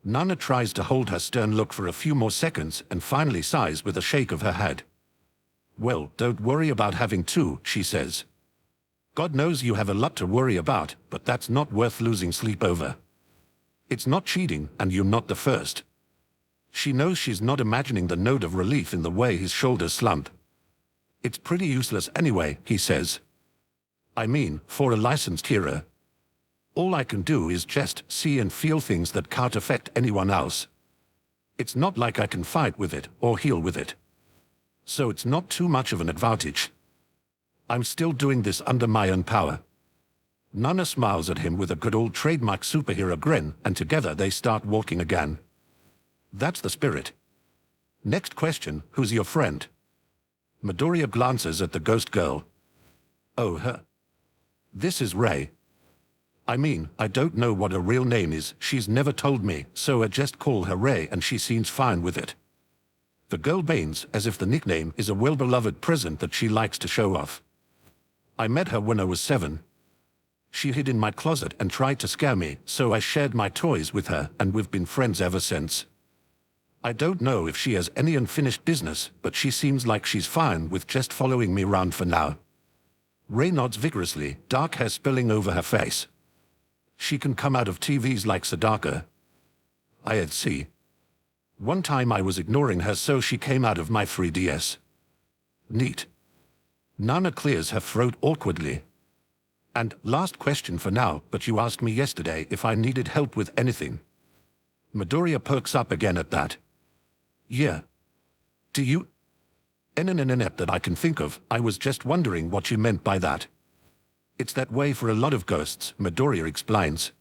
Nana tries to hold her stern look for a few more seconds and finally sighs with a shake of her head. Well, don't worry about having two, she says. God knows you have a lot to worry about, but that's not worth losing sleep over. It's not cheating, and you're not the first. She knows she's not imagining the note of relief in the way his shoulders slump. It's pretty useless anyway, he says. I mean, for a licensed hero. All I can do is just see and feel things that can't affect anyone else. It's not like I can fight with it or heal with it. So it's not too much of an advantage. I'm still doing this under my own power. Nana smiles at him with a good old trademark superhero grin, and together they start walking again. That's the spirit. Next question, who's your friend? Midoriya glances at the ghost girl. Oh, her. This is Ray. I mean, I don't know what her real name is, she's never told me, so I just call her Ray and she seems fine with it. The girl beams as if the nickname is a well-beloved present that she likes to show off. I met her when I was 7. She hid in my closet and tried to scare me, so I shared my toys with her and we've been friends ever since. I don't know if she has any unfinished business, but she seems like she's fine with just following me around for now. Ray nods vigorously, dark hair spilling over her face. She can come out of TVs like Sadaka. I see. One time I was ignoring her, so she came out of my 3DS. Neat. Nana clears her throat awkwardly. And last question for now, but you asked me yesterday if I needed help with anything. Midoriya perks up again at that. Yeah. Do you? N that I can think of, I was just wondering what you meant by that. It's that way for a lot of ghosts, Midoriya explains.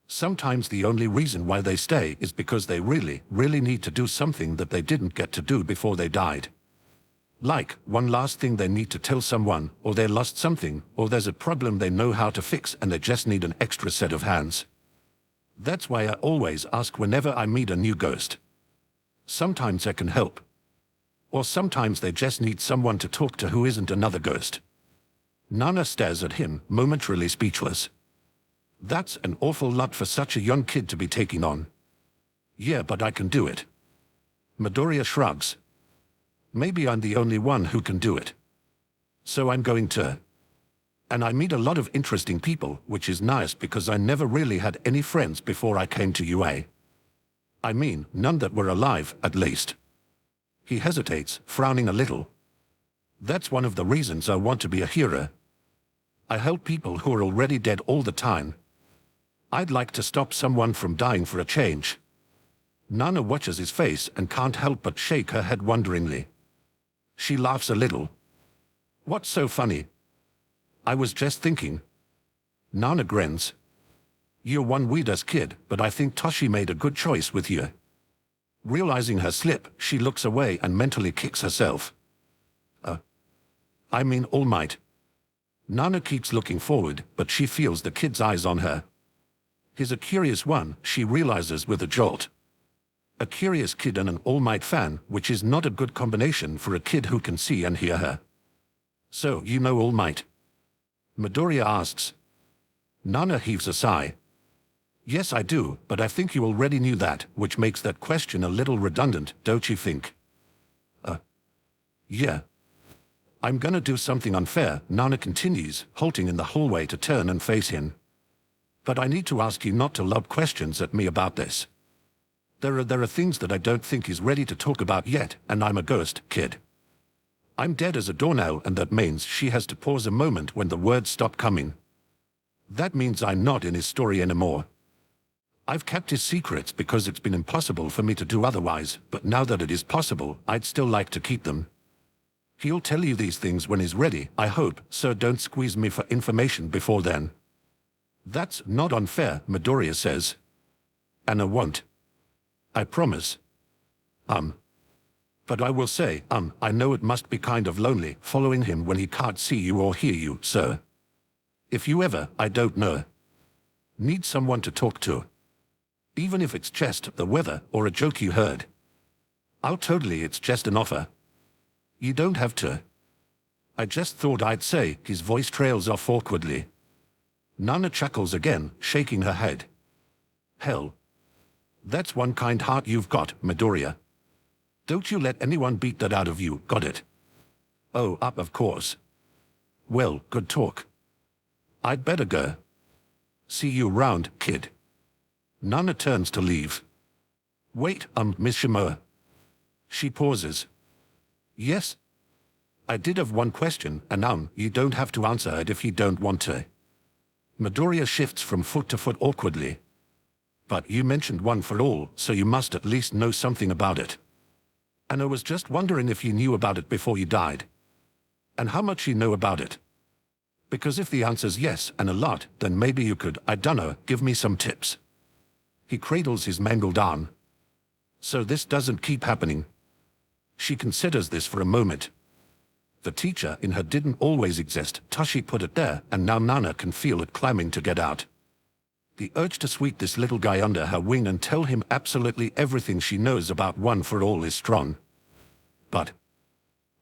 Sometimes the only reason why they stay is because they really need to do something that they didn't get to do before they died. Like, one last thing they need to tell someone, or they lost something, or there's a problem they know how to fix and they just need an extra set of hands. That's why I always ask whenever I meet a new ghost. Sometimes I can help. Or sometimes they just need someone to talk to who isn't another ghost. Nana stares at him, momentarily speechless. That's an awful lot for such a young kid to be taking on. Yeah, but I can do it. Midoriya shrugs. Maybe I'm the only one who can do it. So I'm going to. And I meet a lot of interesting people, which is nice because I never really had any friends before I came to UA. I mean, none that were alive, at least. He hesitates, frowning a little. That's one of the reasons I want to be a hero. I help people who are already dead all the time. I'd like to stop someone from dying for a change. Nana watches his face and can't help but shake her head wonderingly. She laughs a little. What's so funny? I was just thinking. Nana grins. You're one weird-ass kid, but I think Toshi made a good choice with you. Realizing her slip, she looks away and mentally kicks herself. I mean All Might. Nana keeps looking forward, but she feels the kid's eyes on her. He's a curious one, she realizes with a jolt. A curious kid and an All Might fan, which is not a good combination for a kid who can see and hear her. So, you know All Might? Midoriya asks. Nana heaves a sigh. Yes, I do, but I think you already knew that, which makes that question a little redundant, don't you think? Yeah. I'm gonna do something unfair, Nana continues, halting in the hallway to turn and face him. But I need to ask you not to lob questions at me about this. There are things that I don't think he's ready to talk about yet, and I'm a ghost, kid. I'm dead as a doornail, and that means she has to pause a moment when the words stop coming. That means I'm not in his story anymore. I've kept his secrets because it's been impossible for me to do otherwise, but now that it is possible, I'd still like to keep them. He'll tell you these things when he's ready, I hope, so don't squeeze me for information before then. That's not unfair, Midoriya says. And I won't. I promise. But I will say, I know it must be kind of lonely following him when he can't see you or hear you, so. If you ever, I don't know, need someone to talk to. Even if it's just the weather or a joke you heard. It's just an offer. You don't have to. I just thought I'd say, his voice trails off awkwardly. Nana chuckles again, shaking her head. Hell. That's one kind heart you've got, Midoriya. Don't you let anyone beat that out of you, got it? Oh, of course. Well, good talk. I'd better go. See you around, kid. Nana turns to leave. Wait, Miss Shimoa. She pauses. Yes? I did have one question, and you don't have to answer it if you don't want to. Midoriya shifts from foot to foot awkwardly. But you mentioned one for all, so you must at least know something about it. And I was just wondering if you knew about it before you died. And how much you know about it. Because if the answer's yes and a lot, then maybe you could, I dunno, give me some tips. He cradles his mangled arm. So this doesn't keep happening. She considers this for a moment. The teacher in her didn't always exist. Tashi put it there, and now Nana can feel it climbing to get out. The urge to sweep this little guy under her wing and tell him absolutely everything she knows about One for All is strong. But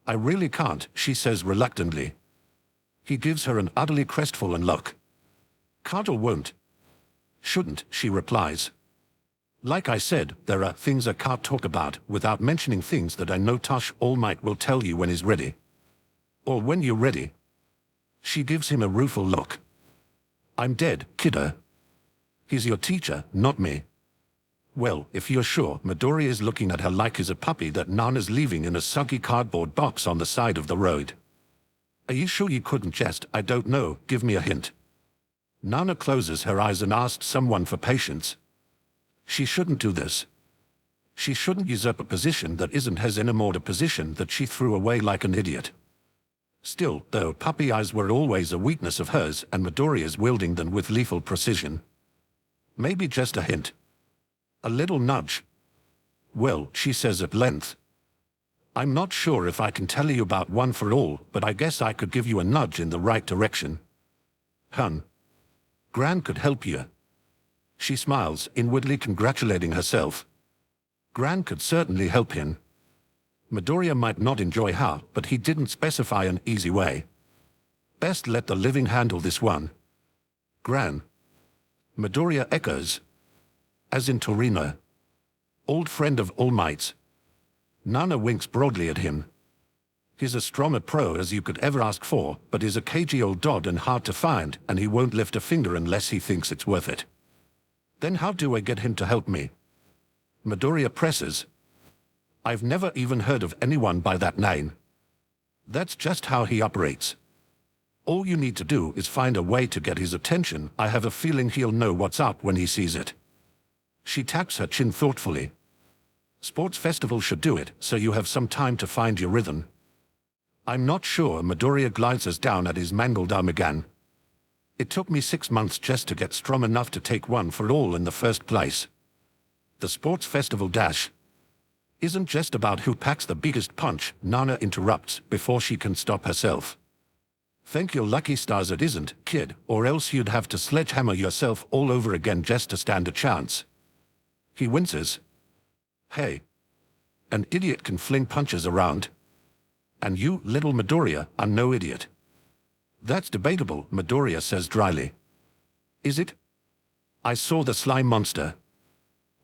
I really can't, she says reluctantly. He gives her an utterly crestfallen look. Can't or won't? Shouldn't, she replies. Like I said, there are things I can't talk about without mentioning things that I know Tosh All Might will tell you when he's ready. Or when you're ready. She gives him a rueful look. I'm dead, kiddo. He's your teacher, not me. Well, if you're sure, Midoriya is looking at her like he's a puppy that Nana's leaving in a soggy cardboard box on the side of the road. Are you sure you couldn't just, I don't know, give me a hint? Nana closes her eyes and asks someone for patience. She shouldn't do this. She shouldn't usurp a position that isn't hers anymore, a position that she threw away like an idiot. Still, though, puppy eyes were always a weakness of hers, and Midoriya's wielding them with lethal precision. Maybe just a hint. A little nudge. Well, she says at length. I'm not sure if I can tell you about One for All, but I guess I could give you a nudge in the right direction. Hun. Gran could help you. She smiles, inwardly congratulating herself. Gran could certainly help him. Midoriya might not enjoy how, but he didn't specify an easy way. Best let the living handle this one. Gran. Midoriya echoes. As in Torino. Old friend of All Might's. Nana winks broadly at him. He's as strong a pro as you could ever ask for, but is a cagey old dod and hard to find, and he won't lift a finger unless he thinks it's worth it. Then how do I get him to help me? Midoriya presses. I've never even heard of anyone by that name. That's just how he operates. All you need to do is find a way to get his attention. I have a feeling he'll know what's up when he sees it. She taps her chin thoughtfully. Sports festival should do it, so you have some time to find your rhythm. I'm not sure. Midoriya glances down at his mangled arm again. It took me 6 months just to get strong enough to take One for All in the first place. The sports festival dash isn't just about who packs the biggest punch, Nana interrupts before she can stop herself. Thank your lucky stars it isn't, kid, or else you'd have to sledgehammer yourself all over again just to stand a chance. He winces. Hey. An idiot can fling punches around. And you, little Midoriya, are no idiot. That's debatable, Midoriya says dryly. Is it? I saw the slime monster.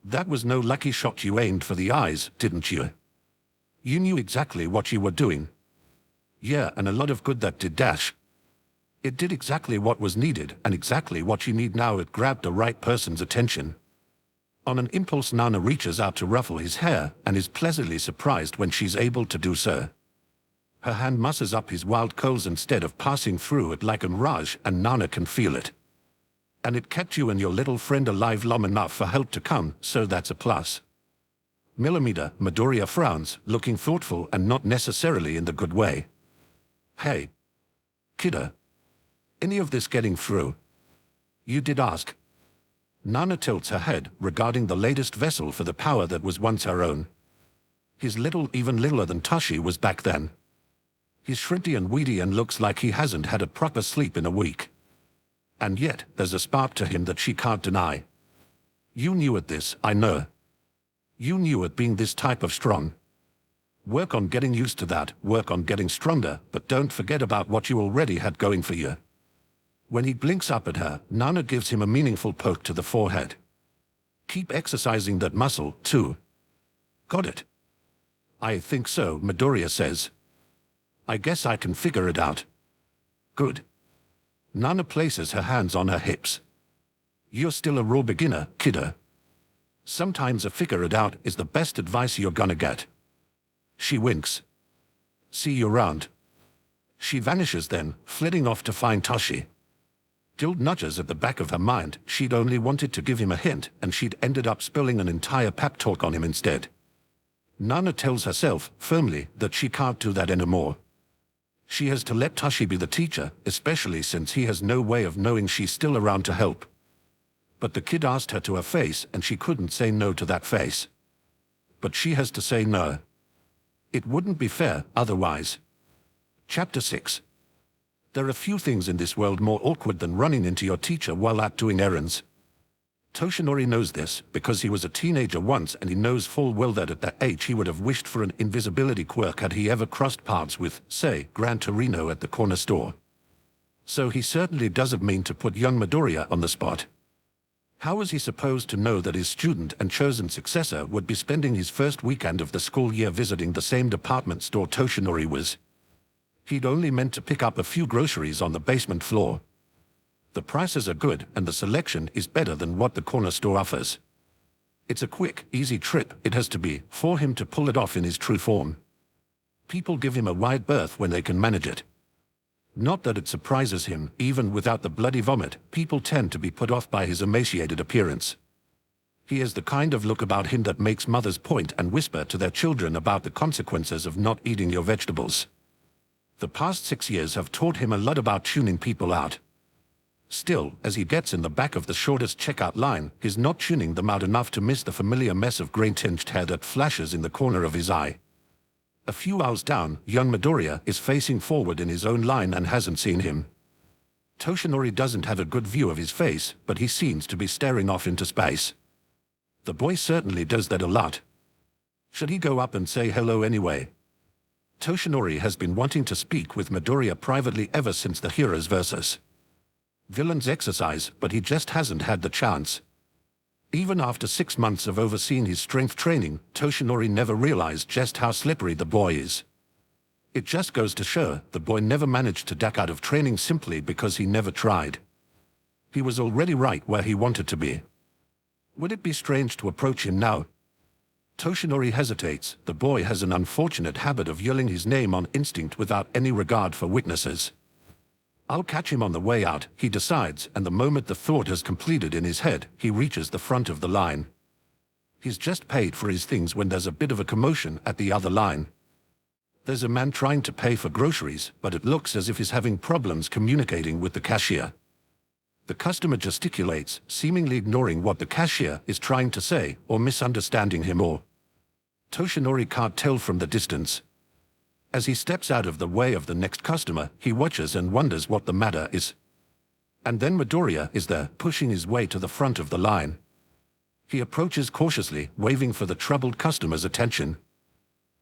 That was no lucky shot. You aimed for the eyes, didn't you? You knew exactly what you were doing. Yeah, and a lot of good that did dash. It did exactly what was needed, and exactly what you need now. It grabbed the right person's attention. On an impulse, Nana reaches out to ruffle his hair, and is pleasantly surprised when she's able to do so. Her hand musses up his wild curls instead of passing through it like a mirage, and Nana can feel it. And it kept you and your little friend alive long enough for help to come, so that's a plus. Millimeter, Midoriya frowns, looking thoughtful and not necessarily in the good way. Hey. Kiddo. Any of this getting through? You did ask. Nana tilts her head, regarding the latest vessel for the power that was once her own. He's little, even littler than Tashi was back then. He's shrinky and weedy and looks like he hasn't had a proper sleep in a week. And yet, there's a spark to him that she can't deny. You knew it this, I know. You knew it being this type of strong. Work on getting used to that, work on getting stronger, but don't forget about what you already had going for you. When he blinks up at her, Nana gives him a meaningful poke to the forehead. Keep exercising that muscle, too. Got it? I think so, Midoriya says. I guess I can figure it out. Good. Nana places her hands on her hips. You're still a raw beginner, kiddo. Sometimes a figure it out is the best advice you're gonna get. She winks. See you around. She vanishes then, flitting off to find Tashi. Jill nudges at the back of her mind. She'd only wanted to give him a hint, and she'd ended up spilling an entire pep talk on him instead. Nana tells herself, firmly, that she can't do that anymore. She has to let Tashi be the teacher, especially since he has no way of knowing she's still around to help. But the kid asked her to her face, and she couldn't say no to that face. But she has to say no. It wouldn't be fair otherwise. Chapter 6. There are few things in this world more awkward than running into your teacher while out doing errands. Toshinori knows this because he was a teenager once, and he knows full well that at that age he would have wished for an invisibility quirk had he ever crossed paths with, say, Gran Torino at the corner store. So he certainly doesn't mean to put young Midoriya on the spot. How was he supposed to know that his student and chosen successor would be spending his first weekend of the school year visiting the same department store Toshinori was? He'd only meant to pick up a few groceries on the basement floor. The prices are good, and the selection is better than what the corner store offers. It's a quick, easy trip, it has to be, for him to pull it off in his true form. People give him a wide berth when they can manage it. Not that it surprises him, even without the bloody vomit, people tend to be put off by his emaciated appearance. He has the kind of look about him that makes mothers point and whisper to their children about the consequences of not eating your vegetables. The past 6 years have taught him a lot about tuning people out. Still, as he gets in the back of the shortest checkout line, he's not tuning them out enough to miss the familiar mess of grain-tinged hair that flashes in the corner of his eye. A few aisles down, young Midoriya is facing forward in his own line and hasn't seen him. Toshinori doesn't have a good view of his face, but he seems to be staring off into space. The boy certainly does that a lot. Should he go up and say hello anyway? Toshinori has been wanting to speak with Midoriya privately ever since the Heroes versus Villains exercise, but he just hasn't had the chance. Even after 6 months of overseeing his strength training, Toshinori never realized just how slippery the boy is. It just goes to show the boy never managed to duck out of training simply because he never tried. He was already right where he wanted to be. Would it be strange to approach him now? Toshinori hesitates. The boy has an unfortunate habit of yelling his name on instinct without any regard for witnesses. I'll catch him on the way out, he decides, and the moment the thought has completed in his head, he reaches the front of the line. He's just paid for his things when there's a bit of a commotion at the other line. There's a man trying to pay for groceries, but it looks as if he's having problems communicating with the cashier. The customer gesticulates, seemingly ignoring what the cashier is trying to say, or misunderstanding him or. Toshinori can't tell from the distance. As he steps out of the way of the next customer, he watches and wonders what the matter is. And then Midoriya is there, pushing his way to the front of the line. He approaches cautiously, waving for the troubled customer's attention.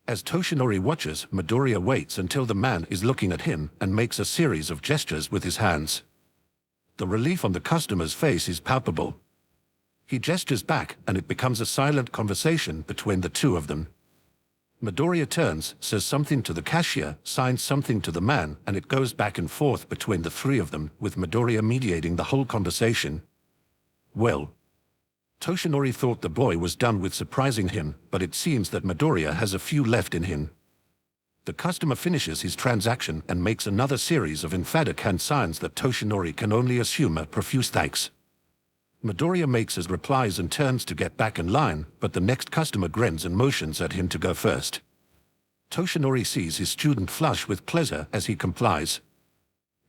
As Toshinori watches, Midoriya waits until the man is looking at him and makes a series of gestures with his hands. The relief on the customer's face is palpable. He gestures back, and it becomes a silent conversation between the two of them. Midoriya turns, says something to the cashier, signs something to the man, and it goes back and forth between the three of them, with Midoriya mediating the whole conversation. Well, Toshinori thought the boy was done with surprising him, but it seems that Midoriya has a few left in him. The customer finishes his transaction and makes another series of emphatic hand signs that Toshinori can only assume are profuse thanks. Midoriya makes his replies and turns to get back in line, but the next customer grins and motions at him to go first. Toshinori sees his student flush with pleasure as he complies.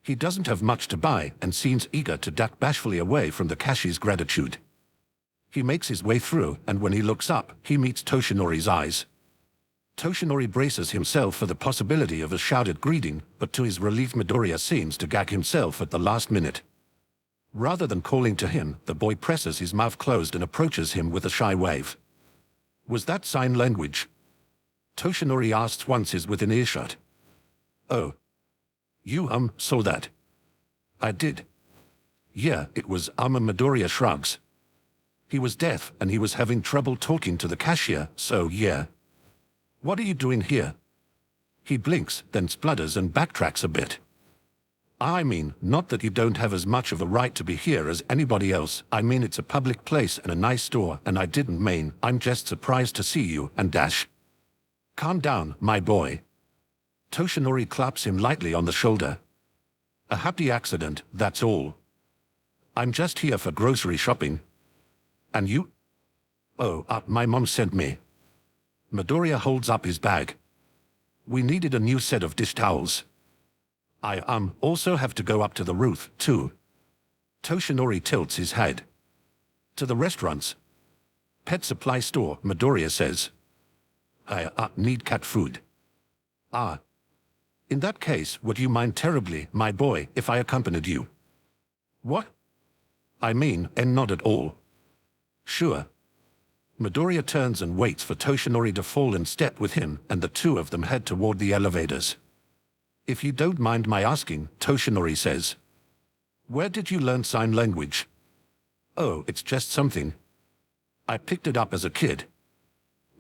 He doesn't have much to buy and seems eager to duck bashfully away from the cashier's gratitude. He makes his way through, and when he looks up, he meets Toshinori's eyes. Toshinori braces himself for the possibility of a shouted greeting, but to his relief Midoriya seems to gag himself at the last minute. Rather than calling to him, the boy presses his mouth closed and approaches him with a shy wave. Was that sign language? Toshinori asks once he's within earshot. Oh. You, saw that? I did. Yeah, it was, Midoriya shrugs. He was deaf, and he was having trouble talking to the cashier, so yeah. What are you doing here? He blinks, then splutters and backtracks a bit. I mean, not that you don't have as much of a right to be here as anybody else. I mean, it's a public place and a nice store, and I didn't mean, I'm just surprised to see you, and dash. Calm down, my boy. Toshinori claps him lightly on the shoulder. A happy accident, that's all. I'm just here for grocery shopping. And you? Oh, my mom sent me. Midoriya holds up his bag. We needed a new set of dish towels. I also have to go up to the roof, too. Toshinori tilts his head. To the restaurants. Pet supply store, Midoriya says. I need cat food. In that case, would you mind terribly, my boy, if I accompanied you? What? I mean, and not at all. Sure. Midoriya turns and waits for Toshinori to fall in step with him, and the two of them head toward the elevators. If you don't mind my asking, Toshinori says. Where did you learn sign language? Oh, it's just something. I picked it up as a kid.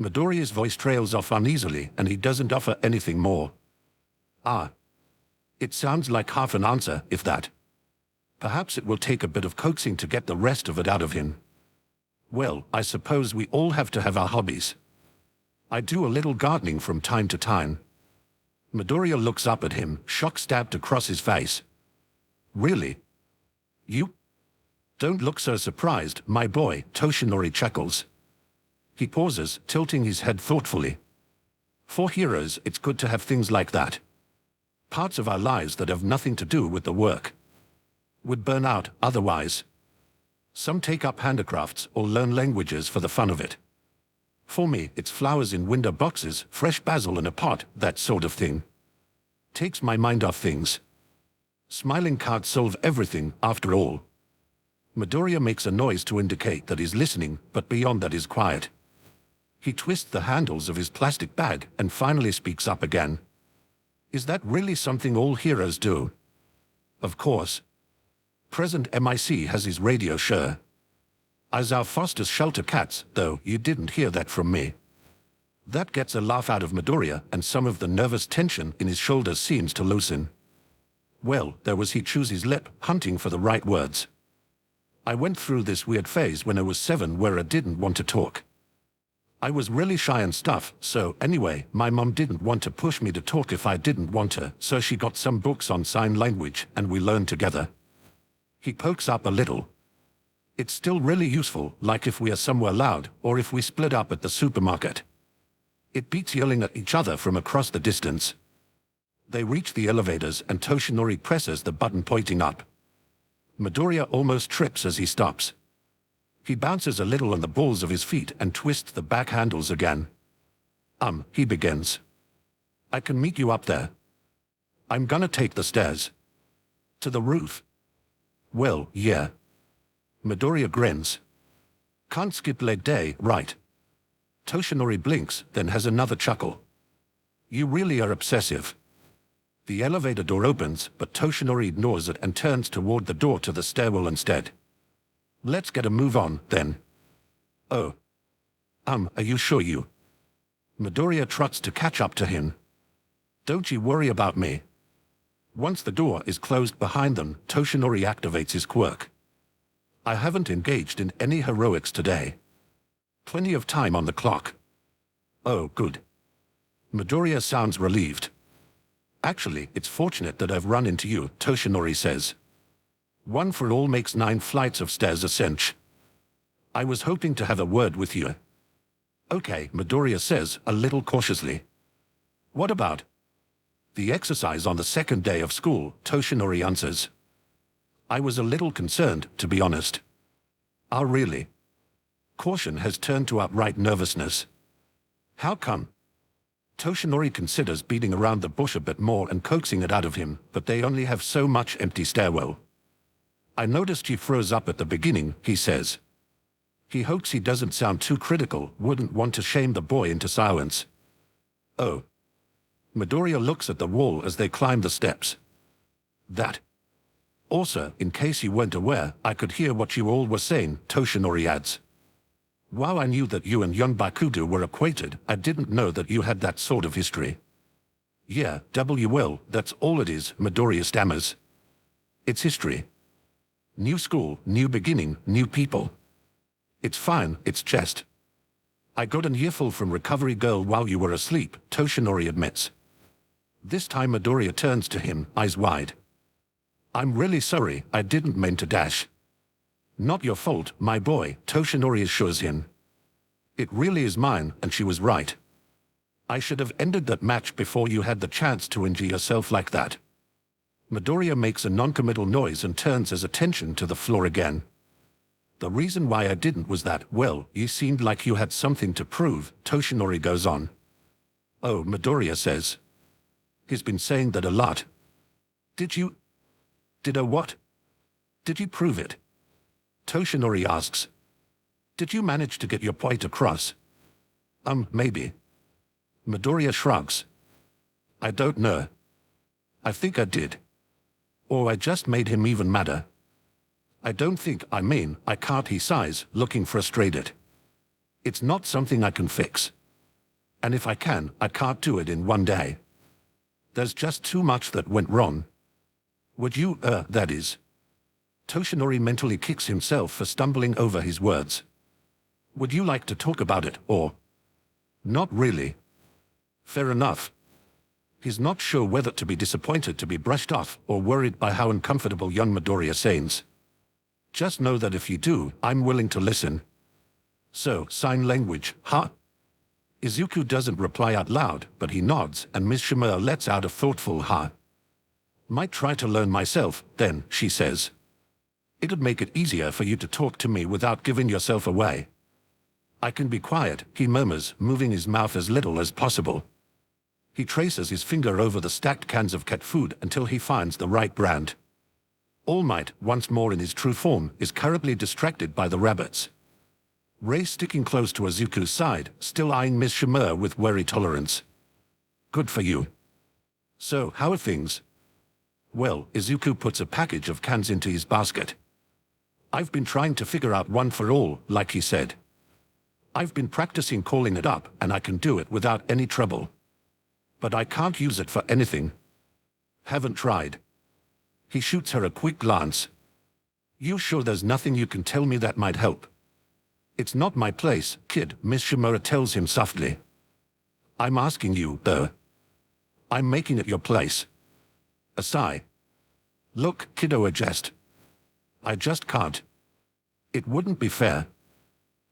Midoriya's voice trails off uneasily, and he doesn't offer anything more. It sounds like half an answer, if that. Perhaps it will take a bit of coaxing to get the rest of it out of him. Well, I suppose we all have to have our hobbies. I do a little gardening from time to time. Midoriya looks up at him, shock stabbed across his face. Really? You? Don't look so surprised, my boy, Toshinori chuckles. He pauses, tilting his head thoughtfully. For heroes, it's good to have things like that. Parts of our lives that have nothing to do with the work. Would burn out otherwise. Some take up handicrafts or learn languages for the fun of it. For me, it's flowers in window boxes, fresh basil in a pot, that sort of thing. Takes my mind off things. Smiling can't solve everything, after all. Midoriya makes a noise to indicate that he's listening, but beyond that is quiet. He twists the handles of his plastic bag and finally speaks up again. Is that really something all heroes do? Of course. Present MIC has his radio sure. As our fosters shelter cats, though, you didn't hear that from me. That gets a laugh out of Midoriya, and some of the nervous tension in his shoulders seems to loosen. Well, there was he chews his lip, hunting for the right words. I went through this weird phase when I was 7 where I didn't want to talk. I was really shy and stuff, so anyway, my mom didn't want to push me to talk if I didn't want to, so she got some books on sign language, and we learned together. He pokes up a little. It's still really useful, like if we are somewhere loud, or if we split up at the supermarket. It beats yelling at each other from across the distance. They reach the elevators and Toshinori presses the button pointing up. Midoriya almost trips as he stops. He bounces a little on the balls of his feet and twists the back handles again. He begins. I can meet you up there. I'm gonna take the stairs. To the roof. Well, yeah. Midoriya grins. Can't skip leg day, right? Toshinori blinks, then has another chuckle. You really are obsessive. The elevator door opens, but Toshinori ignores it and turns toward the door to the stairwell instead. Let's get a move on, then. Oh. Are you sure you? Midoriya trots to catch up to him. Don't you worry about me. Once the door is closed behind them, Toshinori activates his quirk. I haven't engaged in any heroics today. Plenty of time on the clock. Oh, good. Midoriya sounds relieved. Actually, it's fortunate that I've run into you, Toshinori says. 1 for all makes 9 flights of stairs a cinch. I was hoping to have a word with you. Okay, Midoriya says, a little cautiously. What about? The exercise on the second day of school, Toshinori answers. I was a little concerned, to be honest. Really? Caution has turned to outright nervousness. How come? Toshinori considers beating around the bush a bit more and coaxing it out of him, but they only have so much empty stairwell. I noticed you froze up at the beginning, he says. He hopes he doesn't sound too critical, wouldn't want to shame the boy into silence. Oh. Midoriya looks at the wall as they climb the steps. That. Also, in case you weren't aware, I could hear what you all were saying, Toshinori adds. While I knew that you and Yonbakudo were acquainted, I didn't know that you had that sort of history. Yeah, well, that's all it is, Midoriya stammers. It's history. New school, new beginning, new people. It's fine, it's just. I got an earful from Recovery Girl while you were asleep, Toshinori admits. This time Midoriya turns to him, eyes wide. I'm really sorry, I didn't mean to dash. Not your fault, my boy, Toshinori assures him. It really is mine, and she was right. I should have ended that match before you had the chance to injure yourself like that. Midoriya makes a non-committal noise and turns his attention to the floor again. The reason why I didn't was that, well, you seemed like you had something to prove, Toshinori goes on. Oh, Midoriya says. He's been saying that a lot. Did I what? Did you prove it? Toshinori asks. Did you manage to get your point across? Maybe. Midoriya shrugs. I don't know. I think I did. Or I just made him even madder. I don't think, I can't, he sighs, looking frustrated. It's not something I can fix. And if I can, I can't do it in one day. There's just too much that went wrong. Would you, that is. Toshinori mentally kicks himself for stumbling over his words. Would you like to talk about it, or? Not really. Fair enough. He's not sure whether to be disappointed to be brushed off or worried by how uncomfortable young Midoriya seems. Just know that if you do, I'm willing to listen. So, sign language, huh? Izuku doesn't reply out loud, but he nods, and Ms. Shimura lets out a thoughtful huh. Might try to learn myself, then, she says. It'd make it easier for you to talk to me without giving yourself away. I can be quiet, he murmurs, moving his mouth as little as possible. He traces his finger over the stacked cans of cat food until he finds the right brand. All Might, once more in his true form, is currently distracted by the rabbits. Ray sticking close to Izuku's side, still eyeing Ms. Shimura with wary tolerance. Good for you. So, how are things? Well, Izuku puts a package of cans into his basket. I've been trying to figure out one for all, like he said. I've been practicing calling it up, and I can do it without any trouble. But I can't use it for anything. Haven't tried. He shoots her a quick glance. You sure there's nothing you can tell me that might help? It's not my place, kid, Ms. Shimura tells him softly. I'm asking you, though. I'm making it your place. A sigh. Look, kiddo, a jest. I just can't. It wouldn't be fair.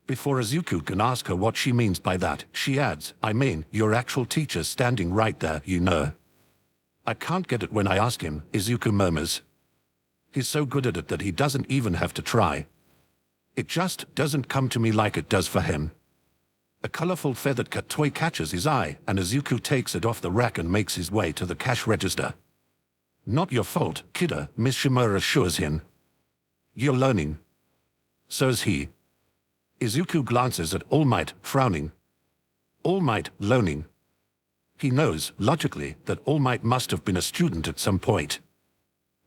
Before Izuku can ask her what she means by that, she adds, your actual teacher's standing right there, you know. I can't get it when I ask him, Izuku murmurs. He's so good at it that he doesn't even have to try. It just doesn't come to me like it does for him. A colorful feathered cat toy catches his eye, and Izuku takes it off the rack and makes his way to the cash register. Not your fault, kiddo, Ms. Shimura assures him. You're learning. So's he. Izuku glances at All Might, frowning. All Might, learning. He knows, logically, that All Might must have been a student at some point.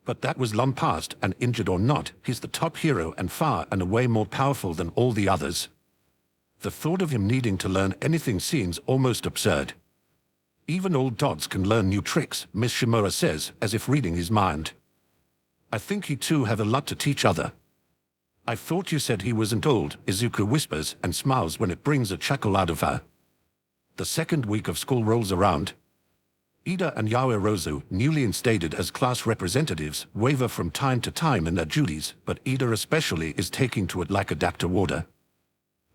But that was long past, and injured or not, he's the top hero and far and away more powerful than all the others. The thought of him needing to learn anything seems almost absurd. Even old dogs can learn new tricks, Ms. Shimura says, as if reading his mind. I think you two have a lot to teach other. I thought you said he wasn't old, Izuku whispers and smiles when it brings a chuckle out of her. The second week of school rolls around. Ida and Yaoyorozu, newly instated as class representatives, waver from time to time in their duties, but Ida especially is taking to it like a doctor order.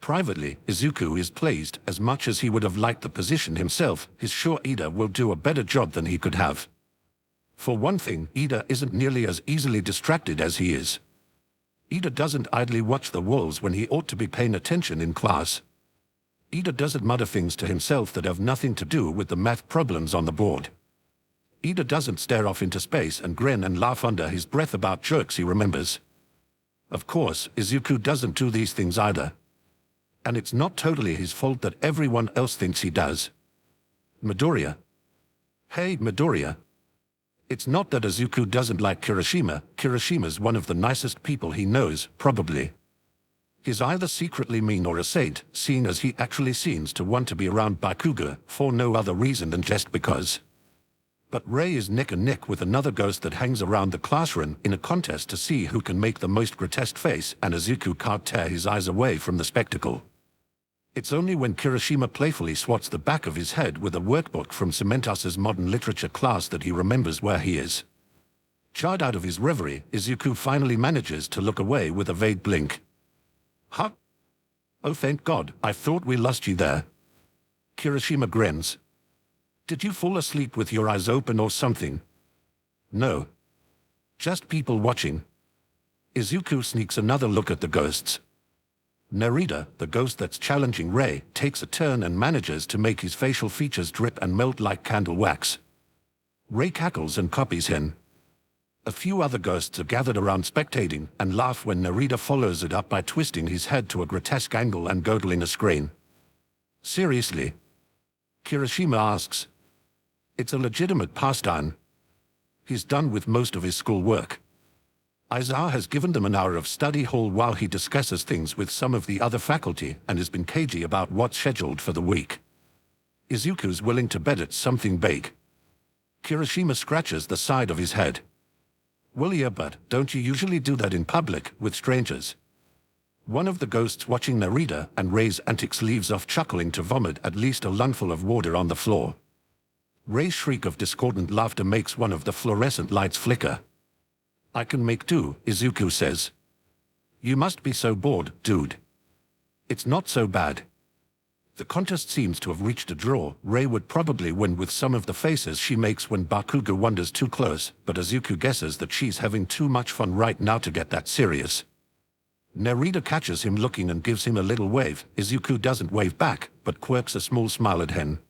Privately, Izuku is pleased. As much as he would have liked the position himself, he's sure Ida will do a better job than he could have. For one thing, Ida isn't nearly as easily distracted as he is. Ida doesn't idly watch the walls when he ought to be paying attention in class. Ida doesn't mutter things to himself that have nothing to do with the math problems on the board. Ida doesn't stare off into space and grin and laugh under his breath about jerks he remembers. Of course, Izuku doesn't do these things either. And it's not totally his fault that everyone else thinks he does. Midoriya. Hey, Midoriya. It's not that Izuku doesn't like Kirishima. Kirishima's one of the nicest people he knows, probably. He's either secretly mean or a saint, seeing as he actually seems to want to be around Bakugo for no other reason than just because. But Ray is neck and neck with another ghost that hangs around the classroom in a contest to see who can make the most grotesque face, and Izuku can't tear his eyes away from the spectacle. It's only when Kirishima playfully swats the back of his head with a workbook from Cementas's modern literature class that he remembers where he is. Jarred out of his reverie, Izuku finally manages to look away with a vague blink. Huh? Oh, thank God, I thought we lost you there. Kirishima grins. Did you fall asleep with your eyes open or something? No. Just people watching. Izuku sneaks another look at the ghosts. Narita, the ghost that's challenging Rei, takes a turn and manages to make his facial features drip and melt like candle wax. Rei cackles and copies him. A few other ghosts are gathered around spectating and laugh when Narita follows it up by twisting his head to a grotesque angle and gurgling a scream. Seriously? Kirishima asks. It's a legitimate pastime. He's done with most of his school work. Aizawa has given them an hour of study hall while he discusses things with some of the other faculty and has been cagey about what's scheduled for the week. Izuku's willing to bet it's something big. Kirishima scratches the side of his head. Well, yeah, but don't you usually do that in public with strangers? One of the ghosts watching Narita and Rei's antics leaves off chuckling to vomit at least a lungful of water on the floor. Rei's shriek of discordant laughter makes one of the fluorescent lights flicker. I can make do, Izuku says. You must be so bored, dude. It's not so bad. The contest seems to have reached a draw. Rei would probably win with some of the faces she makes when Bakugo wanders too close, but Izuku guesses that she's having too much fun right now to get that serious. Narita catches him looking and gives him a little wave. Izuku doesn't wave back, but quirks a small smile at him.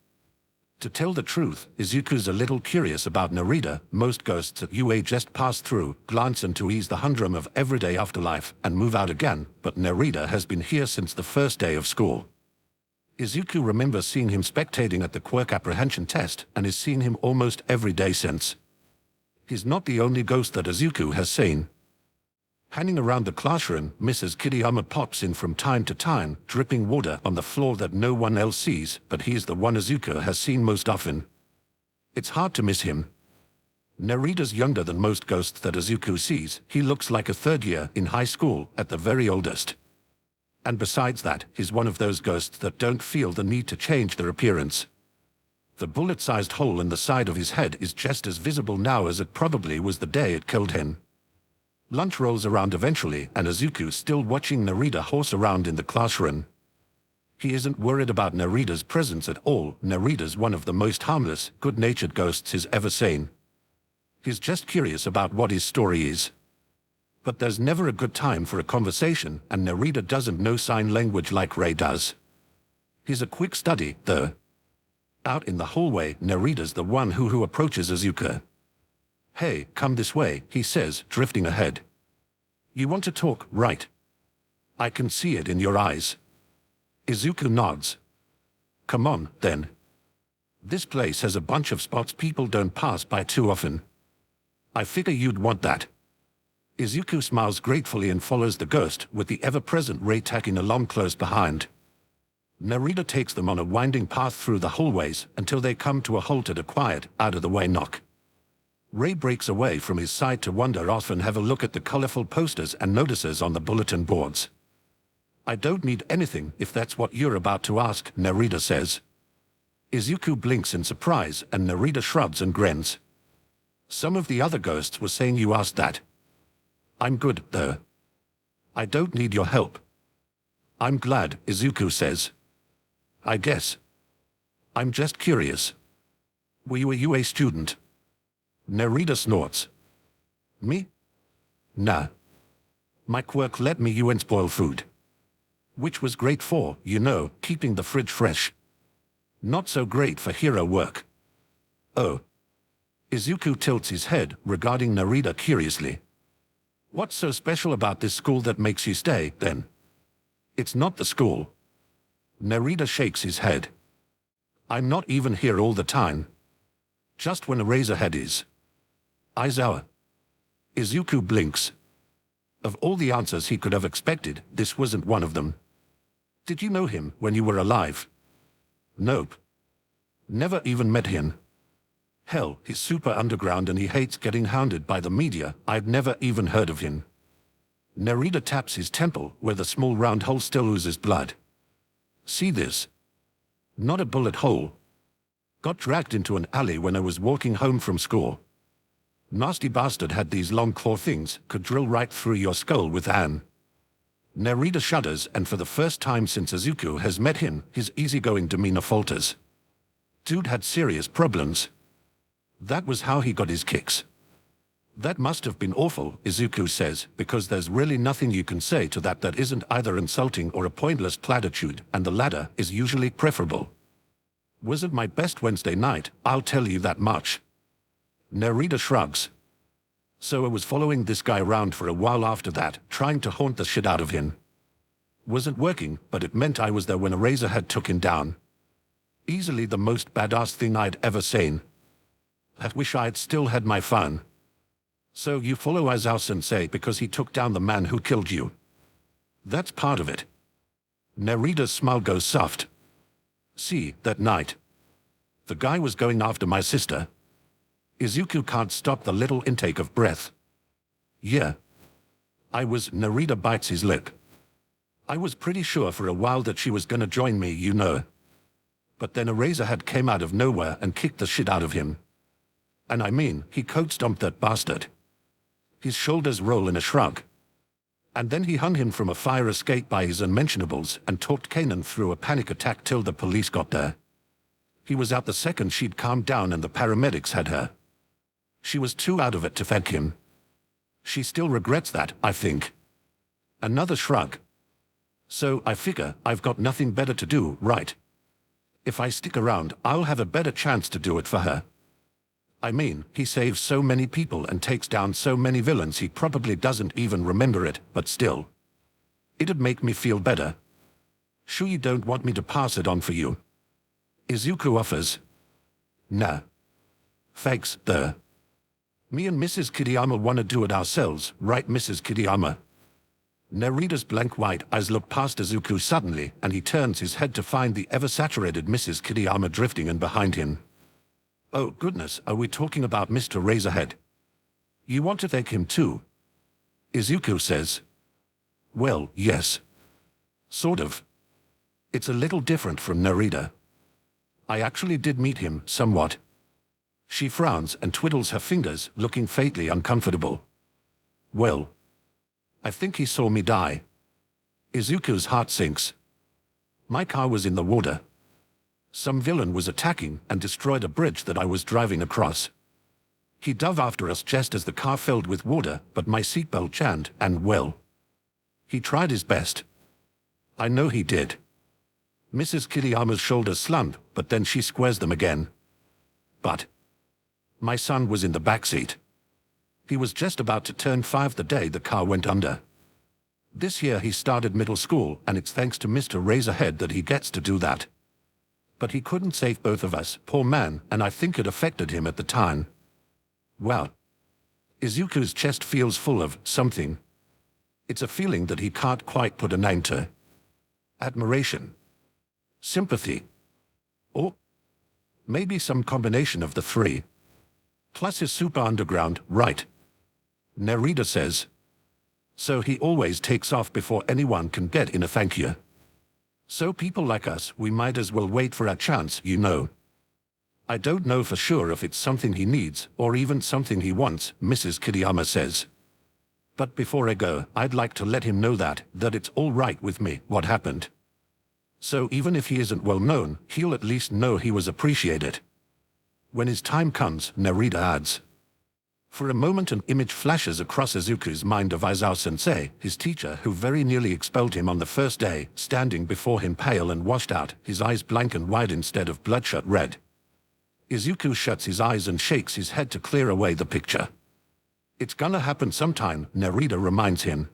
To tell the truth, Izuku's a little curious about Narita. Most ghosts at UA just pass through, glance in to ease the humdrum of everyday afterlife, and move out again, but Narita has been here since the first day of school. Izuku remembers seeing him spectating at the quirk apprehension test, and has seen him almost every day since. He's not the only ghost that Izuku has seen. Hanging around the classroom, Mrs. Kiriyama pops in from time to time, dripping water on the floor that no one else sees, but he's the one Izuku has seen most often. It's hard to miss him. Narita's younger than most ghosts that Izuku sees. He looks like a third year in high school, at the very oldest. And besides that, he's one of those ghosts that don't feel the need to change their appearance. The bullet-sized hole in the side of his head is just as visible now as it probably was the day it killed him. Lunch rolls around eventually, and Izuku's still watching Narita horse around in the classroom. He isn't worried about Narita's presence at all. Narita's one of the most harmless, good-natured ghosts he's ever seen. He's just curious about what his story is. But there's never a good time for a conversation, and Narita doesn't know sign language like Rei does. He's a quick study, though. Out in the hallway, Narita's the one who approaches Izuku. Hey, come this way, he says, drifting ahead. You want to talk, right? I can see it in your eyes. Izuku nods. Come on, then. This place has a bunch of spots people don't pass by too often. I figure you'd want that. Izuku smiles gratefully and follows the ghost, with the ever-present Rei tacking along close behind. Narita takes them on a winding path through the hallways until they come to a halt at a quiet, out-of-the-way knock. Rei breaks away from his side to wander off and have a look at the colorful posters and notices on the bulletin boards. I don't need anything if that's what you're about to ask, Narita says. Izuku blinks in surprise and Narita shrugs and grins. Some of the other ghosts were saying you asked that. I'm good, though. I don't need your help. I'm glad, Izuku says. I guess. I'm just curious. Were you a UA student? Narita snorts. Me? Nah. My quirk let me UN spoil food. Which was great for, you know, keeping the fridge fresh. Not so great for hero work. Oh. Izuku tilts his head, regarding Narita curiously. What's so special about this school that makes you stay, then? It's not the school. Narita shakes his head. I'm not even here all the time. Just when Eraserhead is. Aizawa. Izuku blinks. Of all the answers he could have expected, this wasn't one of them. Did you know him when you were alive? Nope. Never even met him. Hell, he's super underground and he hates getting hounded by the media. I'd never even heard of him. Narita taps his temple, where the small round hole still oozes blood. See this? Not a bullet hole. Got dragged into an alley when I was walking home from school. Nasty bastard had these long claw things, could drill right through your skull with an. Narita shudders, and for the first time since Izuku has met him, his easygoing demeanor falters. Dude had serious problems. That was how he got his kicks. That must have been awful, Izuku says, because there's really nothing you can say to that isn't either insulting or a pointless platitude, and the latter is usually preferable. Wasn't my best Wednesday night, I'll tell you that much. Narita shrugs. So I was following this guy around for a while after that, trying to haunt the shit out of him. Wasn't working, but it meant I was there when Eraserhead took him down. Easily the most badass thing I'd ever seen. I wish I'd still had my fun. So you follow Aizawa-sensei because he took down the man who killed you. That's part of it. Narita's smile goes soft. See, that night. The guy was going after my sister. Izuku can't stop the little intake of breath. Yeah. Narita bites his lip. I was pretty sure for a while that she was gonna join me, you know. But then Eraserhead came out of nowhere and kicked the shit out of him. And I mean, he coat-stomped that bastard. His shoulders roll in a shrug. And then he hung him from a fire escape by his unmentionables and talked Kanan through a panic attack till the police got there. He was out the second she'd calmed down and the paramedics had her. She was too out of it to thank him. She still regrets that, I think. Another shrug. So I figure I've got nothing better to do, right? If I stick around, I'll have a better chance to do it for her. I mean, he saves so many people and takes down so many villains he probably doesn't even remember it, but still. It'd make me feel better. Sure you don't want me to pass it on for you? Izuku offers. Nah. Thanks, though. Me and Mrs. Kiriyama want to do it ourselves, right, Mrs. Kiriyama? Narita's blank white eyes look past Izuku suddenly, and he turns his head to find the ever-saturated Mrs. Kiriyama drifting in behind him. Oh goodness, are we talking about Mr. Razorhead? You want to thank him too? Izuku says. Well, yes. Sort of. It's a little different from Narita. I actually did meet him, somewhat. She frowns and twiddles her fingers, looking faintly uncomfortable. Well, I think he saw me die. Izuku's heart sinks. My car was in the water. Some villain was attacking and destroyed a bridge that I was driving across. He dove after us just as the car filled with water, but my seatbelt jammed, and well. He tried his best. I know he did. Mrs. Kiriyama's shoulders slump, but then she squares them again. But my son was in the back seat. He was just about to turn 5 the day the car went under. This year he started middle school, and it's thanks to Mr. Razorhead that he gets to do that. But he couldn't save both of us, poor man, and I think it affected him at the time. Well, Izuku's chest feels full of something. It's a feeling that he can't quite put a name to. Admiration. Sympathy. Or maybe some combination of the three. Plus his super underground, right? Narita says. So he always takes off before anyone can get in a thank you. So people like us, we might as well wait for our chance, you know. I don't know for sure if it's something he needs, or even something he wants, Mrs. Kiriyama says. But before I go, I'd like to let him know that it's all right with me, what happened. So even if he isn't well known, he'll at least know he was appreciated. When his time comes, Narita adds. For a moment an image flashes across Izuku's mind of Aizawa-sensei, his teacher who very nearly expelled him on the first day, standing before him pale and washed out, his eyes blank and wide instead of bloodshot red. Izuku shuts his eyes and shakes his head to clear away the picture. It's gonna happen sometime, Narita reminds him.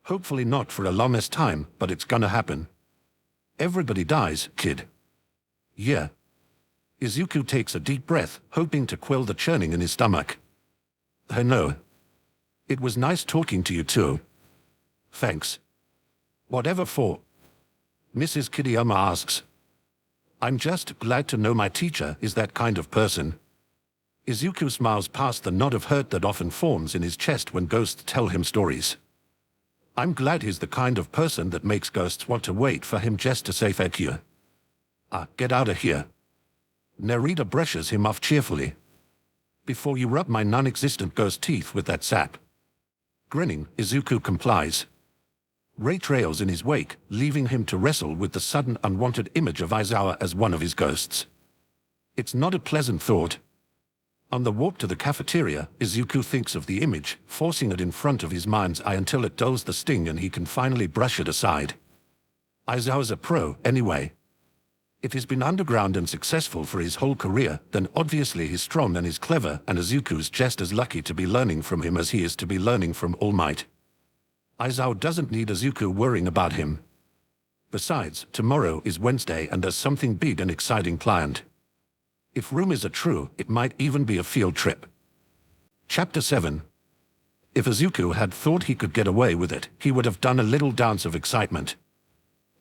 Hopefully not for a longest time, but it's gonna happen. Everybody dies, kid. Yeah. Izuku takes a deep breath, hoping to quell the churning in his stomach. I know. It was nice talking to you too. Thanks. Whatever for? Mrs. Kiriyama asks. I'm just glad to know my teacher is that kind of person. Izuku smiles past the knot of hurt that often forms in his chest when ghosts tell him stories. I'm glad he's the kind of person that makes ghosts want to wait for him just to say thank you. Get out of here. Narita brushes him off cheerfully. before you rub my non-existent ghost teeth with that sap. Grinning, Izuku complies. Rei trails in his wake, leaving him to wrestle with the sudden unwanted image of Aizawa as one of his ghosts. It's not a pleasant thought. On the walk to the cafeteria, Izuku thinks of the image, forcing it in front of his mind's eye until it dulls the sting and he can finally brush it aside. Aizawa's a pro, anyway. If he's been underground and successful for his whole career, then obviously he's strong and he's clever, and Izuku's just as lucky to be learning from him as he is to be learning from All Might. Aizawa doesn't need Izuku worrying about him. Besides, tomorrow is Wednesday and there's something big and exciting planned. If rumors are true, it might even be a field trip. Chapter 7. If Izuku had thought he could get away with it, he would have done a little dance of excitement.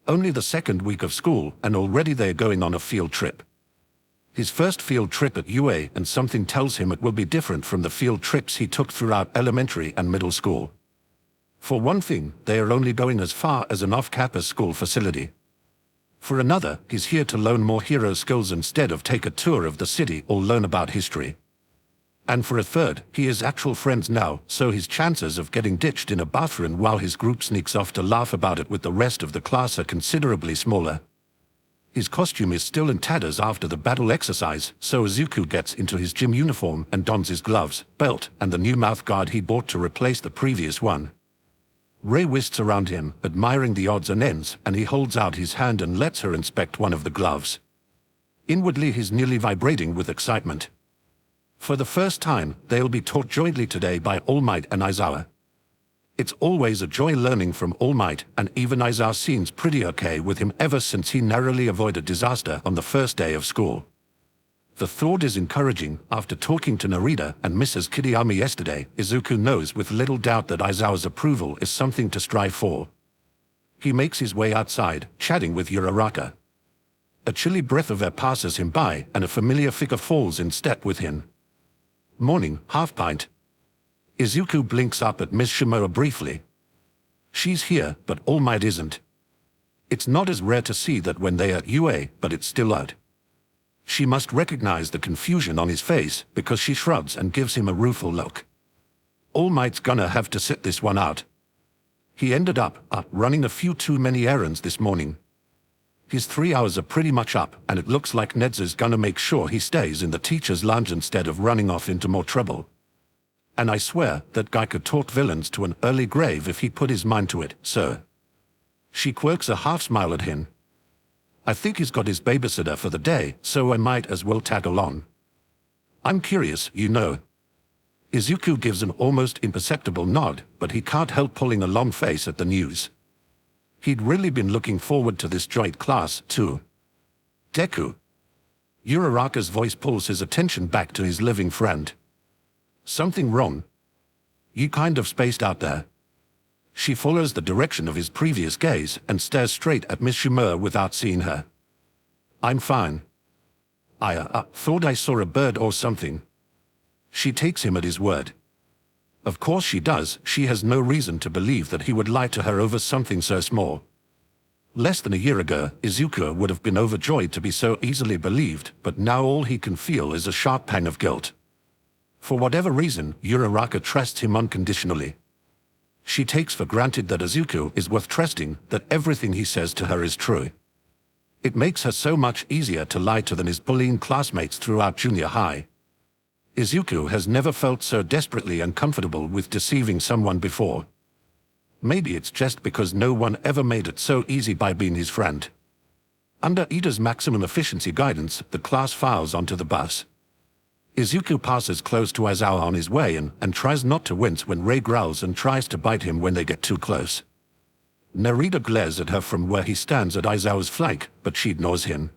Only the second week of school, and already they're going on a field trip. His first field trip at UA, and something tells him it will be different from the field trips he took throughout elementary and middle school. For one thing, they are only going as far as an off-campus school facility. For another, he's here to learn more hero skills instead of take a tour of the city or learn about history. And for a third, he has actual friends now, so his chances of getting ditched in a bathroom while his group sneaks off to laugh about it with the rest of the class are considerably smaller. His costume is still in tatters after the battle exercise, so Izuku gets into his gym uniform and dons his gloves, belt, and the new mouthguard he bought to replace the previous one. Rei whisks around him, admiring the odds and ends, and he holds out his hand and lets her inspect one of the gloves. Inwardly he's nearly vibrating with excitement. For the first time, they'll be taught jointly today by All Might and Aizawa. It's always a joy learning from All Might, and even Aizawa seems pretty okay with him ever since he narrowly avoided disaster on the first day of school. The thought is encouraging. After talking to Narita and Mrs. Kiriyama yesterday, Izuku knows with little doubt that Aizawa's approval is something to strive for. He makes his way outside, chatting with Uraraka. A chilly breath of air passes him by, and a familiar figure falls in step with him. Morning, half-pint. Izuku blinks up at Miss Shimoa briefly. She's here, but All Might isn't. It's not as rare to see that when they are at UA, but it's still odd. She must recognize the confusion on his face, because she shrugs and gives him a rueful look. All Might's gonna have to sit this one out. He ended up running a few too many errands this morning. His 3 hours are pretty much up, and it looks like Ned's gonna make sure he stays in the teacher's lounge instead of running off into more trouble. And I swear, that guy could talk villains to an early grave if he put his mind to it, sir. She quirks a half-smile at him. I think he's got his babysitter for the day, so I might as well tag along. I'm curious, you know. Izuku gives an almost imperceptible nod, but he can't help pulling a long face at the news. He'd really been looking forward to this joint class, too. Deku. Uraraka's voice pulls his attention back to his living friend. Something wrong? You kind of spaced out there. She follows the direction of his previous gaze and stares straight at Miss Shimoa without seeing her. I'm fine. I thought I saw a bird or something. She takes him at his word. Of course she does. She has no reason to believe that he would lie to her over something so small. Less than a year ago, Izuku would have been overjoyed to be so easily believed, but now all he can feel is a sharp pang of guilt. For whatever reason, Uraraka trusts him unconditionally. She takes for granted that Izuku is worth trusting, that everything he says to her is true. It makes her so much easier to lie to than his bullying classmates throughout junior high. Izuku has never felt so desperately uncomfortable with deceiving someone before. Maybe it's just because no one ever made it so easy by being his friend. Under Ida's maximum efficiency guidance, the class files onto the bus. Izuku passes close to Aizawa on his way and tries not to wince when Rei growls and tries to bite him when they get too close. Narita glares at her from where he stands at Aizawa's flank, but she ignores him.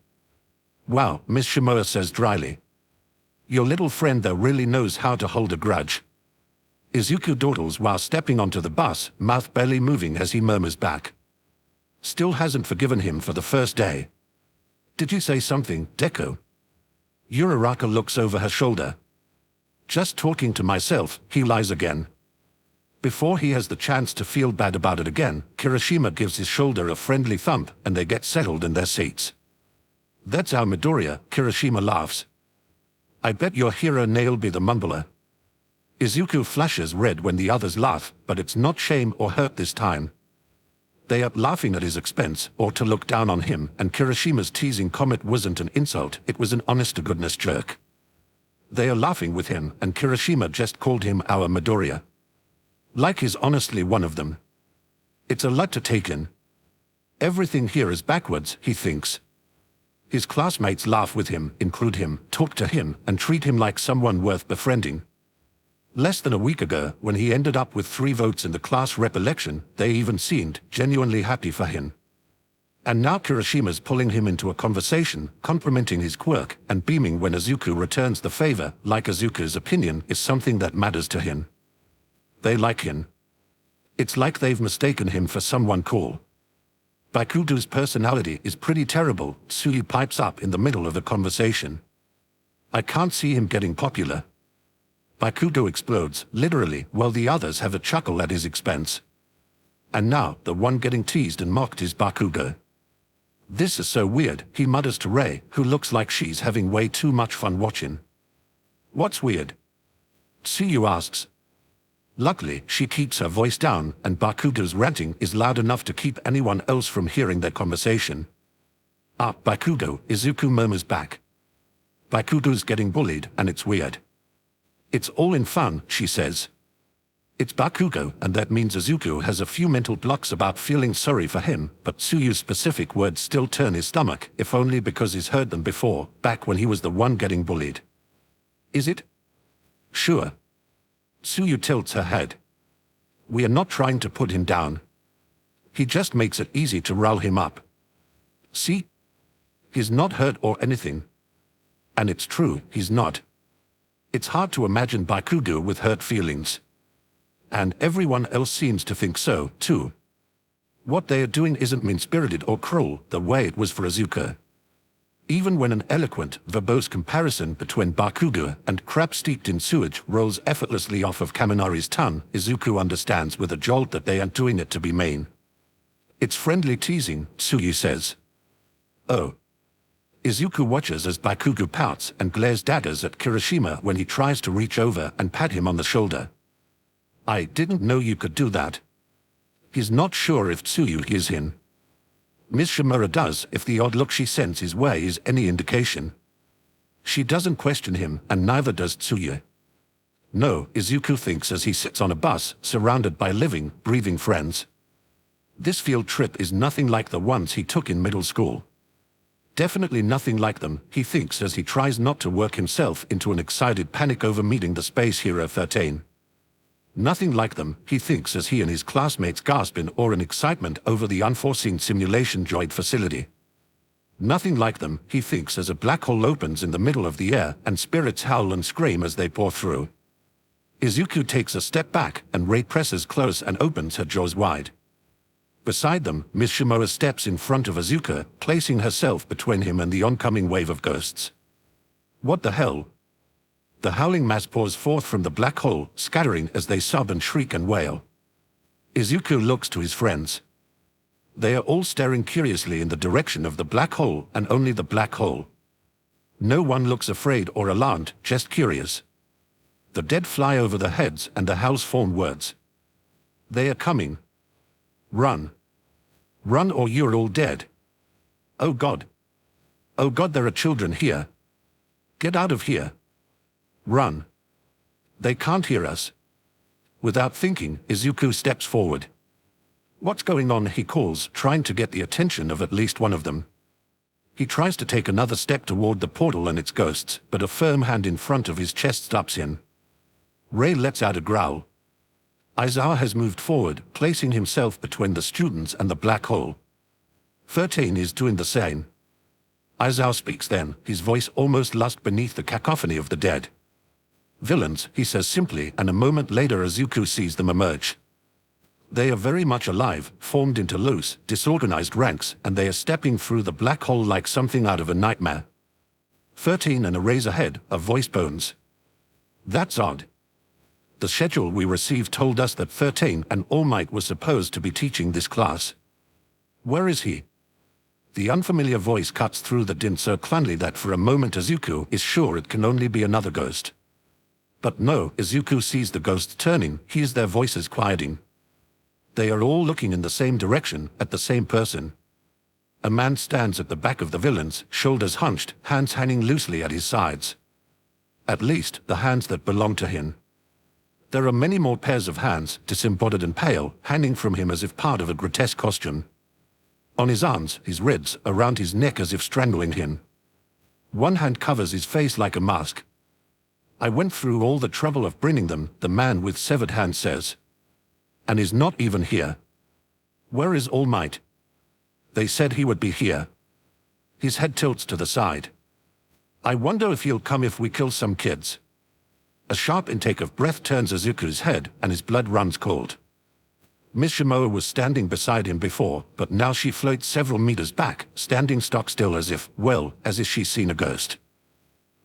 Wow, Miss Shimoa says dryly. Your little friend there really knows how to hold a grudge. Izuku dawdles while stepping onto the bus, mouth barely moving as he murmurs back. Still hasn't forgiven him for the first day. Did you say something, Deku? Uraraka looks over her shoulder. Just talking to myself, he lies again. Before he has the chance to feel bad about it again, Kirishima gives his shoulder a friendly thump and they get settled in their seats. That's our Midoriya, Kirishima laughs. I bet your hero nail be the mumbler. Izuku flushes red when the others laugh, but it's not shame or hurt this time. They are laughing at his expense, or to look down on him, and Kirishima's teasing comment wasn't an insult, it was an honest-to-goodness jerk. They are laughing with him, and Kirishima just called him our Midoriya. Like he's honestly one of them. It's a lot to take in. Everything here is backwards, he thinks. His classmates laugh with him, include him, talk to him, and treat him like someone worth befriending. Less than a week ago, when he ended up with 3 votes in the class rep election, they even seemed genuinely happy for him. And now Kirishima's pulling him into a conversation, complimenting his quirk, and beaming when Izuku returns the favor, like Izuku's opinion is something that matters to him. They like him. It's like they've mistaken him for someone cool. Bakudo's personality is pretty terrible, Tsuyu pipes up in the middle of the conversation. I can't see him getting popular. Bakudo explodes, literally, while the others have a chuckle at his expense. And now, the one getting teased and mocked is Bakugo. This is so weird, he mutters to Rei, who looks like she's having way too much fun watching. What's weird? Tsuyu asks. Luckily, she keeps her voice down, and Bakudo's ranting is loud enough to keep anyone else from hearing their conversation. Ah, Bakudo, Izuku murmurs back. Bakudo's getting bullied, and it's weird. It's all in fun, she says. It's Bakugo, and that means Izuku has a few mental blocks about feeling sorry for him, but Tsuyu's specific words still turn his stomach, if only because he's heard them before, back when he was the one getting bullied. Is it? Sure. Tsuyu tilts her head. We are not trying to put him down. He just makes it easy to rile him up. See? He's not hurt or anything. And it's true, he's not. It's hard to imagine Bakugo with hurt feelings. And everyone else seems to think so, too. What they are doing isn't mean-spirited or cruel, the way it was for Izuku. Even when an eloquent, verbose comparison between Bakugo and crab steeped in sewage rolls effortlessly off of Kaminari's tongue, Izuku understands with a jolt that they aren't doing it to be mean. It's friendly teasing, Tsuyu says. Oh. Izuku watches as Bakugo pouts and glares daggers at Kirishima when he tries to reach over and pat him on the shoulder. I didn't know you could do that. He's not sure if Tsuyu hears him. Miss Shimura does if the odd look she sends his way is any indication. She doesn't question him, and neither does Tsuyu. No, Izuku thinks as he sits on a bus, surrounded by living, breathing friends. This field trip is nothing like the ones he took in middle school. Definitely nothing like them, he thinks as he tries not to work himself into an excited panic over meeting the space hero 13. Nothing like them, he thinks as he and his classmates gasp in awe and excitement over the unforeseen simulation droid facility. Nothing like them, he thinks as a black hole opens in the middle of the air and spirits howl and scream as they pour through. Izuku takes a step back and Rei presses close and opens her jaws wide. Beside them, Miss Shimura steps in front of Izuku, placing herself between him and the oncoming wave of ghosts. What the hell? The howling mass pours forth from the black hole, scattering as they sob and shriek and wail. Izuku looks to his friends. They are all staring curiously in the direction of the black hole and only the black hole. No one looks afraid or alarmed, just curious. The dead fly over their heads and the howls form words. They are coming. Run. Run or you're all dead. Oh God. Oh God, there are children here. Get out of here. Run. They can't hear us. Without thinking, Izuku steps forward. What's going on, he calls, trying to get the attention of at least one of them. He tries to take another step toward the portal and its ghosts, but a firm hand in front of his chest stops him. Rei lets out a growl. Aizawa has moved forward, placing himself between the students and the black hole. 13 is doing the same. Aizawa speaks then, his voice almost lost beneath the cacophony of the dead. Villains, he says simply, and a moment later Izuku sees them emerge. They are very much alive, formed into loose, disorganized ranks, and they are stepping through the black hole like something out of a nightmare. 13 and a razor head, a voice bones. That's odd. The schedule we received told us that 13 and All Might was supposed to be teaching this class. Where is he? The unfamiliar voice cuts through the din so clunly that for a moment Izuku is sure it can only be another ghost. But no, Izuku sees the ghosts turning, hears their voices quieting. They are all looking in the same direction, at the same person. A man stands at the back of the villains, shoulders hunched, hands hanging loosely at his sides. At least, the hands that belong to him. There are many more pairs of hands, disembodied and pale, hanging from him as if part of a grotesque costume. On his arms, his ribs, around his neck as if strangling him. One hand covers his face like a mask. I went through all the trouble of bringing them, the man with severed hand says. And is not even here. Where is All Might? They said he would be here. His head tilts to the side. I wonder if he'll come if we kill some kids. A sharp intake of breath turns Izuku's head, and his blood runs cold. Miss Shimoa was standing beside him before, but now she floats several meters back, standing stock still as if she's seen a ghost.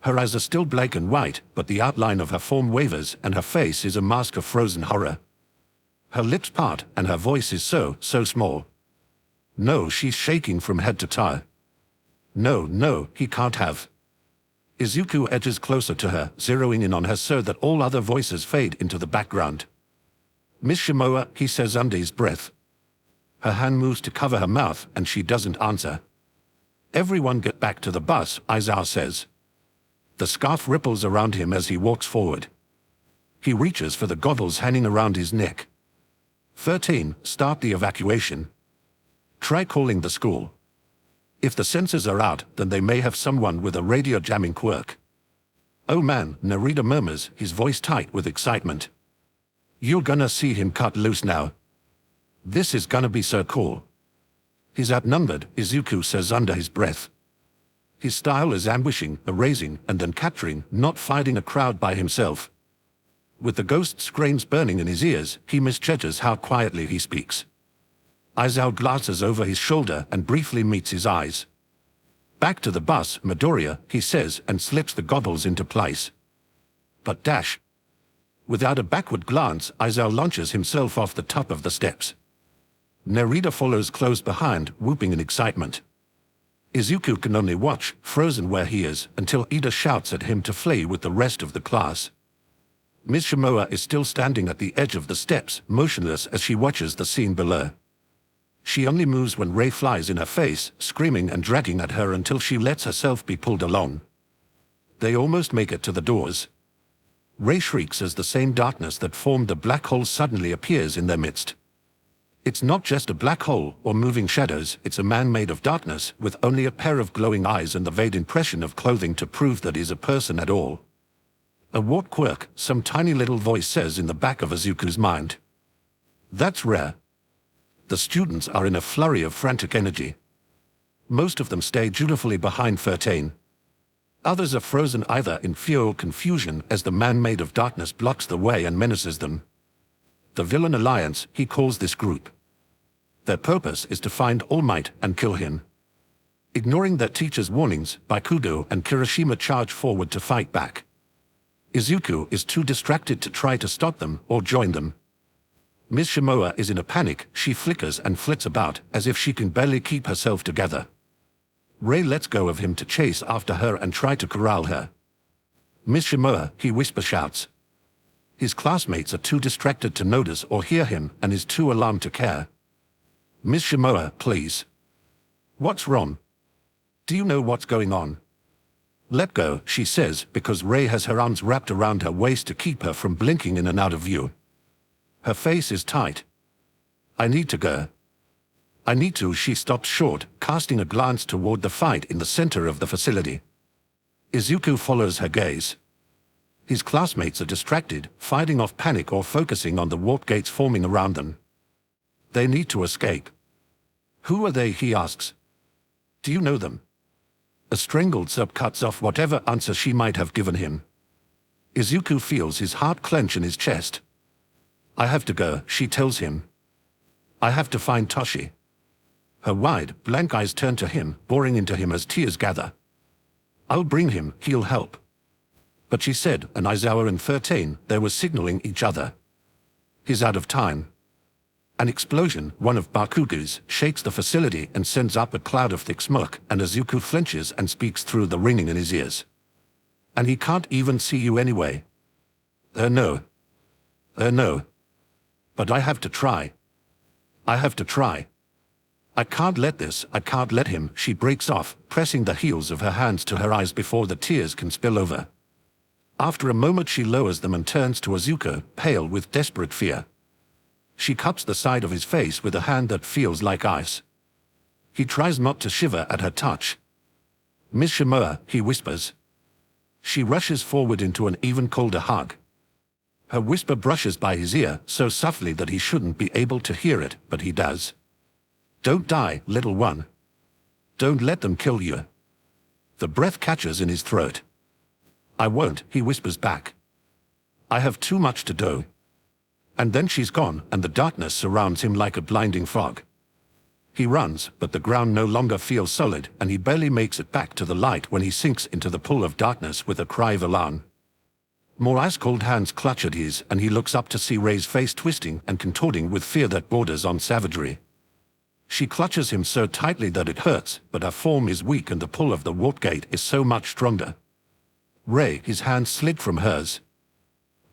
Her eyes are still black and white, but the outline of her form wavers, and her face is a mask of frozen horror. Her lips part, and her voice is so small. No, she's shaking from head to toe. No, he can't have. Izuku edges closer to her, zeroing in on her so that all other voices fade into the background. Miss Shimoa, he says under his breath. Her hand moves to cover her mouth, and she doesn't answer. Everyone get back to the bus, Aizawa says. The scarf ripples around him as he walks forward. He reaches for the goggles hanging around his neck. 13, start the evacuation. Try calling the school. If the sensors are out, then they may have someone with a radio jamming quirk. Oh man, Narita murmurs, his voice tight with excitement. You're gonna see him cut loose now. This is gonna be so cool. He's outnumbered, Izuku says under his breath. His style is ambushing, erasing, and then capturing, not fighting a crowd by himself. With the ghost screams burning in his ears, he misjudges how quietly he speaks. Aizawa glances over his shoulder and briefly meets his eyes. Back to the bus, Midoriya, he says, and slips the goggles into place. But dash. Without a backward glance, Aizawa launches himself off the top of the steps. Narita follows close behind, whooping in excitement. Izuku can only watch, frozen where he is, until Ida shouts at him to flee with the rest of the class. Miss Shimoa is still standing at the edge of the steps, motionless as she watches the scene below. She only moves when Rei flies in her face, screaming and dragging at her until she lets herself be pulled along. They almost make it to the doors. Rei shrieks as the same darkness that formed the black hole suddenly appears in their midst. It's not just a black hole or moving shadows, it's a man made of darkness, with only a pair of glowing eyes and the vague impression of clothing to prove that he's a person at all. A warp quirk, some tiny little voice says in the back of Izuku's mind. That's rare. The students are in a flurry of frantic energy. Most of them stay dutifully behind 13. Others are frozen either in fear or confusion as the man made of darkness blocks the way and menaces them. The Villain Alliance, he calls this group. Their purpose is to find All Might and kill him. Ignoring their teacher's warnings, Bakugo and Kirishima charge forward to fight back. Izuku is too distracted to try to stop them or join them. Miss Shimoa is in a panic, she flickers and flits about, as if she can barely keep herself together. Rei lets go of him to chase after her and try to corral her. Miss Shimoa, he whisper shouts. His classmates are too distracted to notice or hear him and is too alarmed to care. Miss Shimoa, please. What's wrong? Do you know what's going on? Let go, she says, because Rei has her arms wrapped around her waist to keep her from blinking in and out of view. Her face is tight. I need to go. I need to, she stops short, casting a glance toward the fight in the center of the facility. Izuku follows her gaze. His classmates are distracted, fighting off panic or focusing on the warp gates forming around them. They need to escape. Who are they, he asks. Do you know them? A strangled sob cuts off whatever answer she might have given him. Izuku feels his heart clench in his chest. I have to go, she tells him. I have to find Toshi. Her wide, blank eyes turn to him, boring into him as tears gather. I'll bring him, he'll help. But she said, and Aizawa and 13, they were signaling each other. He's out of time. An explosion, one of Bakugu's, shakes the facility and sends up a cloud of thick smoke, and Izuku flinches and speaks through the ringing in his ears. And he can't even see you anyway. No. No. But I have to try. I have to try. I can't let this, I can't let him, she breaks off, pressing the heels of her hands to her eyes before the tears can spill over. After a moment she lowers them and turns to Izuku, pale with desperate fear. She cups the side of his face with a hand that feels like ice. He tries not to shiver at her touch. "Miss Shimoa," he whispers. She rushes forward into an even colder hug. Her whisper brushes by his ear so softly that he shouldn't be able to hear it, but he does. "Don't die, little one. Don't let them kill you." The breath catches in his throat. "I won't," he whispers back. "I have too much to do." And then she's gone, and the darkness surrounds him like a blinding fog. He runs, but the ground no longer feels solid, and he barely makes it back to the light when he sinks into the pool of darkness with a cry of alarm. More ice-cold hands clutch at his, and he looks up to see Rei's face twisting and contorting with fear that borders on savagery. She clutches him so tightly that it hurts, but her form is weak and the pull of the warp gate is so much stronger. Rei, his hand slid from hers.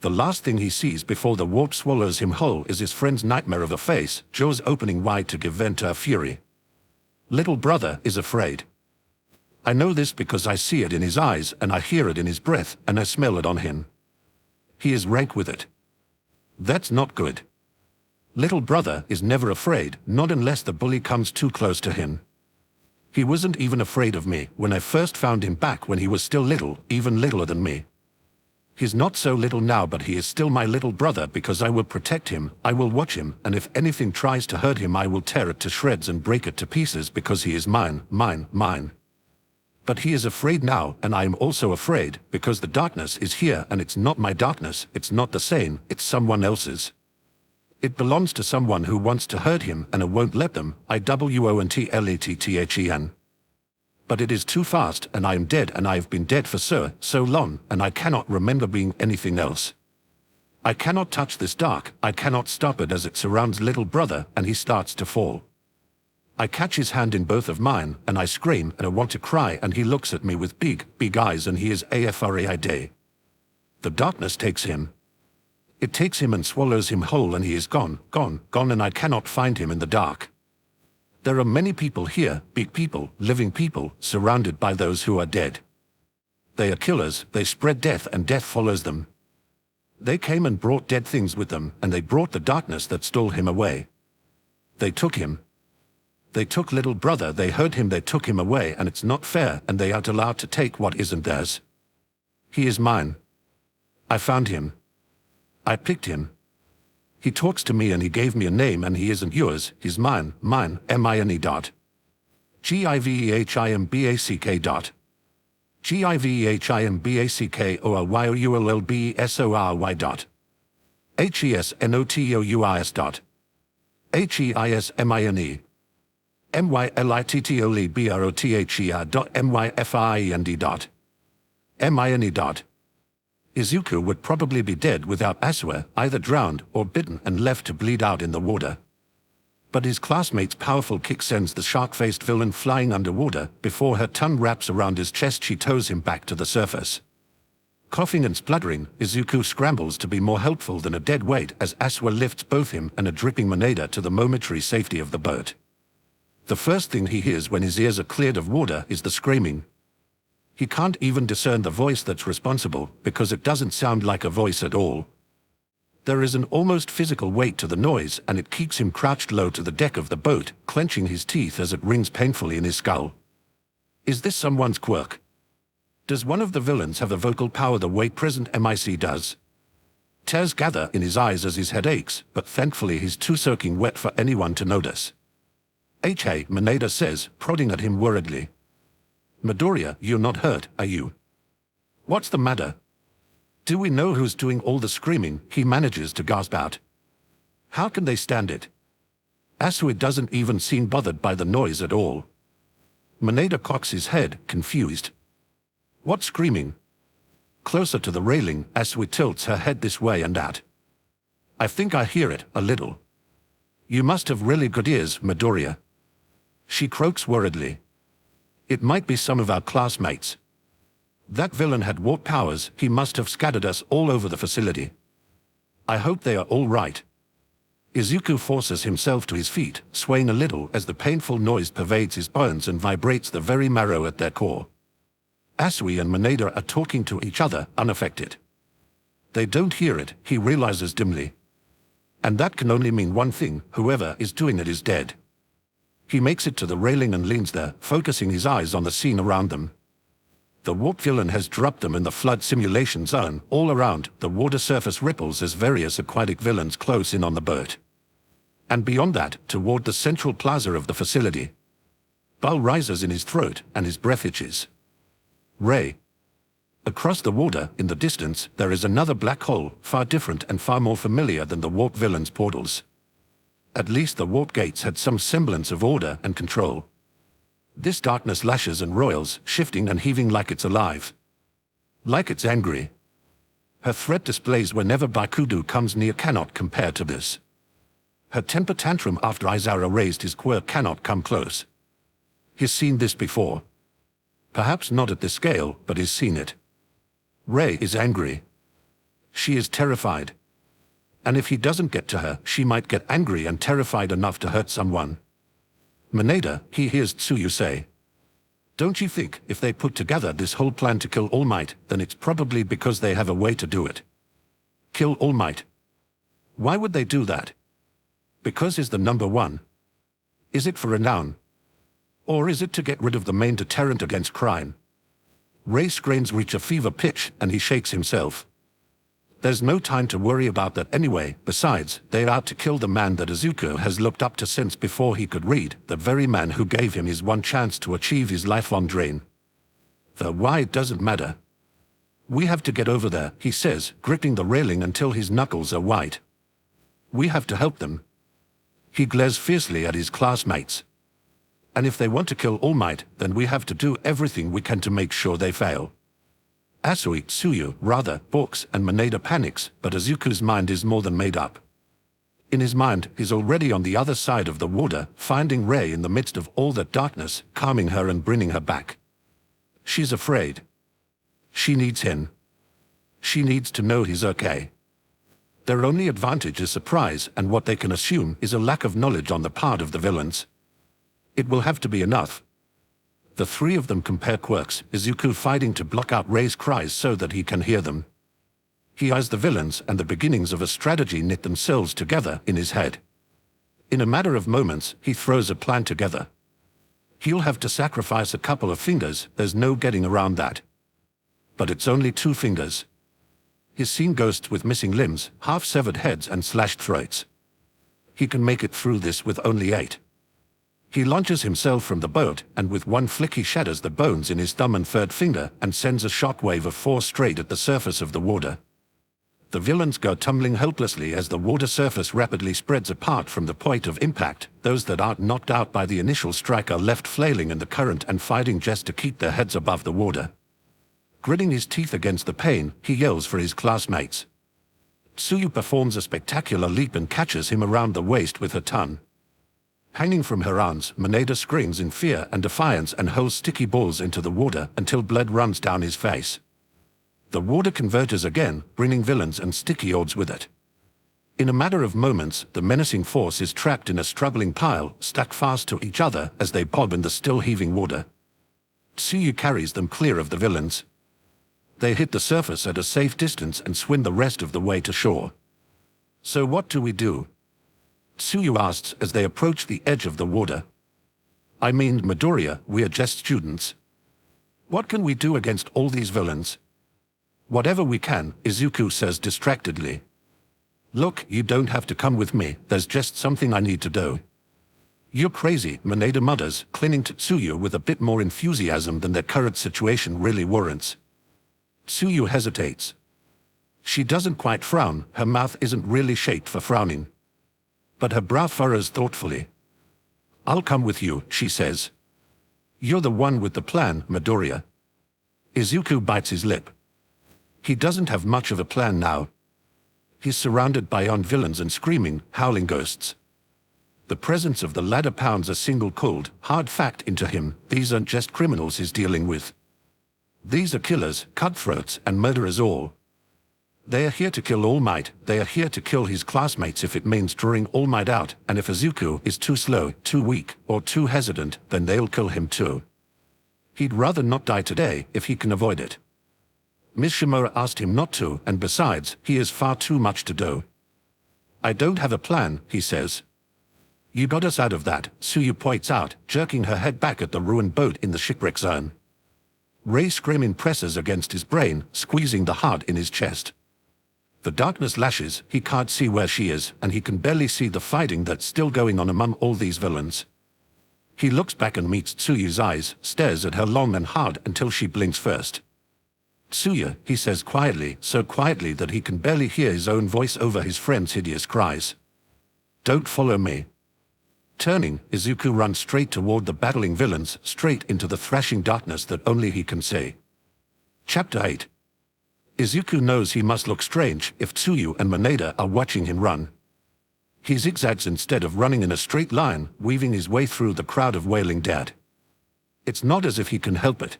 The last thing he sees before the warp swallows him whole is his friend's nightmare of a face, jaws opening wide to give vent to her fury. Little brother is afraid. I know this because I see it in his eyes, and I hear it in his breath, and I smell it on him. He is rank with it. That's not good. Little brother is never afraid, not unless the bully comes too close to him. He wasn't even afraid of me when I first found him back when he was still little, even littler than me. He's not so little now, but he is still my little brother because I will protect him, I will watch him, and if anything tries to hurt him I will tear it to shreds and break it to pieces because he is mine, mine, mine. But he is afraid now, and I am also afraid, because the darkness is here and it's not my darkness, it's not the same, it's someone else's. It belongs to someone who wants to hurt him and I won't let them, IWONTLETTHEN. But it is too fast, and I am dead, and I have been dead for so long, and I cannot remember being anything else. I cannot touch this dark, I cannot stop it as it surrounds little brother, and he starts to fall. I catch his hand in both of mine, and I scream, and I want to cry, and he looks at me with big, big eyes, and he is afraid. The darkness takes him. It takes him and swallows him whole, and he is gone, gone, gone, and I cannot find him in the dark. There are many people here, big people, living people, surrounded by those who are dead. They are killers, they spread death and death follows them. They came and brought dead things with them, and they brought the darkness that stole him away. They took him. They took little brother, they hurt him, they took him away, and it's not fair, and they aren't allowed to take what isn't theirs. He is mine. I found him. I picked him. He talks to me and he gave me a name, and he isn't yours, he's mine, mine, mine dot. GIVEHIMBACK dot. GIVEHIMBACKORYOULLBSORY dot. HESNOTOUIS dot. HEISMINE. MYLITTOLEBROTHER dot MYFIEND dot. MINE dot. Izuku would probably be dead without Asue, either drowned or bitten and left to bleed out in the water. But his classmate's powerful kick sends the shark-faced villain flying underwater. Before her tongue wraps around his chest, she tows him back to the surface. Coughing and spluttering, Izuku scrambles to be more helpful than a dead weight as Asue lifts both him and a dripping Mineta to the momentary safety of the boat. The first thing he hears when his ears are cleared of water is the screaming. He can't even discern the voice that's responsible, because it doesn't sound like a voice at all. There is an almost physical weight to the noise, and it keeps him crouched low to the deck of the boat, clenching his teeth as it rings painfully in his skull. Is this someone's quirk? Does one of the villains have a vocal power the way present MIC does? Tears gather in his eyes as his head aches, but thankfully he's too soaking wet for anyone to notice. Hey, Mineta says, prodding at him worriedly. Midoriya, you're not hurt, are you? What's the matter? Do we know who's doing all the screaming? He manages to gasp out. How can they stand it? Asue doesn't even seem bothered by the noise at all. Mineta cocks his head, confused. What screaming? Closer to the railing, Asue tilts her head this way and that. I think I hear it, a little. You must have really good ears, Midoriya. She croaks worriedly. It might be some of our classmates. That villain had warp powers. He must have scattered us all over the facility. I hope they are all right. Izuku forces himself to his feet, swaying a little as the painful noise pervades his bones and vibrates the very marrow at their core. Asui and Mineta are talking to each other, unaffected. They don't hear it, he realizes dimly. And that can only mean one thing: whoever is doing it is dead. He makes it to the railing and leans there, focusing his eyes on the scene around them. The warp villain has dropped them in the flood simulation zone. All around, the water surface ripples as various aquatic villains close in on the boat. And beyond that, toward the central plaza of the facility. Bile rises in his throat, and his breath itches. Ray. Across the water, in the distance, there is another black hole, far different and far more familiar than the warp villain's portals. At least the warp gates had some semblance of order and control. This darkness lashes and roils, shifting and heaving like it's alive. Like it's angry. Her threat displays whenever Baikudu comes near cannot compare to this. Her temper tantrum after Aizawa raised his quirk cannot come close. He's seen this before. Perhaps not at this scale, but he's seen it. Ray is angry. She is terrified. And if he doesn't get to her, she might get angry and terrified enough to hurt someone. Mineta, he hears Tsuyu say. Don't you think, if they put together this whole plan to kill All Might, then it's probably because they have a way to do it. Kill All Might. Why would they do that? Because he's the number one. Is it for renown? Or is it to get rid of the main deterrent against crime? Ray's strains reach a fever pitch, and he shakes himself. There's no time to worry about that anyway. Besides, they're out to kill the man that Izuku has looked up to since before he could read, the very man who gave him his one chance to achieve his lifelong dream. The why doesn't matter. We have to get over there, he says, gripping the railing until his knuckles are white. We have to help them. He glares fiercely at his classmates. And if they want to kill All Might, then we have to do everything we can to make sure they fail. Asui, Tsuyu, rather, balks, and Mineta panics, but Izuku's mind is more than made up. In his mind, he's already on the other side of the water, finding Ray in the midst of all that darkness, calming her and bringing her back. She's afraid. She needs him. She needs to know he's okay. Their only advantage is surprise, and what they can assume is a lack of knowledge on the part of the villains. It will have to be enough. The three of them compare quirks, Izuku fighting to block out Ray's cries so that he can hear them. He eyes the villains, and the beginnings of a strategy knit themselves together in his head. In a matter of moments, he throws a plan together. He'll have to sacrifice a couple of fingers, there's no getting around that. But it's only 2 fingers. He's seen ghosts with missing limbs, half-severed heads and slashed throats. He can make it through this with only 8. He launches himself from the boat, and with one flick he shatters the bones in his thumb and 3rd finger, and sends a shockwave of 4 straight at the surface of the water. The villains go tumbling helplessly as the water surface rapidly spreads apart from the point of impact. Those that aren't knocked out by the initial strike are left flailing in the current and fighting just to keep their heads above the water. Gritting his teeth against the pain, he yells for his classmates. Tsuyu performs a spectacular leap and catches him around the waist with her tongue. Hanging from her arms, Mineta screams in fear and defiance and hurls sticky balls into the water until blood runs down his face. The water converges again, bringing villains and sticky orbs with it. In a matter of moments, the menacing force is trapped in a struggling pile, stuck fast to each other as they bob in the still heaving water. Tsuyu carries them clear of the villains. They hit the surface at a safe distance and swim the rest of the way to shore. So what do we do? Tsuyu asks as they approach the edge of the water. I mean, Midoriya, we're just students. What can we do against all these villains? Whatever we can, Izuku says distractedly. Look, you don't have to come with me, there's just something I need to do. You're crazy, Mineta mutters, clinging to Tsuyu with a bit more enthusiasm than their current situation really warrants. Tsuyu hesitates. She doesn't quite frown, her mouth isn't really shaped for frowning. But her brow furrows thoughtfully. I'll come with you, she says. You're the one with the plan, Midoriya. Izuku bites his lip. He doesn't have much of a plan now. He's surrounded by villains and screaming, howling ghosts. The presence of the ladder pounds a single cold, hard fact into him. These aren't just criminals he's dealing with. These are killers, cutthroats, and murderers all. They are here to kill All Might. They are here to kill his classmates if it means drawing All Might out, and if Izuku is too slow, too weak, or too hesitant, then they'll kill him too. He'd rather not die today if he can avoid it. Ms. Shimura asked him not to, and besides, he has far too much to do. I don't have a plan, he says. You got us out of that, Tsuyu points out, jerking her head back at the ruined boat in the shipwreck zone. Rei's screaming presses against his brain, squeezing the heart in his chest. The darkness lashes, he can't see where she is, and he can barely see the fighting that's still going on among all these villains. He looks back and meets Tsuyu's eyes, stares at her long and hard until she blinks first. Tsuyu, he says quietly, so quietly that he can barely hear his own voice over his friend's hideous cries. Don't follow me. Turning, Izuku runs straight toward the battling villains, straight into the thrashing darkness that only he can see. Chapter 8. Izuku knows he must look strange if Tsuyu and Mineta are watching him run. He zigzags instead of running in a straight line, weaving his way through the crowd of wailing dead. It's not as if he can help it.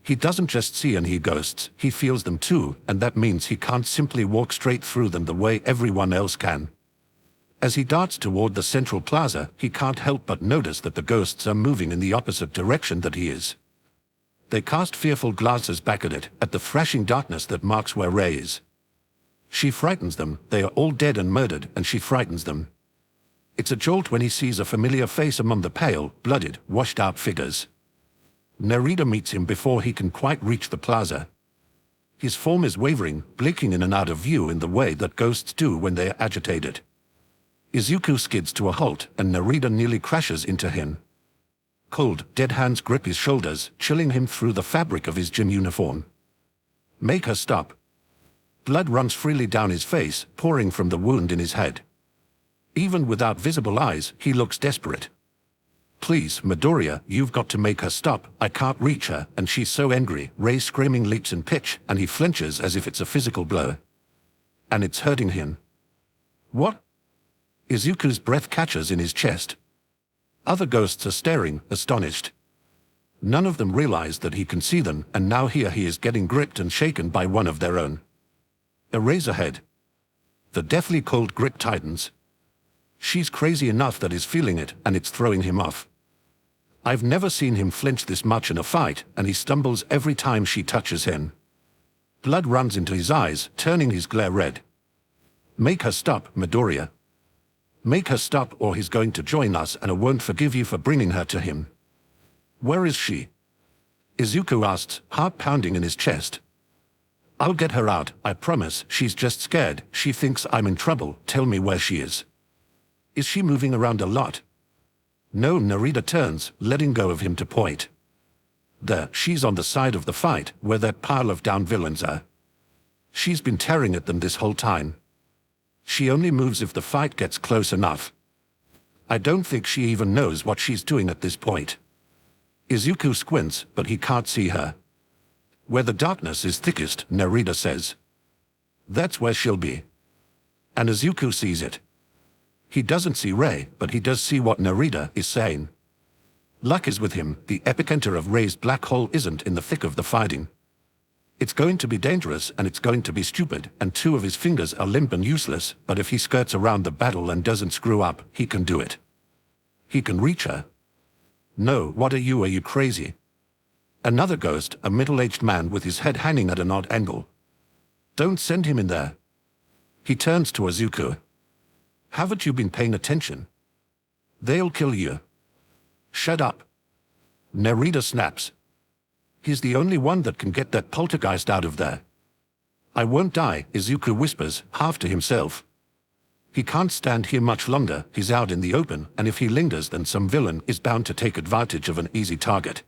He doesn't just see and hear ghosts, he feels them too, and that means he can't simply walk straight through them the way everyone else can. As he darts toward the central plaza, he can't help but notice that the ghosts are moving in the opposite direction that he is. They cast fearful glances back at it, at the thrashing darkness that marks where Rei is. She frightens them, they are all dead and murdered, and she frightens them. It's a jolt when he sees a familiar face among the pale, blooded, washed-out figures. Narita meets him before he can quite reach the plaza. His form is wavering, blinking in and out of view in the way that ghosts do when they are agitated. Izuku skids to a halt, and Narita nearly crashes into him. Cold, dead hands grip his shoulders, chilling him through the fabric of his gym uniform. Make her stop. Blood runs freely down his face, pouring from the wound in his head. Even without visible eyes, he looks desperate. Please, Midoriya, you've got to make her stop. I can't reach her, and she's so angry. Rei's screaming leaps in pitch, and he flinches as if it's a physical blow. And it's hurting him. What? Izuku's breath catches in his chest. Other ghosts are staring, astonished. None of them realize that he can see them, and now here he is getting gripped and shaken by one of their own. Eraserhead. The deathly cold grip tightens. She's crazy enough that he's feeling it, and it's throwing him off. I've never seen him flinch this much in a fight, and he stumbles every time she touches him. Blood runs into his eyes, turning his glare red. Make her stop, Midoriya. Make her stop or he's going to join us and I won't forgive you for bringing her to him. Where is she? Izuku asks, heart pounding in his chest. I'll get her out, I promise. She's just scared. She thinks I'm in trouble. Tell me where she is. Is she moving around a lot? No, Narita turns, letting go of him to point. There, she's on the side of the fight, where that pile of downed villains are. She's been tearing at them this whole time. She only moves if the fight gets close enough. I don't think she even knows what she's doing at this point. Izuku squints, but he can't see her. Where the darkness is thickest, Narita says. That's where she'll be. And Izuku sees it. He doesn't see Rei, but he does see what Narita is saying. Luck is with him. The epicenter of Rei's black hole isn't in the thick of the fighting. It's going to be dangerous and it's going to be stupid, and two of his fingers are limp and useless, but if he skirts around the battle and doesn't screw up, he can do it. He can reach her. No, what are you crazy? Another ghost, a middle-aged man with his head hanging at an odd angle. Don't send him in there. He turns to Izuku. Haven't you been paying attention? They'll kill you. Shut up. Narita snaps. He's the only one that can get that poltergeist out of there. I won't die, Izuku whispers, half to himself. He can't stand here much longer. He's out in the open, and if he lingers then some villain is bound to take advantage of an easy target.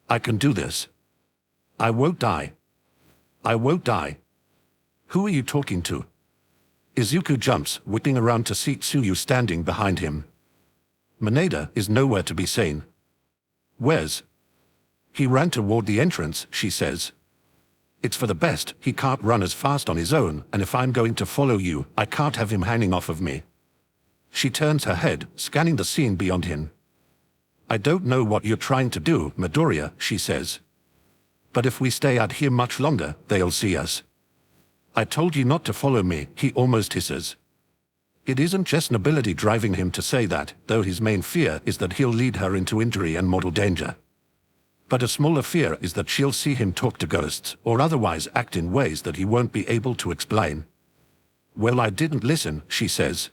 I can do this. I won't die. I won't die. Who are you talking to? Izuku jumps, whipping around to see Tsuyu standing behind him. Mineta is nowhere to be seen. Where's? He ran toward the entrance, she says. It's for the best. He can't run as fast on his own, and if I'm going to follow you, I can't have him hanging off of me. She turns her head, scanning the scene beyond him. I don't know what you're trying to do, Midoriya, she says. But if we stay out here much longer, they'll see us. I told you not to follow me, he almost hisses. It isn't just nobility driving him to say that, though his main fear is that he'll lead her into injury and mortal danger. But a smaller fear is that she'll see him talk to ghosts, or otherwise act in ways that he won't be able to explain. Well, I didn't listen, she says.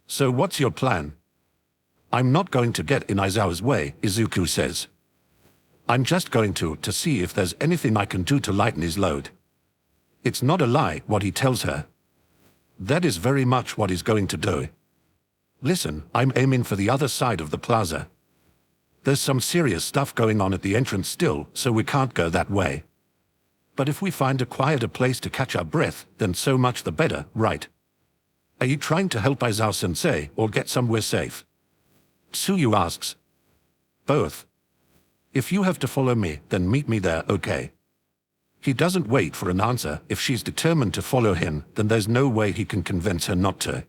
So what's your plan? I'm not going to get in Aizawa's way, Izuku says. I'm just going to see if there's anything I can do to lighten his load. It's not a lie what he tells her. That is very much what he's going to do. Listen, I'm aiming for the other side of the plaza. There's some serious stuff going on at the entrance still, so we can't go that way. But if we find a quieter place to catch our breath, then so much the better, right? Are you trying to help Aizawa-sensei, or get somewhere safe? Tsuyu asks. Both. If you have to follow me, then meet me there, okay? He doesn't wait for an answer. If she's determined to follow him, then there's no way he can convince her not to.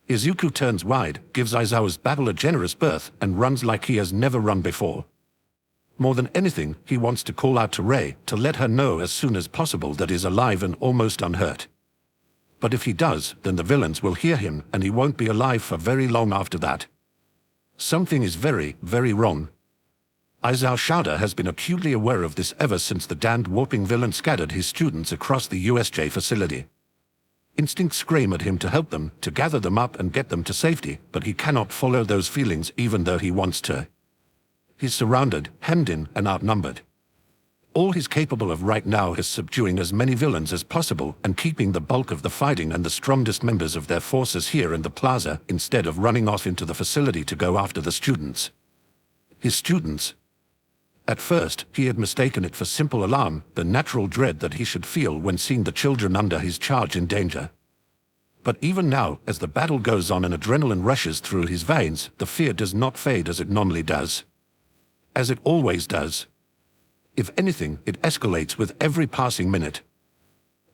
Izuku turns wide, gives Aizawa's battle a generous berth, and runs like he has never run before. More than anything, he wants to call out to Rei, to let her know as soon as possible that he's alive and almost unhurt. But if he does, then the villains will hear him, and he won't be alive for very long after that. Something is very, very wrong. Aizawa Shouder has been acutely aware of this ever since the damned warping villain scattered his students across the USJ facility. Instincts scream at him to help them, to gather them up and get them to safety, but he cannot follow those feelings even though he wants to. He's surrounded, hemmed in, and outnumbered. All he's capable of right now is subduing as many villains as possible and keeping the bulk of the fighting and the strongest members of their forces here in the plaza instead of running off into the facility to go after the students. His students. At first, he had mistaken it for simple alarm, the natural dread that he should feel when seeing the children under his charge in danger. But even now, as the battle goes on and adrenaline rushes through his veins, the fear does not fade as it normally does. As it always does. If anything, it escalates with every passing minute.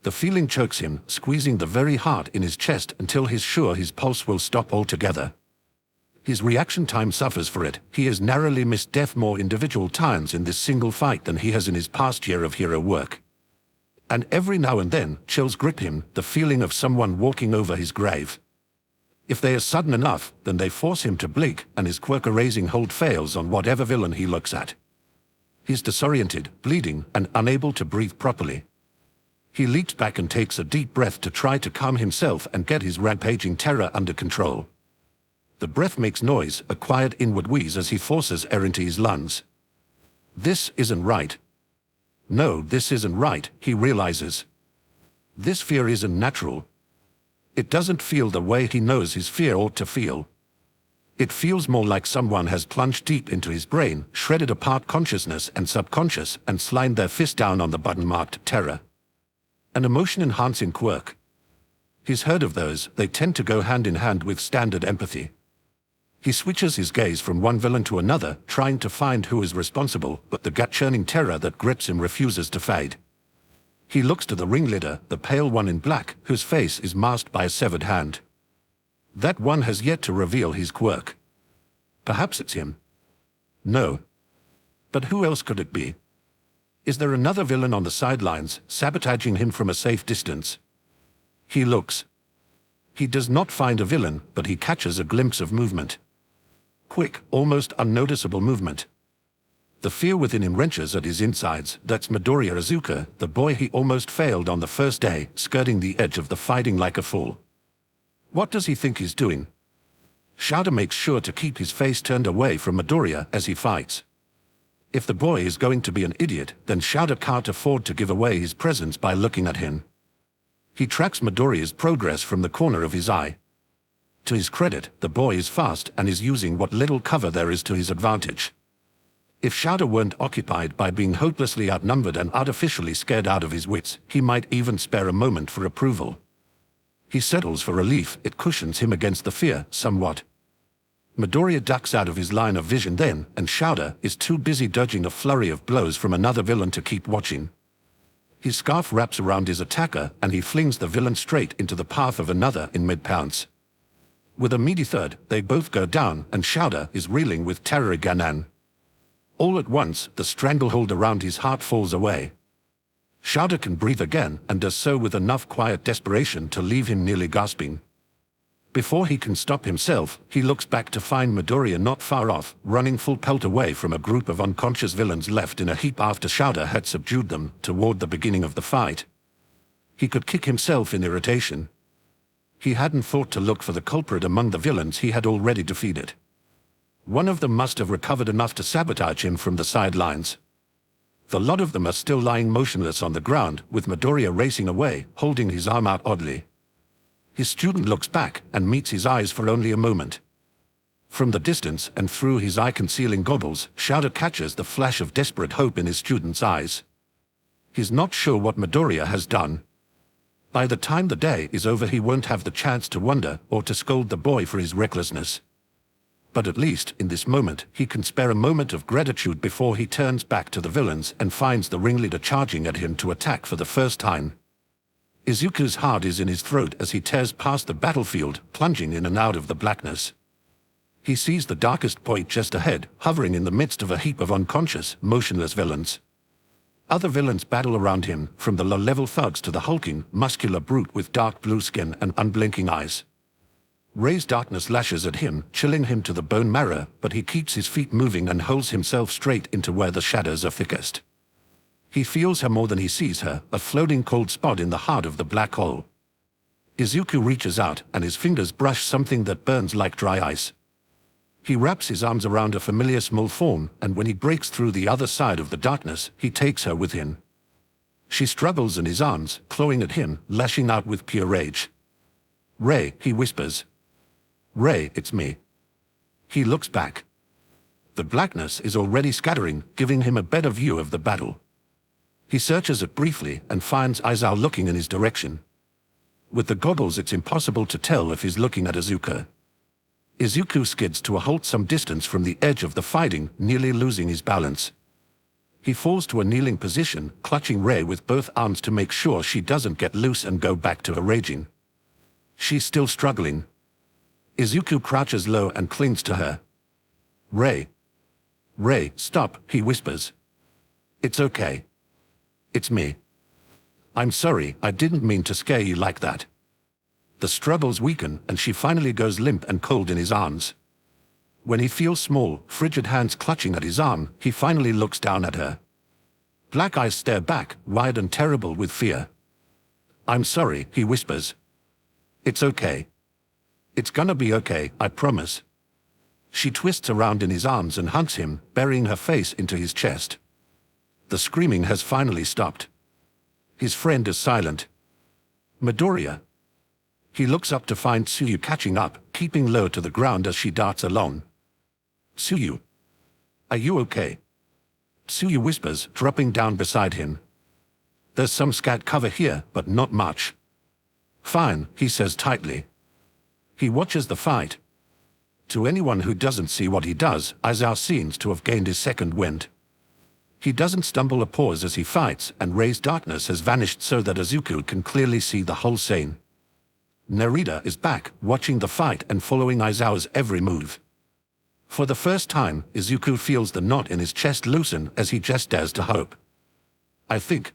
The feeling chokes him, squeezing the very heart in his chest until he's sure his pulse will stop altogether. His reaction time suffers for it. He has narrowly missed death more individual times in this single fight than he has in his past year of hero work. And every now and then, chills grip him, the feeling of someone walking over his grave. If they are sudden enough, then they force him to blink, and his quirk-erasing hold fails on whatever villain he looks at. He's disoriented, bleeding, and unable to breathe properly. He leaps back and takes a deep breath to try to calm himself and get his rampaging terror under control. The breath makes noise, a quiet inward wheeze as he forces air into his lungs. This isn't right. No, this isn't right, he realizes. This fear isn't natural. It doesn't feel the way he knows his fear ought to feel. It feels more like someone has plunged deep into his brain, shredded apart consciousness and subconscious, and slimed their fist down on the button marked terror. An emotion-enhancing quirk. He's heard of those. They tend to go hand in hand with standard empathy. He switches his gaze from one villain to another, trying to find who is responsible, but the gut-churning terror that grips him refuses to fade. He looks to the ringleader, the pale one in black, whose face is masked by a severed hand. That one has yet to reveal his quirk. Perhaps it's him. No. But who else could it be? Is there another villain on the sidelines, sabotaging him from a safe distance? He looks. He does not find a villain, but he catches a glimpse of movement. Quick, almost unnoticeable movement. The fear within him wrenches at his insides. That's Midoriya Izuku, the boy he almost failed on the first day, skirting the edge of the fighting like a fool. What does he think he's doing? Shouder makes sure to keep his face turned away from Midoriya as he fights. If the boy is going to be an idiot, then Shouder can't afford to give away his presence by looking at him. He tracks Midoriya's progress from the corner of his eye. To his credit, the boy is fast and is using what little cover there is to his advantage. If Shouder weren't occupied by being hopelessly outnumbered and artificially scared out of his wits, he might even spare a moment for approval. He settles for relief. It cushions him against the fear, somewhat. Midoriya ducks out of his line of vision then, and Shouder is too busy dodging a flurry of blows from another villain to keep watching. His scarf wraps around his attacker, and he flings the villain straight into the path of another in mid-pounce. With a meaty thud, they both go down, and Shouder is reeling with terror again. All at once, the stranglehold around his heart falls away. Shouder can breathe again, and does so with enough quiet desperation to leave him nearly gasping. Before he can stop himself, he looks back to find Midoriya not far off, running full pelt away from a group of unconscious villains left in a heap after Shouder had subdued them toward the beginning of the fight. He could kick himself in irritation. He hadn't thought to look for the culprit among the villains he had already defeated. One of them must have recovered enough to sabotage him from the sidelines. The lot of them are still lying motionless on the ground, with Midoriya racing away, holding his arm out oddly. His student looks back and meets his eyes for only a moment. From the distance and through his eye-concealing goggles, Shouder catches the flash of desperate hope in his student's eyes. He's not sure what Midoriya has done. By the time the day is over, he won't have the chance to wonder or to scold the boy for his recklessness. But at least, in this moment, he can spare a moment of gratitude before he turns back to the villains and finds the ringleader charging at him to attack for the first time. Izuku's heart is in his throat as he tears past the battlefield, plunging in and out of the blackness. He sees the darkest point just ahead, hovering in the midst of a heap of unconscious, motionless villains. Other villains battle around him, from the low-level thugs to the hulking, muscular brute with dark blue skin and unblinking eyes. Ray's darkness lashes at him, chilling him to the bone marrow, but he keeps his feet moving and holds himself straight into where the shadows are thickest. He feels her more than he sees her, a floating cold spot in the heart of the black hole. Izuku reaches out, and his fingers brush something that burns like dry ice. He wraps his arms around a familiar small form, and when he breaks through the other side of the darkness, he takes her with him. She struggles in his arms, clawing at him, lashing out with pure rage. "Ray," he whispers. "Ray, it's me." He looks back. The blackness is already scattering, giving him a better view of the battle. He searches it briefly and finds Aizawa looking in his direction. With the goggles, it's impossible to tell if he's looking at Izuku. Izuku skids to a halt some distance from the edge of the fighting, nearly losing his balance. He falls to a kneeling position, clutching Ray with both arms to make sure she doesn't get loose and go back to her raging. She's still struggling. Izuku crouches low and clings to her. "Ray. Ray, stop," he whispers. "It's okay. It's me. I'm sorry, I didn't mean to scare you like that." The struggles weaken, and she finally goes limp and cold in his arms. When he feels small, frigid hands clutching at his arm, he finally looks down at her. Black eyes stare back, wide and terrible with fear. "I'm sorry," he whispers. "It's okay. It's gonna be okay, I promise." She twists around in his arms and hugs him, burying her face into his chest. The screaming has finally stopped. His friend is silent. "Midoriya." He looks up to find Tsuyu catching up, keeping low to the ground as she darts along. "Tsuyu. Are you okay?" Tsuyu whispers, dropping down beside him. "There's some scat cover here, but not much." "Fine," he says tightly. He watches the fight. To anyone who doesn't see what he does, Aizawa seems to have gained his second wind. He doesn't stumble or pause as he fights, and Ray's darkness has vanished so that Izuku can clearly see the whole scene. Narita is back, watching the fight and following Aizawa's every move. For the first time, Izuku feels the knot in his chest loosen as he just dares to hope. I think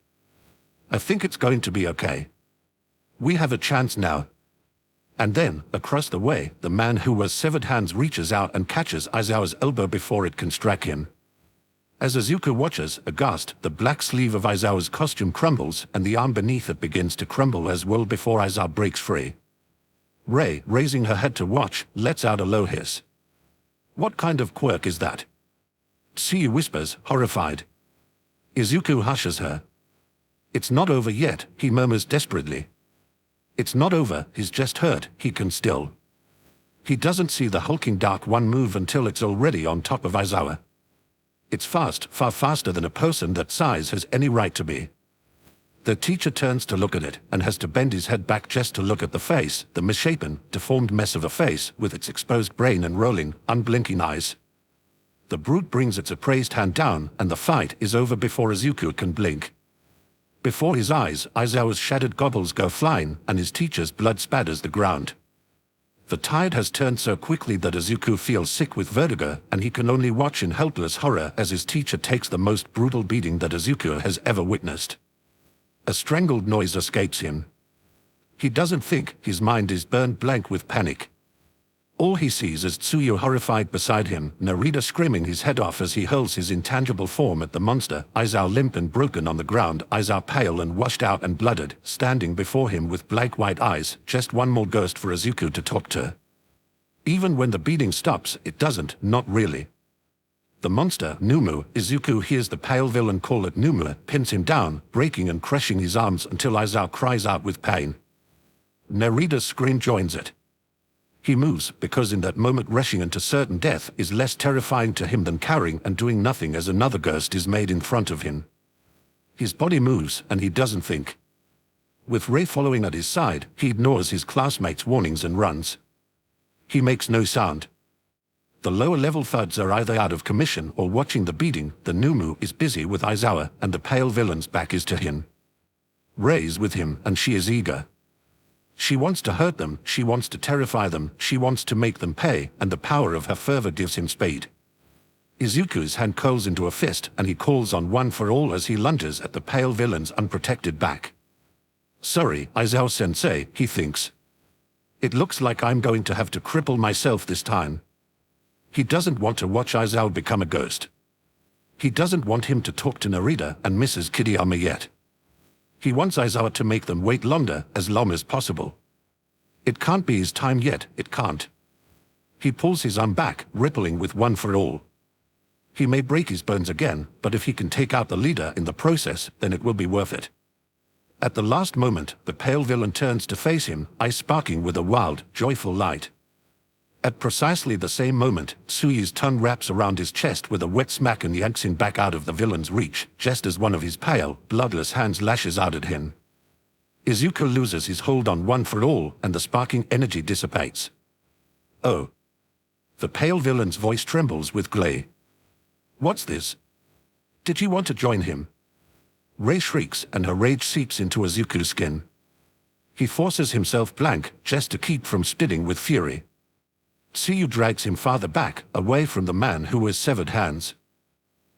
it's going to be okay. We have a chance now." And then, across the way, the man who was severed hands reaches out and catches Aizawa's elbow before it can strike him. As Izuku watches, aghast, the black sleeve of Aizawa's costume crumbles, and the arm beneath it begins to crumble as well before Aizawa breaks free. Ray, raising her head to watch, lets out a low hiss. "What kind of quirk is that?" Tsuyu whispers, horrified. Izuku hushes her. "It's not over yet," he murmurs desperately. "It's not over, he's just hurt, he can still." He doesn't see the hulking Dark One move until it's already on top of Aizawa. It's fast, far faster than a person that size has any right to be. The teacher turns to look at it, and has to bend his head back just to look at the face, the misshapen, deformed mess of a face, with its exposed brain and rolling, unblinking eyes. The brute brings its appraised hand down, and the fight is over before Izuku can blink. Before his eyes, Aizawa's shattered goggles go flying, and his teacher's blood spatters the ground. The tide has turned so quickly that Izuku feels sick with vertigo, and he can only watch in helpless horror as his teacher takes the most brutal beating that Izuku has ever witnessed. A strangled noise escapes him. He doesn't think, his mind is burned blank with panic. All he sees is Tsuyu horrified beside him, Narita screaming his head off as he hurls his intangible form at the monster, Aizawa limp and broken on the ground, Aizawa pale and washed out and blooded, standing before him with blank white eyes, just one more ghost for Izuku to talk to. Even when the beating stops, it doesn't, not really. The monster, Numu, Izuku hears the pale villain call it Numu, pins him down, breaking and crushing his arms until Aizawa cries out with pain. Narita's scream joins it. He moves, because in that moment rushing into certain death is less terrifying to him than cowering and doing nothing as another ghost is made in front of him. His body moves, and he doesn't think. With Rei following at his side, he ignores his classmates' warnings and runs. He makes no sound. The lower-level thuds are either out of commission or watching the beating. The Numu is busy with Aizawa, and the pale villain's back is to him. Rei is with him, and she is eager. She wants to hurt them, she wants to terrify them, she wants to make them pay, and the power of her fervor gives him speed. Izuku's hand curls into a fist, and he calls on one for all as he lunges at the pale villain's unprotected back. Sorry, Aizawa-sensei, he thinks. It looks like I'm going to have to cripple myself this time. He doesn't want to watch Aizawa become a ghost. He doesn't want him to talk to Narita and Mrs. Kiriyama yet. He wants Aizawa to make them wait longer, as long as possible. It can't be his time yet, it can't. He pulls his arm back, rippling with one for all. He may break his bones again, but if he can take out the leader in the process, then it will be worth it. At the last moment, the pale villain turns to face him, eyes sparking with a wild, joyful light. At precisely the same moment, Tsuyu's tongue wraps around his chest with a wet smack and yanks him back out of the villain's reach, just as one of his pale, bloodless hands lashes out at him. Izuku loses his hold on one for all, and the sparking energy dissipates. Oh. The pale villain's voice trembles with glee. What's this? Did you want to join him? Rei shrieks, and her rage seeps into Izuku's skin. He forces himself blank, just to keep from spitting with fury. Tsuyu drags him farther back, away from the man who has severed hands.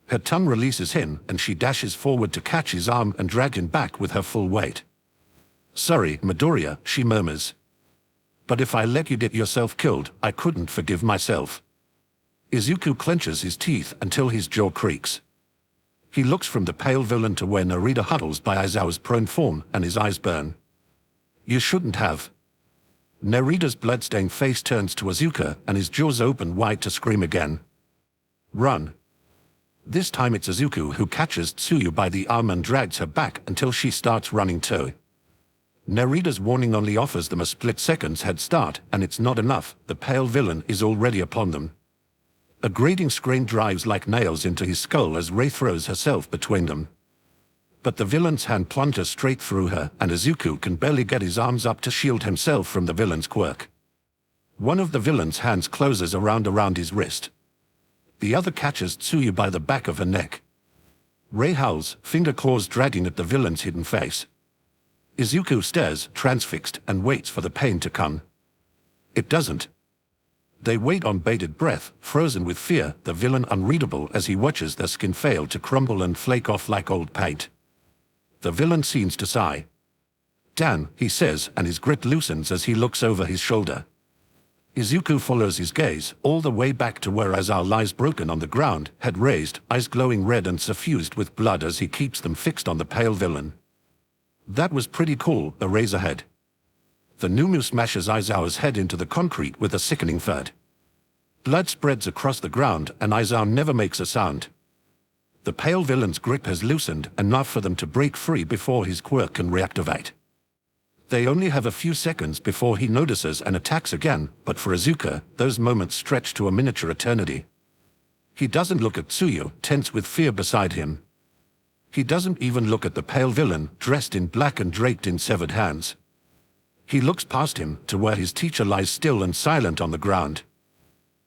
Her tongue releases him, and she dashes forward to catch his arm and drag him back with her full weight. Sorry, Midoriya, she murmurs. But if I let you get yourself killed, I couldn't forgive myself. Izuku clenches his teeth until his jaw creaks. He looks from the pale villain to where Narita huddles by Aizawa's prone form, and his eyes burn. You shouldn't have. Narita's bloodstained face turns to Izuku, and his jaws open wide to scream again. Run. This time it's Izuku who catches Tsuyu by the arm and drags her back until she starts running too. Narita's warning only offers them a split second's head start, and it's not enough. The pale villain is already upon them. A grating scream drives like nails into his skull as Rei throws herself between them. But the villain's hand plunges straight through her, and Izuku can barely get his arms up to shield himself from the villain's quirk. One of the villain's hands closes around his wrist. The other catches Tsuyu by the back of her neck. Rei howls, finger claws dragging at the villain's hidden face. Izuku stares, transfixed, and waits for the pain to come. It doesn't. They wait on bated breath, frozen with fear, the villain unreadable as he watches their skin fail to crumble and flake off like old paint. The villain seems to sigh. "Damn," he says, and his grip loosens as he looks over his shoulder. Izuku follows his gaze, all the way back to where Aizawa lies broken on the ground, head raised, eyes glowing red and suffused with blood as he keeps them fixed on the pale villain. That was pretty cool, a razorhead. The Numu smashes Aizawa's head into the concrete with a sickening thud. Blood spreads across the ground, and Aizawa never makes a sound. The pale villain's grip has loosened, enough for them to break free before his quirk can reactivate. They only have a few seconds before he notices and attacks again, but for Izuku, those moments stretch to a miniature eternity. He doesn't look at Tsuyu, tense with fear beside him. He doesn't even look at the pale villain, dressed in black and draped in severed hands. He looks past him, to where his teacher lies still and silent on the ground.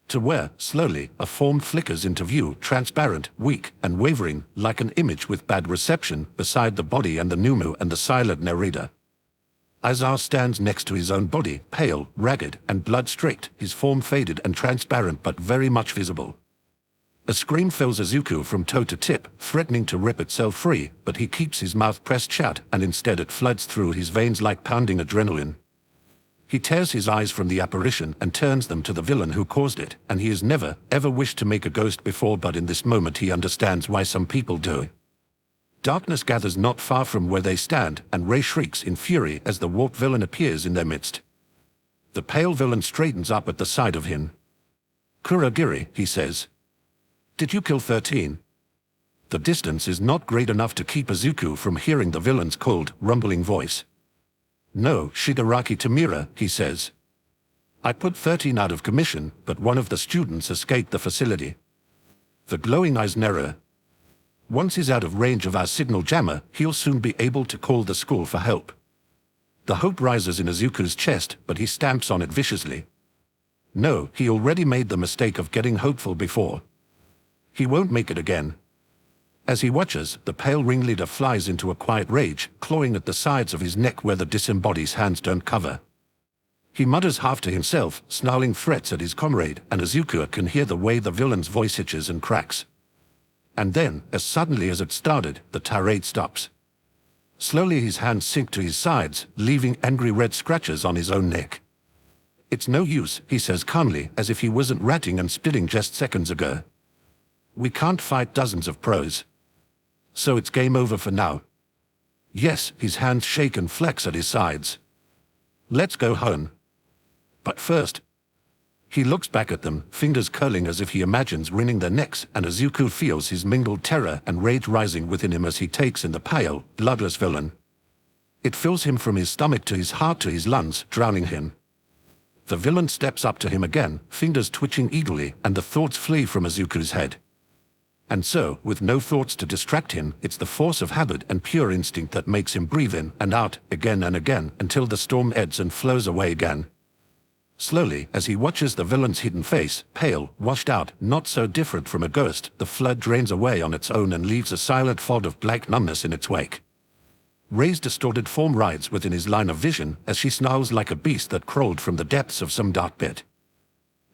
To where, slowly, a form flickers into view, transparent, weak, and wavering, like an image with bad reception, beside the body and the Numu and the silent Narita. Aizawa stands next to his own body, pale, ragged, and blood-streaked, his form faded and transparent but very much visible. A scream fills Izuku from toe to tip, threatening to rip itself free, but he keeps his mouth pressed shut, and instead it floods through his veins like pounding adrenaline. He tears his eyes from the apparition and turns them to the villain who caused it, and he has never, ever wished to make a ghost before, but in this moment he understands why some people do. Darkness gathers not far from where they stand, and Rei shrieks in fury as the warped villain appears in their midst. The pale villain straightens up at the sight of him. "Kurogiri," he says. "Did you kill 13? The distance is not great enough to keep Izuku from hearing the villain's cold, rumbling voice. "No, Shigaraki Tamura," he says. "I put 13 out of commission, but one of the students escaped the facility." The glowing eyes narrow. "Once he's out of range of our signal jammer, he'll soon be able to call the school for help." The hope rises in Izuku's chest, but he stamps on it viciously. No, he already made the mistake of getting hopeful before. He won't make it again. As he watches, the pale ringleader flies into a quiet rage, clawing at the sides of his neck where the disembody's hands don't cover. He mutters half to himself, snarling threats at his comrade, and Izuku can hear the way the villain's voice hitches and cracks. And then, as suddenly as it started, the tirade stops. Slowly his hands sink to his sides, leaving angry red scratches on his own neck. "It's no use," he says calmly, as if he wasn't ratting and spitting just seconds ago. "We can't fight dozens of pros. So it's game over for now." Yes, his hands shake and flex at his sides. "Let's go home. But first..." He looks back at them, fingers curling as if he imagines wringing their necks, and Izuku feels his mingled terror and rage rising within him as he takes in the pale, bloodless villain. It fills him from his stomach to his heart to his lungs, drowning him. The villain steps up to him again, fingers twitching eagerly, and the thoughts flee from Izuku's head. And so, with no thoughts to distract him, it's the force of habit and pure instinct that makes him breathe in and out, again and again, until the storm ebbs and flows away again. Slowly, as he watches the villain's hidden face, pale, washed out, not so different from a ghost, the flood drains away on its own and leaves a silent fog of black numbness in its wake. Rei's distorted form rides within his line of vision as she snarls like a beast that crawled from the depths of some dark pit.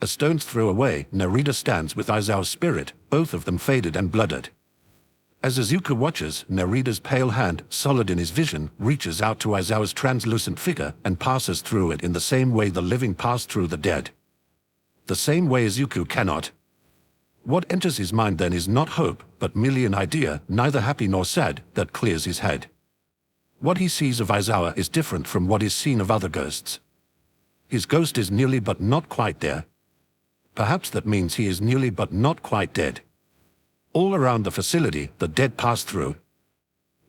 A stone's throw away, Narita stands with Aizawa's spirit, both of them faded and blooded. As Izuku watches, Narita's pale hand, solid in his vision, reaches out to Aizawa's translucent figure and passes through it in the same way the living pass through the dead. The same way Izuku cannot. What enters his mind then is not hope, but merely an idea, neither happy nor sad, that clears his head. What he sees of Aizawa is different from what is seen of other ghosts. His ghost is nearly but not quite there. Perhaps that means he is nearly but not quite dead. All around the facility, the dead pass through.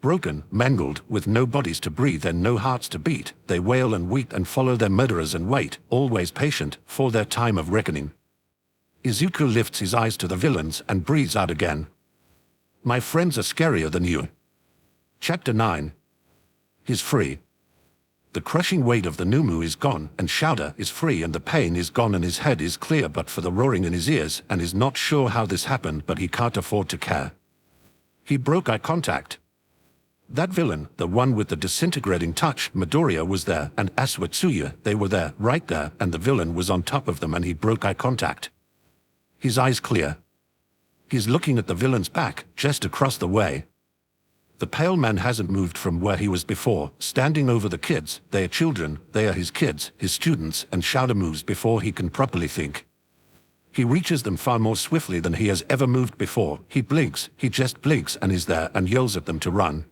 Broken, mangled, with no bodies to breathe and no hearts to beat, they wail and weep and follow their murderers and wait, always patient, for their time of reckoning. Izuku lifts his eyes to the villains and breathes out again. "My friends are scarier than you." Chapter 9. He's free. The crushing weight of the Numu is gone, and Shouder is free, and the pain is gone, and his head is clear but for the roaring in his ears, and is not sure how this happened, but he can't afford to care. He broke eye contact. That villain, the one with the disintegrating touch, Midoriya, was there, and Aswatsuya, they were there, right there, and the villain was on top of them, and he broke eye contact. His eyes clear. He's looking at the villain's back, just across the way. The pale man hasn't moved from where he was before, standing over the kids. They are children, they are his kids, his students, and Shouder moves before he can properly think. He reaches them far more swiftly than he has ever moved before. He blinks, he just blinks and is there and yells at them to run.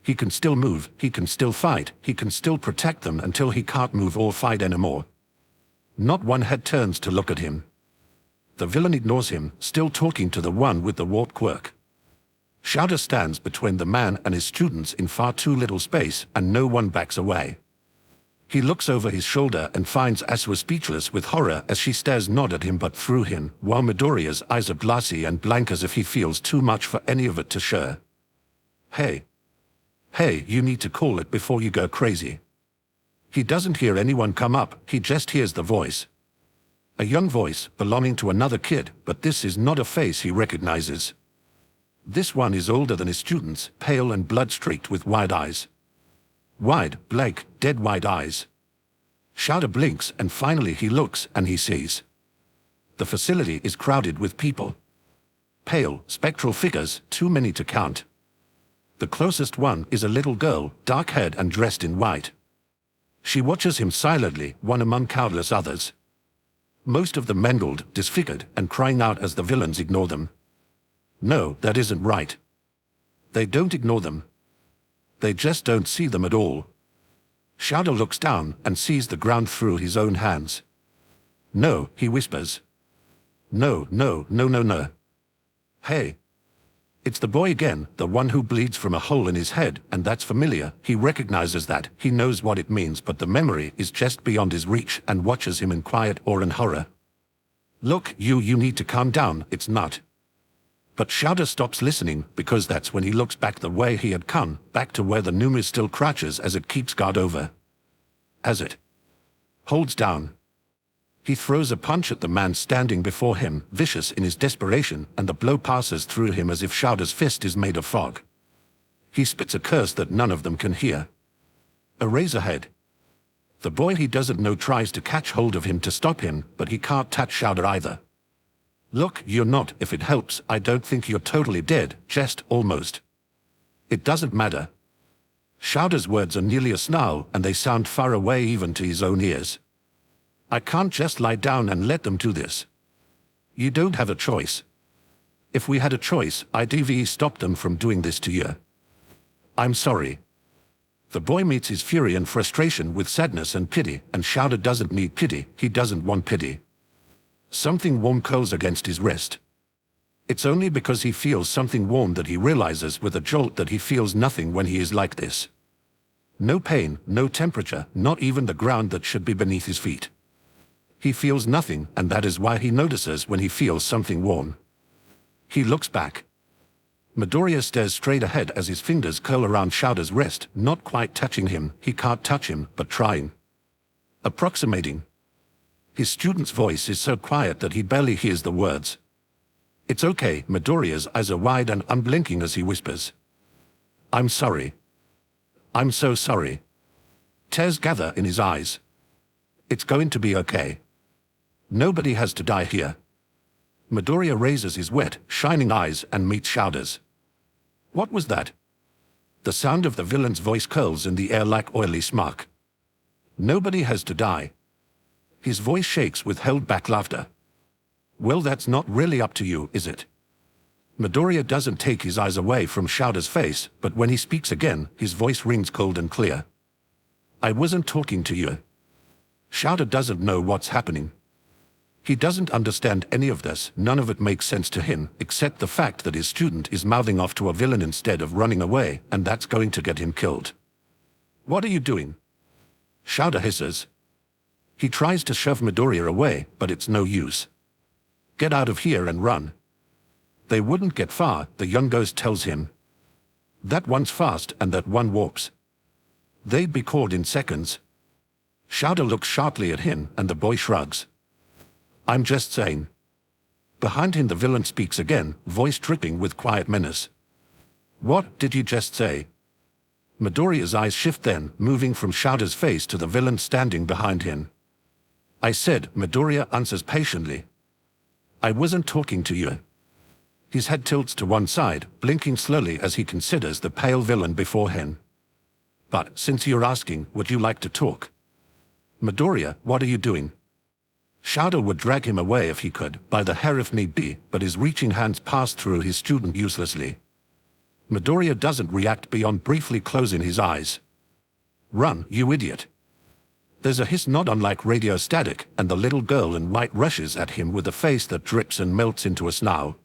He can still move, he can still fight, he can still protect them until he can't move or fight anymore. Not one head turns to look at him. The villain ignores him, still talking to the one with the warped quirk. Shouder stands between the man and his students in far too little space, and no one backs away. He looks over his shoulder and finds Aswa speechless with horror as she stares not at him but through him, while Midoriya's eyes are glassy and blank as if he feels too much for any of it to share. Hey, you need to call it before you go crazy." He doesn't hear anyone come up, he just hears the voice. A young voice, belonging to another kid, but this is not a face he recognizes. This one is older than his students, pale and blood-streaked with wide eyes. Wide, blank, dead white eyes. Shouder blinks and finally he looks and he sees. The facility is crowded with people. Pale, spectral figures, too many to count. The closest one is a little girl, dark-haired and dressed in white. She watches him silently, one among countless others. Most of them mangled, disfigured, and crying out as the villains ignore them. No, that isn't right. They don't ignore them. They just don't see them at all. Shouder looks down and sees the ground through his own hands. No, he whispers. No, no, no, no, no. Hey. It's the boy again, the one who bleeds from a hole in his head, and that's familiar. He recognizes that, he knows what it means, but the memory is just beyond his reach and watches him in quiet awe and horror. Look, you need to calm down, it's not. But Shouder stops listening because that's when he looks back the way he had come, back to where the Numu still crouches as it keeps guard over. As it holds down. He throws a punch at the man standing before him, vicious in his desperation, and the blow passes through him as if Shouder's fist is made of fog. He spits a curse that none of them can hear. A razorhead. The boy he doesn't know tries to catch hold of him to stop him, but he can't touch Shouder either. Look, you're not, if it helps, I don't think you're totally dead, just almost. It doesn't matter. Shouder's words are nearly a snarl, and they sound far away even to his own ears. I can't just lie down and let them do this. You don't have a choice. If we had a choice, I'd stop them from doing this to you. I'm sorry. The boy meets his fury and frustration with sadness and pity, and Shouder doesn't need pity, he doesn't want pity. Something warm curls against his wrist. It's only because he feels something warm that he realizes with a jolt that he feels nothing when he is like this. No pain, no temperature, not even the ground that should be beneath his feet. He feels nothing, and that is why he notices when he feels something warm. He looks back. Midoriya stares straight ahead as his fingers curl around Shouder's wrist, not quite touching him, he can't touch him, but trying. Approximating. His student's voice is so quiet that he barely hears the words. It's okay, Midoriya's eyes are wide and unblinking as he whispers. I'm sorry. I'm so sorry. Tears gather in his eyes. It's going to be okay. Nobody has to die here. Midoriya raises his wet, shining eyes and meets Shouder's. What was that? The sound of the villain's voice curls in the air like oily smoke. Nobody has to die. His voice shakes with held-back laughter. Well, that's not really up to you, is it? Midoriya doesn't take his eyes away from Shouder's face, but when he speaks again, his voice rings cold and clear. I wasn't talking to you. Shouder doesn't know what's happening. He doesn't understand any of this, none of it makes sense to him, except the fact that his student is mouthing off to a villain instead of running away, and that's going to get him killed. What are you doing? Shouder hisses. He tries to shove Midoriya away, but it's no use. Get out of here and run. They wouldn't get far, the young ghost tells him. That one's fast and that one warps. They'd be caught in seconds. Shouder looks sharply at him and the boy shrugs. I'm just saying. Behind him the villain speaks again, voice dripping with quiet menace. What did you just say? Midoriya's eyes shift then, moving from Shouder's face to the villain standing behind him. I said, Midoriya answers patiently. I wasn't talking to you. His head tilts to one side, blinking slowly as he considers the pale villain before him. But, since you're asking, would you like to talk? Midoriya, what are you doing? Shouder would drag him away if he could, by the hair if need be, but his reaching hands pass through his student uselessly. Midoriya doesn't react beyond briefly closing his eyes. Run, you idiot. There's a hiss not unlike radio static, and the little girl in white rushes at him with a face that drips and melts into a snarl.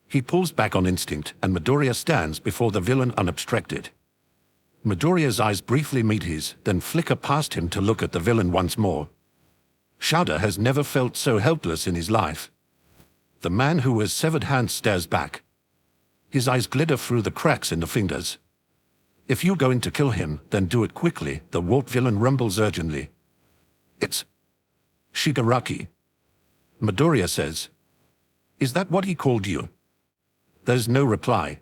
He pulls back on instinct, and Midoriya stands before the villain unobstructed. Midoriya's eyes briefly meet his, then flicker past him to look at the villain once more. Shouder has never felt so helpless in his life. The man who has severed hands stares back. His eyes glitter through the cracks in the fingers. If you're going to kill him, then do it quickly, the warped villain rumbles urgently. It's Shigaraki. Midoriya says. Is that what he called you? There's no reply.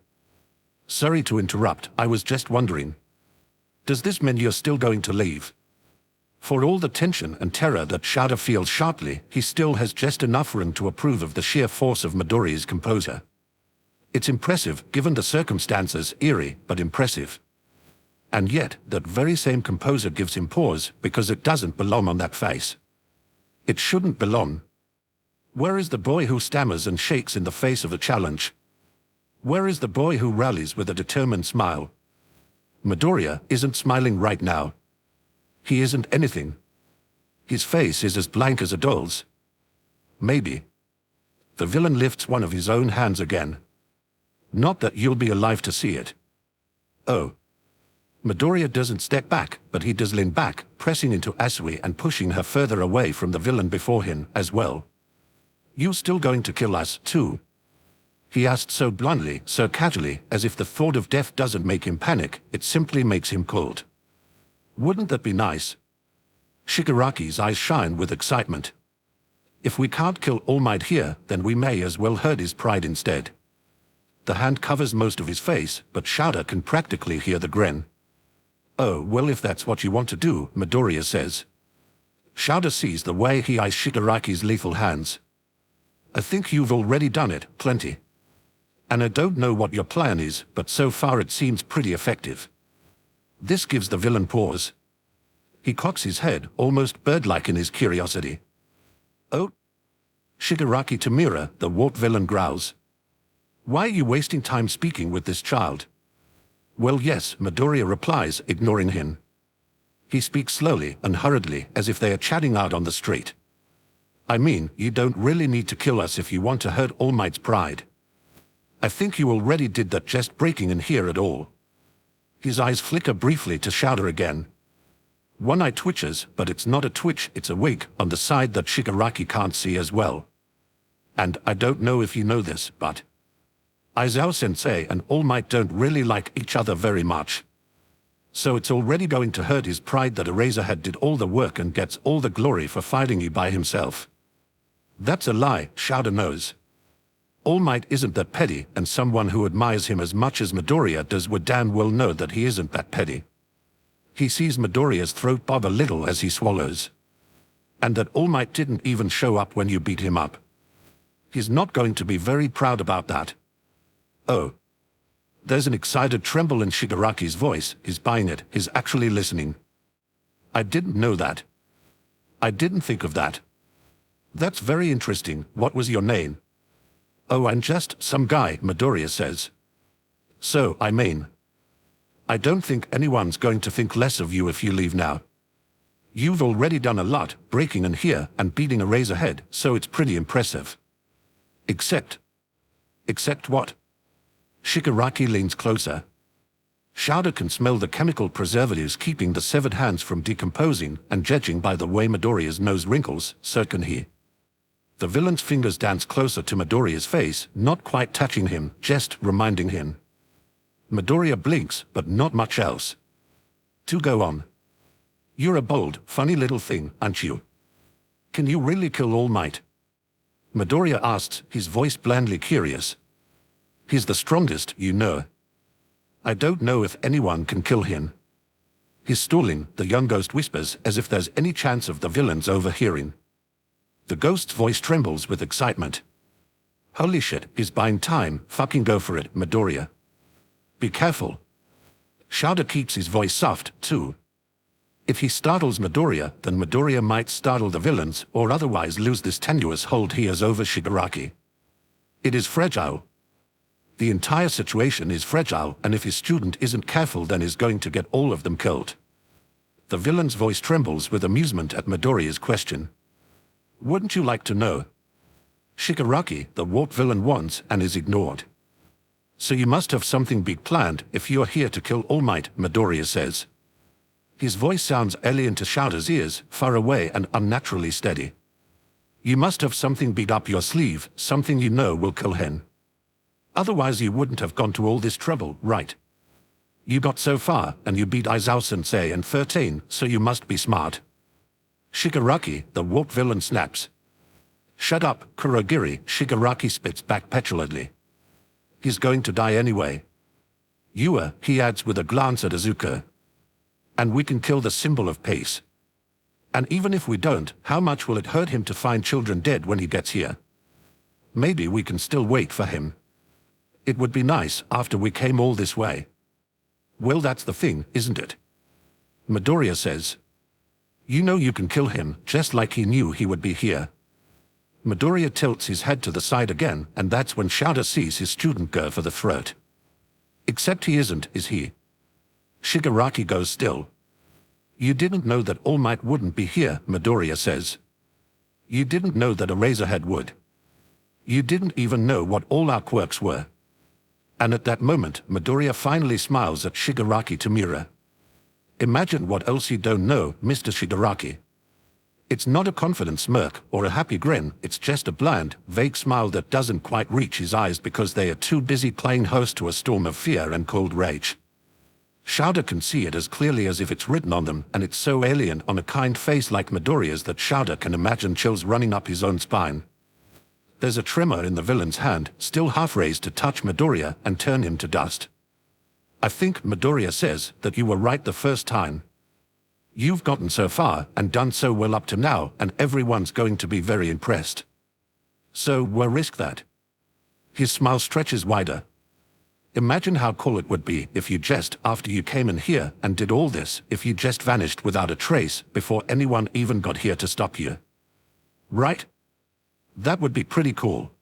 Sorry to interrupt, I was just wondering. Does this mean you're still going to leave? For all the tension and terror that Shouder feels sharply, he still has just enough room to approve of the sheer force of Midoriya's composure. It's impressive, given the circumstances, eerie, but impressive. And yet, that very same composure gives him pause, because it doesn't belong on that face. It shouldn't belong. Where is the boy who stammers and shakes in the face of a challenge? Where is the boy who rallies with a determined smile? Midoriya isn't smiling right now. He isn't anything. His face is as blank as a doll's. Maybe. The villain lifts one of his own hands again. Not that you'll be alive to see it. Oh. Midoriya doesn't step back, but he does lean back, pressing into Asui and pushing her further away from the villain before him as well. You still going to kill us, too? He asked so bluntly, so casually, as if the thought of death doesn't make him panic, it simply makes him cold. Wouldn't that be nice? Shigaraki's eyes shine with excitement. If we can't kill All Might here, then we may as well hurt his pride instead. The hand covers most of his face, but Shouder can practically hear the grin. Oh, well, if that's what you want to do, Midoriya says. Shouder sees the way he eyes Shigaraki's lethal hands. I think you've already done it, plenty. And I don't know what your plan is, but so far it seems pretty effective. This gives the villain pause. He cocks his head, almost bird-like in his curiosity. Oh? Shigaraki Tamura, the warped villain, growls. Why are you wasting time speaking with this child? Well, yes, Midoriya replies, ignoring him. He speaks slowly and hurriedly, as if they are chatting out on the street. I mean, you don't really need to kill us if you want to hurt All Might's pride. I think you already did that just breaking in here at all. His eyes flicker briefly to Shouder again. One eye twitches, but it's not a twitch, it's a wink on the side that Shigaraki can't see as well. And I don't know if you know this, but Aizawa-sensei and All Might don't really like each other very much. So it's already going to hurt his pride that Eraserhead did all the work and gets all the glory for fighting you by himself. That's a lie, Shouder knows. All Might isn't that petty, and someone who admires him as much as Midoriya does would damn well know that he isn't that petty. He sees Midoriya's throat bob a little as he swallows. And that All Might didn't even show up when you beat him up. He's not going to be very proud about that. Oh. There's an excited tremble in Shigaraki's voice. He's buying it, he's actually listening. I didn't know that. I didn't think of that. That's very interesting. What was your name? Oh, I'm just some guy, Midoriya says. So, I mean, I don't think anyone's going to think less of you if you leave now. You've already done a lot, breaking in here and beating Eraserhead, so it's pretty impressive. Except what? Shigaraki leans closer. Shouder can smell the chemical preservatives keeping the severed hands from decomposing, and judging by the way Midoriya's nose wrinkles, so can he. The villain's fingers dance closer to Midoriya's face, not quite touching him, just reminding him. Midoriya blinks, but not much else. To go on. You're a bold, funny little thing, aren't you? Can you really kill All Might? Midoriya asks, his voice blandly curious. He's the strongest, you know. I don't know if anyone can kill him. He's stalling, the young ghost whispers, as if there's any chance of the villain's overhearing. The ghost's voice trembles with excitement. Holy shit, he's buying time, fucking go for it, Midoriya. Be careful. Shouder keeps his voice soft, too. If he startles Midoriya, then Midoriya might startle the villains, or otherwise lose this tenuous hold he has over Shigaraki. It is fragile. The entire situation is fragile, and if his student isn't careful then he's going to get all of them killed. The villain's voice trembles with amusement at Midoriya's question. Wouldn't you like to know? Shigaraki, the warped villain, wants and is ignored. So you must have something big planned if you're here to kill All Might, Midoriya says. His voice sounds alien to Shouder's ears, far away and unnaturally steady. You must have something big up your sleeve, something you know will kill him. Otherwise you wouldn't have gone to all this trouble, right? You got so far, and you beat Aizawa-sensei and 13, so you must be smart. Shigaraki, the warped villain, snaps. Shut up, Kurogiri, Shigaraki spits back petulantly. He's going to die anyway. He adds with a glance at Izuku. And we can kill the symbol of peace. And even if we don't, how much will it hurt him to find children dead when he gets here? Maybe we can still wait for him. It would be nice after we came all this way. Well, that's the thing, isn't it? Midoriya says. You know you can kill him, just like he knew he would be here. Midoriya tilts his head to the side again, and that's when Shouder sees his student go for the throat. Except he isn't, is he? Shigaraki goes still. You didn't know that All Might wouldn't be here, Midoriya says. You didn't know that Eraserhead would. You didn't even know what all our quirks were. And at that moment, Midoriya finally smiles at Shigaraki Tamura. Imagine what else you don't know, Mr. Shigaraki. It's not a confident smirk or a happy grin, it's just a bland, vague smile that doesn't quite reach his eyes because they are too busy playing host to a storm of fear and cold rage. Shouder can see it as clearly as if it's written on them, and it's so alien on a kind face like Midoriya's that Shouder can imagine chills running up his own spine. There's a tremor in the villain's hand, still half raised to touch Midoriya and turn him to dust. I think Midoriya says that you were right the first time. You've gotten so far and done so well up to now, and everyone's going to be very impressed. So we'll risk that. His smile stretches wider. Imagine how cool it would be if you just, after you came in here and did all this, if you just vanished without a trace before anyone even got here to stop you. Right? That would be pretty cool.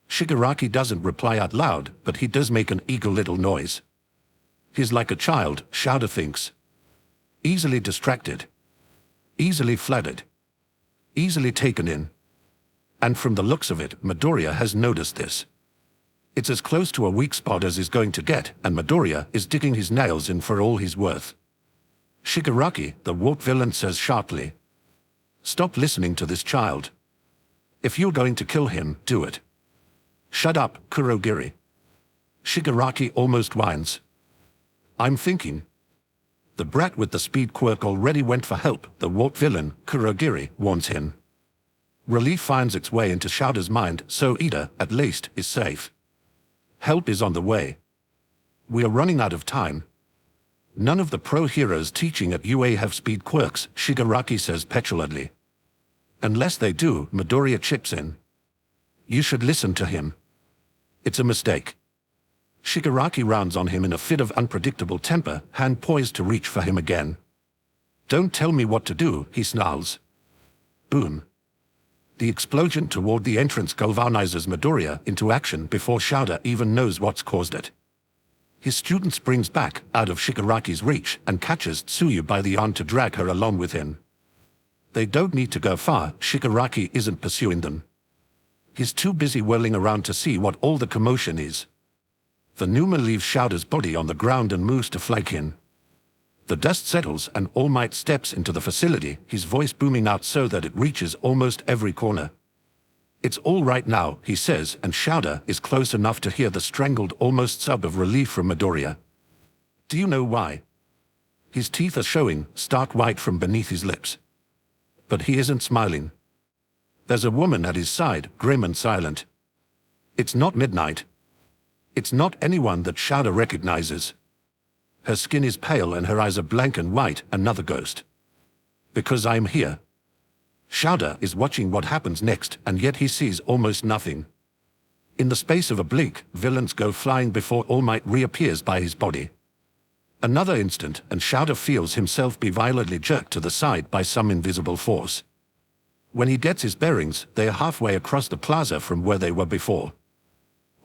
Shigaraki doesn't reply out loud, but he does make an eager little noise. He's like a child, Shouder thinks. Easily distracted. Easily flattered. Easily taken in. And from the looks of it, Midoriya has noticed this. It's as close to a weak spot as he's going to get, and Midoriya is digging his nails in for all he's worth. Shigaraki, the warp villain, says sharply. Stop listening to this child. If you're going to kill him, do it. Shut up, Kurogiri. Shigaraki almost whines. I'm thinking. The brat with the speed quirk already went for help, the warp villain, Kurogiri, warns him. Relief finds its way into Shouder's mind, so Ida, at least, is safe. Help is on the way. We are running out of time. None of the pro heroes teaching at UA have speed quirks, Shigaraki says petulantly. Unless they do, Midoriya chips in. You should listen to him. It's a mistake. Shigaraki rounds on him in a fit of unpredictable temper, hand poised to reach for him again. Don't tell me what to do, he snarls. Boom. The explosion toward the entrance galvanizes Midoriya into action before Shouder even knows what's caused it. His student springs back out of Shigaraki's reach and catches Tsuyu by the arm to drag her along with him. They don't need to go far, Shigaraki isn't pursuing them. He's too busy whirling around to see what all the commotion is. The Numa leaves Shouder's body on the ground and moves to flank him. The dust settles and All Might steps into the facility, his voice booming out so that it reaches almost every corner. It's all right now, he says, and Shouder is close enough to hear the strangled almost sob of relief from Midoriya. Do you know why? His teeth are showing, stark white from beneath his lips. But he isn't smiling. There's a woman at his side, grim and silent. It's not Midnight. It's not anyone that Shouder recognizes. Her skin is pale and her eyes are blank and white, another ghost. Because I'm here. Shouder is watching what happens next, and yet he sees almost nothing. In the space of a blink, villains go flying before All Might reappears by his body. Another instant, and Shouder feels himself be violently jerked to the side by some invisible force. When he gets his bearings, they are halfway across the plaza from where they were before.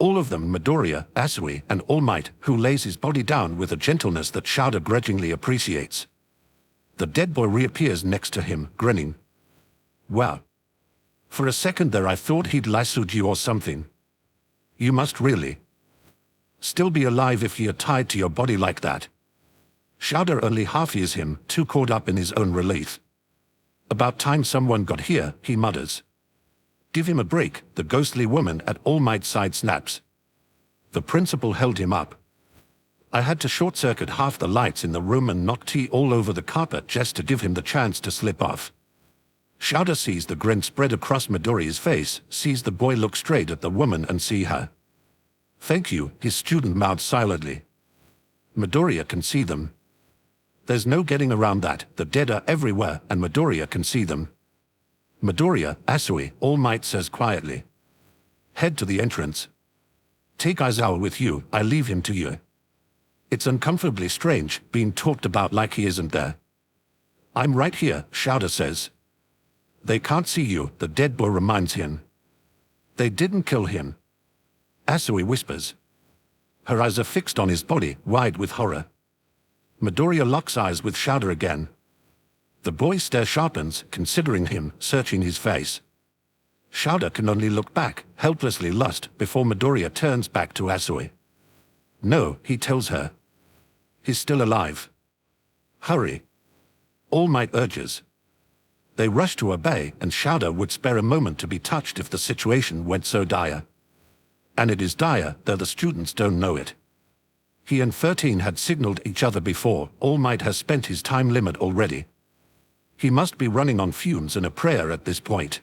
All of them Midoriya, Asui, and All Might, who lays his body down with a gentleness that Shouder grudgingly appreciates. The dead boy reappears next to him, grinning. Wow. For a second there I thought he'd lassoed you or something. You must really still be alive if you're tied to your body like that. Shouder only half hears him, too caught up in his own relief. About time someone got here, he mutters. Give him a break, the ghostly woman at All Might's side snaps. The principal held him up. I had to short-circuit half the lights in the room and knock tea all over the carpet just to give him the chance to slip off. Shouder sees the grin spread across Midoriya's face, sees the boy look straight at the woman and see her. Thank you, his student mouths silently. Midoriya can see them. There's no getting around that. The dead are everywhere, and Midoriya can see them. Midoriya, Asui, All Might says quietly. Head to the entrance. Take Aizawa with you, I leave him to you. It's uncomfortably strange, being talked about like he isn't there. I'm right here, Shouder says. They can't see you, the dead boy reminds him. They didn't kill him. Asui whispers. Her eyes are fixed on his body, wide with horror. Midoriya locks eyes with Shouder again. The boy's stare sharpens, considering him, searching his face. Shouder can only look back, helplessly lost, before Midoriya turns back to Asui. No, he tells her. He's still alive. Hurry. All Might urges. They rush to obey, and Shouder would spare a moment to be touched if the situation went so dire. And it is dire, though the students don't know it. He and 13 had signaled each other before. All Might has spent his time limit already. He must be running on fumes and a prayer at this point.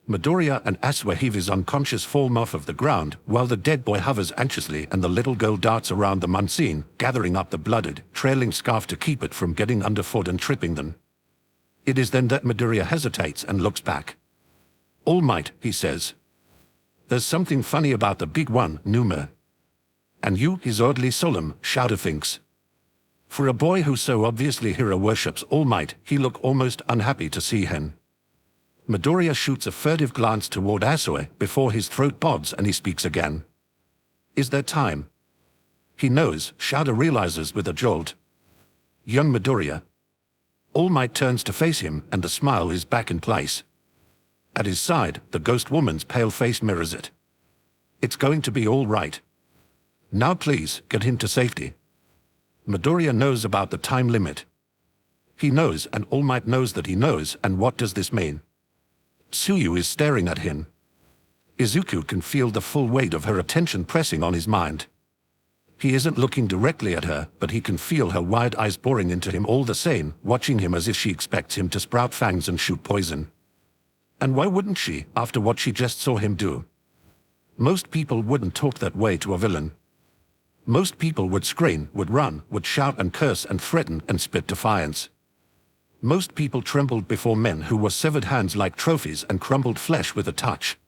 Midoriya and Asui heave his unconscious form off of the ground, while the dead boy hovers anxiously and the little girl darts around them unseen, gathering up the blooded, trailing scarf to keep it from getting underfoot and tripping them. It is then that Midoriya hesitates and looks back. All Might, he says. There's something funny about the big one, Numa. And you, he's oddly solemn, Shouder thinks. For a boy who so obviously hero worships All Might, he look almost unhappy to see him. Midoriya shoots a furtive glance toward Asui before his throat bodds and he speaks again. Is there time? He knows, Shouder realizes with a jolt. Young Midoriya. All Might turns to face him and the smile is back in place. At his side, the ghost woman's pale face mirrors it. It's going to be all right. Now please, get him to safety. Midoriya knows about the time limit. He knows, and All Might knows that he knows, and what does this mean? Tsuyu is staring at him. Izuku can feel the full weight of her attention pressing on his mind. He isn't looking directly at her, but he can feel her wide eyes boring into him all the same, watching him as if she expects him to sprout fangs and shoot poison. And why wouldn't she, after what she just saw him do? Most people wouldn't talk that way to a villain. Most people would scream, would run, would shout and curse and threaten and spit defiance. Most people trembled before men who were severed hands like trophies and crumbled flesh with a touch.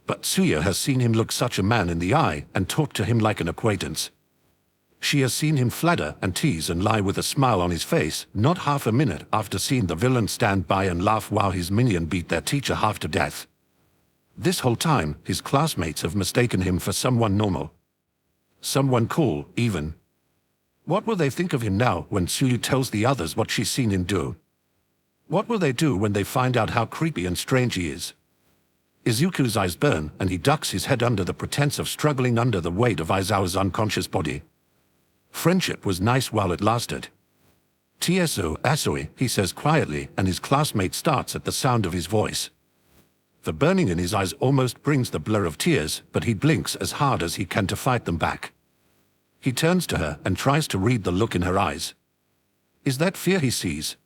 But Tsuyu has seen him look such a man in the eye and talk to him like an acquaintance. She has seen him flatter and tease and lie with a smile on his face, not half a minute after seeing the villain stand by and laugh while his minion beat their teacher half to death. This whole time, his classmates have mistaken him for someone normal. Someone cool, even. What will they think of him now when Tsuyu tells the others what she's seen him do? What will they do when they find out how creepy and strange he is? Izuku's eyes burn, and he ducks his head under the pretense of struggling under the weight of Aizawa's unconscious body. Friendship was nice while it lasted. Tsu, Asui, he says quietly, and his classmate starts at the sound of his voice. The burning in his eyes almost brings the blur of tears, but he blinks as hard as he can to fight them back. He turns to her and tries to read the look in her eyes. Is that fear he sees?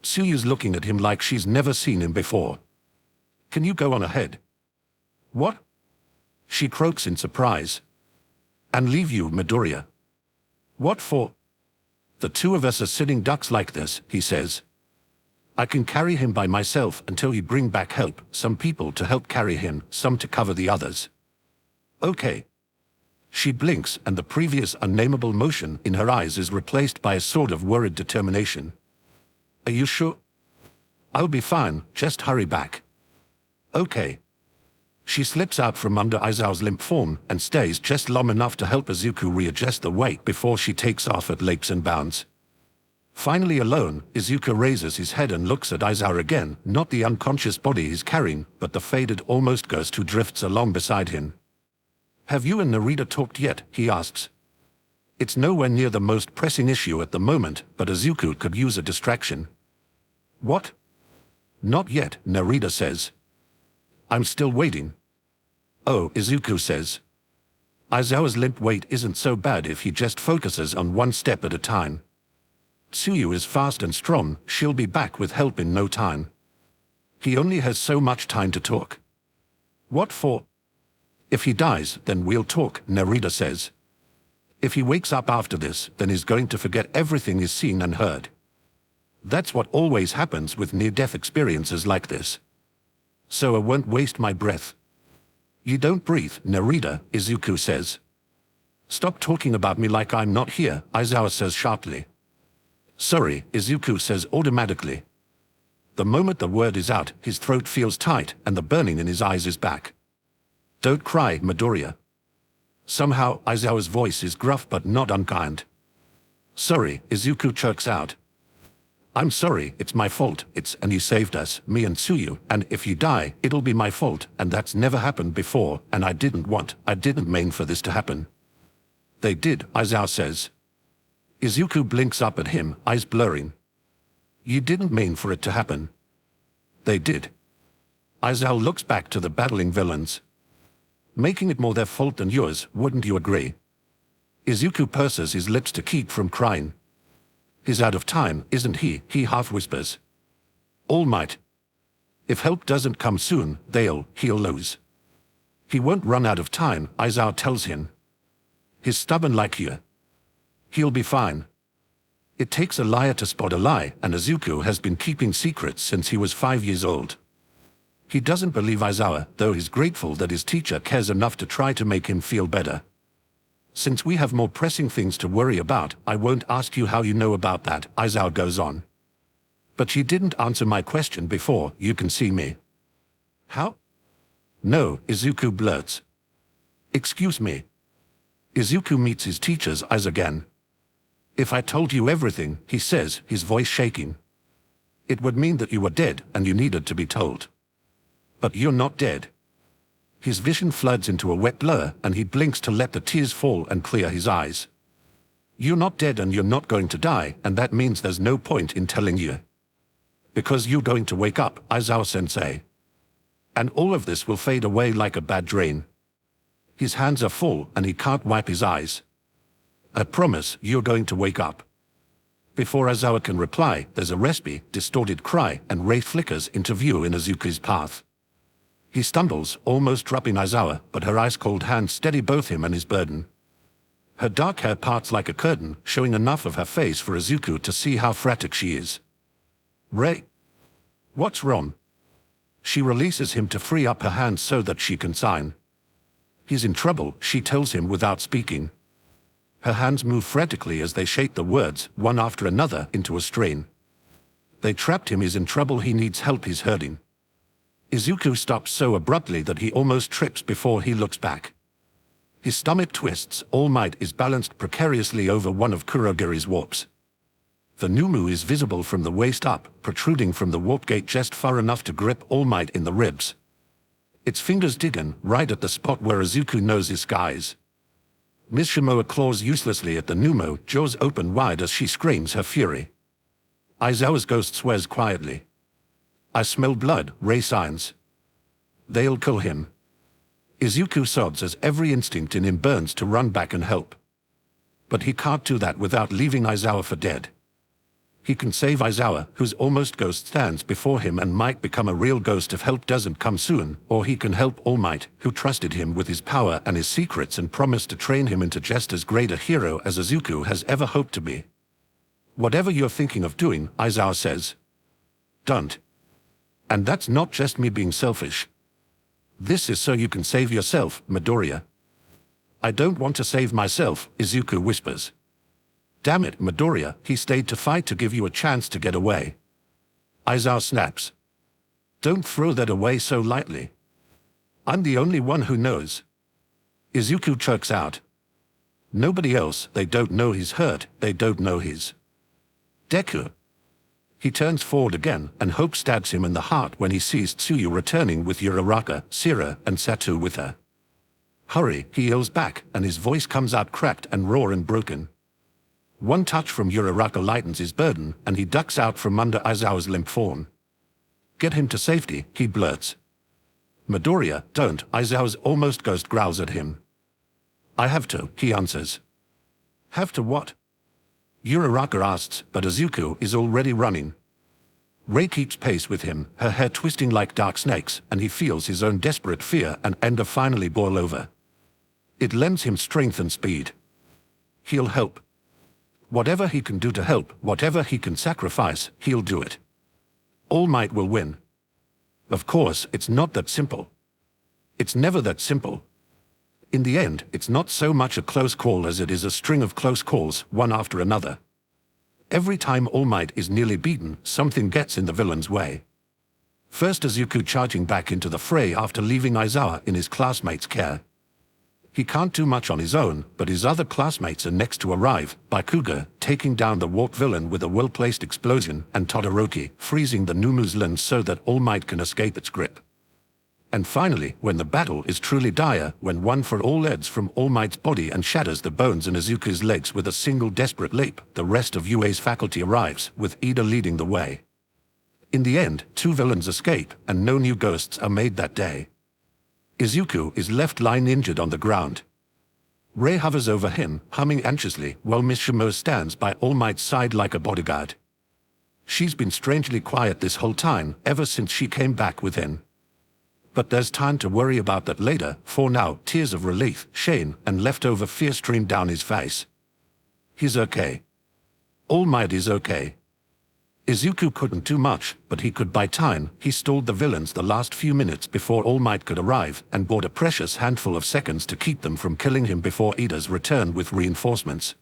Tsuyu's looking at him like she's never seen him before. Can you go on ahead? What? She croaks in surprise. And leave you, Midoriya. What for? The two of us are sitting ducks like this, he says. I can carry him by myself until you bring back help, some people to help carry him, some to cover the others. Okay. She blinks and the previous unnameable motion in her eyes is replaced by a sort of worried determination. Are you sure? I'll be fine, just hurry back. Okay. She slips out from under Aizawa's limp form and stays just long enough to help Izuku readjust the weight before she takes off at leaps and bounds. Finally alone, Izuku raises his head and looks at Aizawa again, not the unconscious body he's carrying, but the faded almost ghost who drifts along beside him. Have you and Narita talked yet? He asks. It's nowhere near the most pressing issue at the moment, but Izuku could use a distraction. What? Not yet, Narita says. I'm still waiting. Oh, Izuku says. Aizawa's limp weight isn't so bad if he just focuses on one step at a time. Tsuyu is fast and strong, she'll be back with help in no time. He only has so much time to talk. What for? If he dies, then we'll talk, Narita says. If he wakes up after this, then he's going to forget everything he's seen and heard. That's what always happens with near-death experiences like this. So I won't waste my breath. You don't breathe, Narita, Izuku says. Stop talking about me like I'm not here, Aizawa says sharply. Sorry, Izuku says automatically. The moment the word is out, his throat feels tight and the burning in his eyes is back. Don't cry, Midoriya. Somehow, Aizawa's voice is gruff but not unkind. Sorry, Izuku chokes out. I'm sorry, it's my fault, and you saved us, me and Tsuyu, and if you die, it'll be my fault, and that's never happened before, and I didn't mean for this to happen. They did, Aizawa says. Izuku blinks up at him, eyes blurring. You didn't mean for it to happen. They did. Aizawa looks back to the battling villains. Making it more their fault than yours, wouldn't you agree? Izuku purses his lips to keep from crying. He's out of time, isn't he? He half whispers. All Might. If help doesn't come soon, he'll lose. He won't run out of time, Aizawa tells him. He's stubborn like you. He'll be fine. It takes a liar to spot a lie, and Izuku has been keeping secrets since he was 5 years old. He doesn't believe Aizawa, though he's grateful that his teacher cares enough to try to make him feel better. Since we have more pressing things to worry about, I won't ask you how you know about that, Aizawa goes on. But you didn't answer my question before, you can see me. How? No, Izuku blurts. Excuse me. Izuku meets his teacher's eyes again. If I told you everything, he says, his voice shaking. It would mean that you were dead and you needed to be told. But you're not dead. His vision floods into a wet blur, and he blinks to let the tears fall and clear his eyes. You're not dead and you're not going to die, and that means there's no point in telling you. Because you're going to wake up, Aizawa-sensei. And all of this will fade away like a bad dream. His hands are full, and he can't wipe his eyes. I promise you're going to wake up. Before Aizawa can reply, there's a raspy, distorted cry, and ray flickers into view in Izuku's path. He stumbles, almost dropping Aizawa, but her ice-cold hands steady both him and his burden. Her dark hair parts like a curtain, showing enough of her face for Izuku to see how frantic she is. Ray? What's wrong? She releases him to free up her hands so that she can sign. He's in trouble, she tells him without speaking. Her hands move frantically as they shape the words, one after another, into a strain. They trapped him, he's in trouble, he needs help, he's hurting. Izuku stops so abruptly that he almost trips before he looks back. His stomach twists, All Might is balanced precariously over one of Kurogiri's warps. The Numu is visible from the waist up, protruding from the warp gate just far enough to grip All Might in the ribs. Its fingers digging, right at the spot where Izuku knows his skies. Ms. Shimoa claws uselessly at the Numu, jaws open wide as she screams her fury. Aizawa's ghost swears quietly. I smell blood, Ray signs. They'll kill him. Izuku sobs as every instinct in him burns to run back and help. But he can't do that without leaving Aizawa for dead. He can save Aizawa, whose almost ghost stands before him and might become a real ghost if help doesn't come soon, or he can help All Might, who trusted him with his power and his secrets and promised to train him into just as great a hero as Izuku has ever hoped to be. Whatever you're thinking of doing, Aizawa says. Don't. And that's not just me being selfish. This is so you can save yourself, Midoriya. I don't want to save myself, Izuku whispers. Damn it, Midoriya, he stayed to fight to give you a chance to get away. Aizawa snaps. Don't throw that away so lightly. I'm the only one who knows. Izuku chokes out. Nobody else, they don't know he's hurt, they don't know he's... Deku. He turns forward again, and hope stabs him in the heart when he sees Tsuyu returning with Uraraka, Sira, and Satu with her. Hurry, he yells back, and his voice comes out cracked and raw and broken. One touch from Uraraka lightens his burden, and he ducks out from under Aizawa's limp form. Get him to safety, he blurts. Midoriya, don't, Aizawa's almost ghost growls at him. I have to, he answers. Have to what? Uraraka asks, but Izuku is already running. Ray keeps pace with him, her hair twisting like dark snakes, and he feels his own desperate fear and anger finally boil over. It lends him strength and speed. he'll help. Whatever he can do to help, whatever he can sacrifice, he'll do it. All Might will win. Of course, it's not that simple. It's never that simple. In the end, it's not so much a close call as it is a string of close calls, one after another. Every time All Might is nearly beaten, something gets in the villain's way. First, Izuku charging back into the fray after leaving Aizawa in his classmates' care. He can't do much on his own, but his other classmates are next to arrive, Bakuga taking down the warp villain with a well-placed explosion, and Todoroki freezing the Numu's lens so that All Might can escape its grip. And finally, when the battle is truly dire, when One for All leads from All Might's body and shatters the bones in Izuku's legs with a single desperate leap, the rest of Yue's faculty arrives, with Ida leading the way. In the end, 2 villains escape, and no new ghosts are made that day. Izuku is left lying injured on the ground. Rei hovers over him, humming anxiously, while Miss Shimo stands by All Might's side like a bodyguard. She's been strangely quiet this whole time, ever since she came back with him. But there's time to worry about that later, for now, tears of relief, shame, and leftover fear stream down his face. He's okay. All Might is okay. Izuku couldn't do much, but he could buy time. He stalled the villains the last few minutes before All Might could arrive, and bought a precious handful of seconds to keep them from killing him before Ida's return with reinforcements.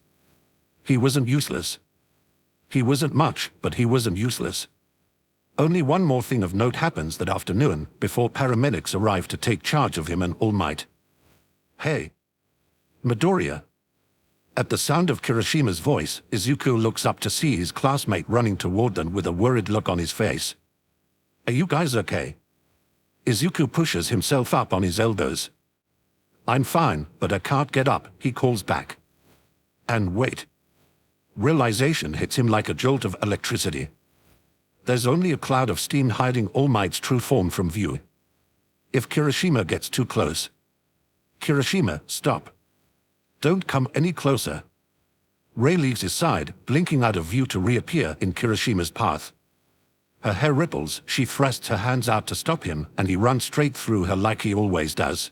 He wasn't useless. He wasn't much, but he wasn't useless. Only one more thing of note happens that afternoon, before paramedics arrive to take charge of him and All Might. Hey. Midoriya. At the sound of Kirishima's voice, Izuku looks up to see his classmate running toward them with a worried look on his face. Are you guys okay? Izuku pushes himself up on his elbows. I'm fine, but I can't get up, he calls back. And wait. Realization hits him like a jolt of electricity. There's only a cloud of steam hiding All Might's true form from view. If Kirishima gets too close. Kirishima, stop. Don't come any closer. Rei leaves his side, blinking out of view to reappear in Kirishima's path. Her hair ripples, she thrusts her hands out to stop him, and he runs straight through her like he always does.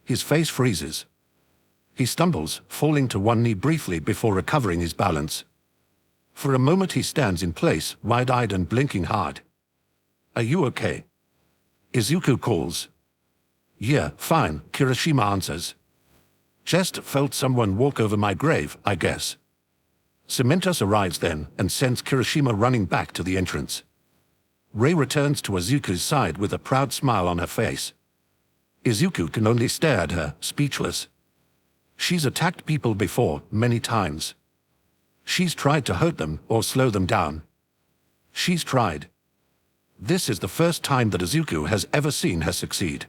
His face freezes. He stumbles, falling to one knee briefly before recovering his balance. For a moment he stands in place, wide-eyed and blinking hard. Are you okay? Izuku calls. Yeah, fine, Kirishima answers. Just felt someone walk over my grave, I guess. Cementos arrives then, and sends Kirishima running back to the entrance. Rei returns to Izuku's side with a proud smile on her face. Izuku can only stare at her, speechless. She's attacked people before, many times. She's tried to hurt them or slow them down. She's tried. This is the first time that Izuku has ever seen her succeed.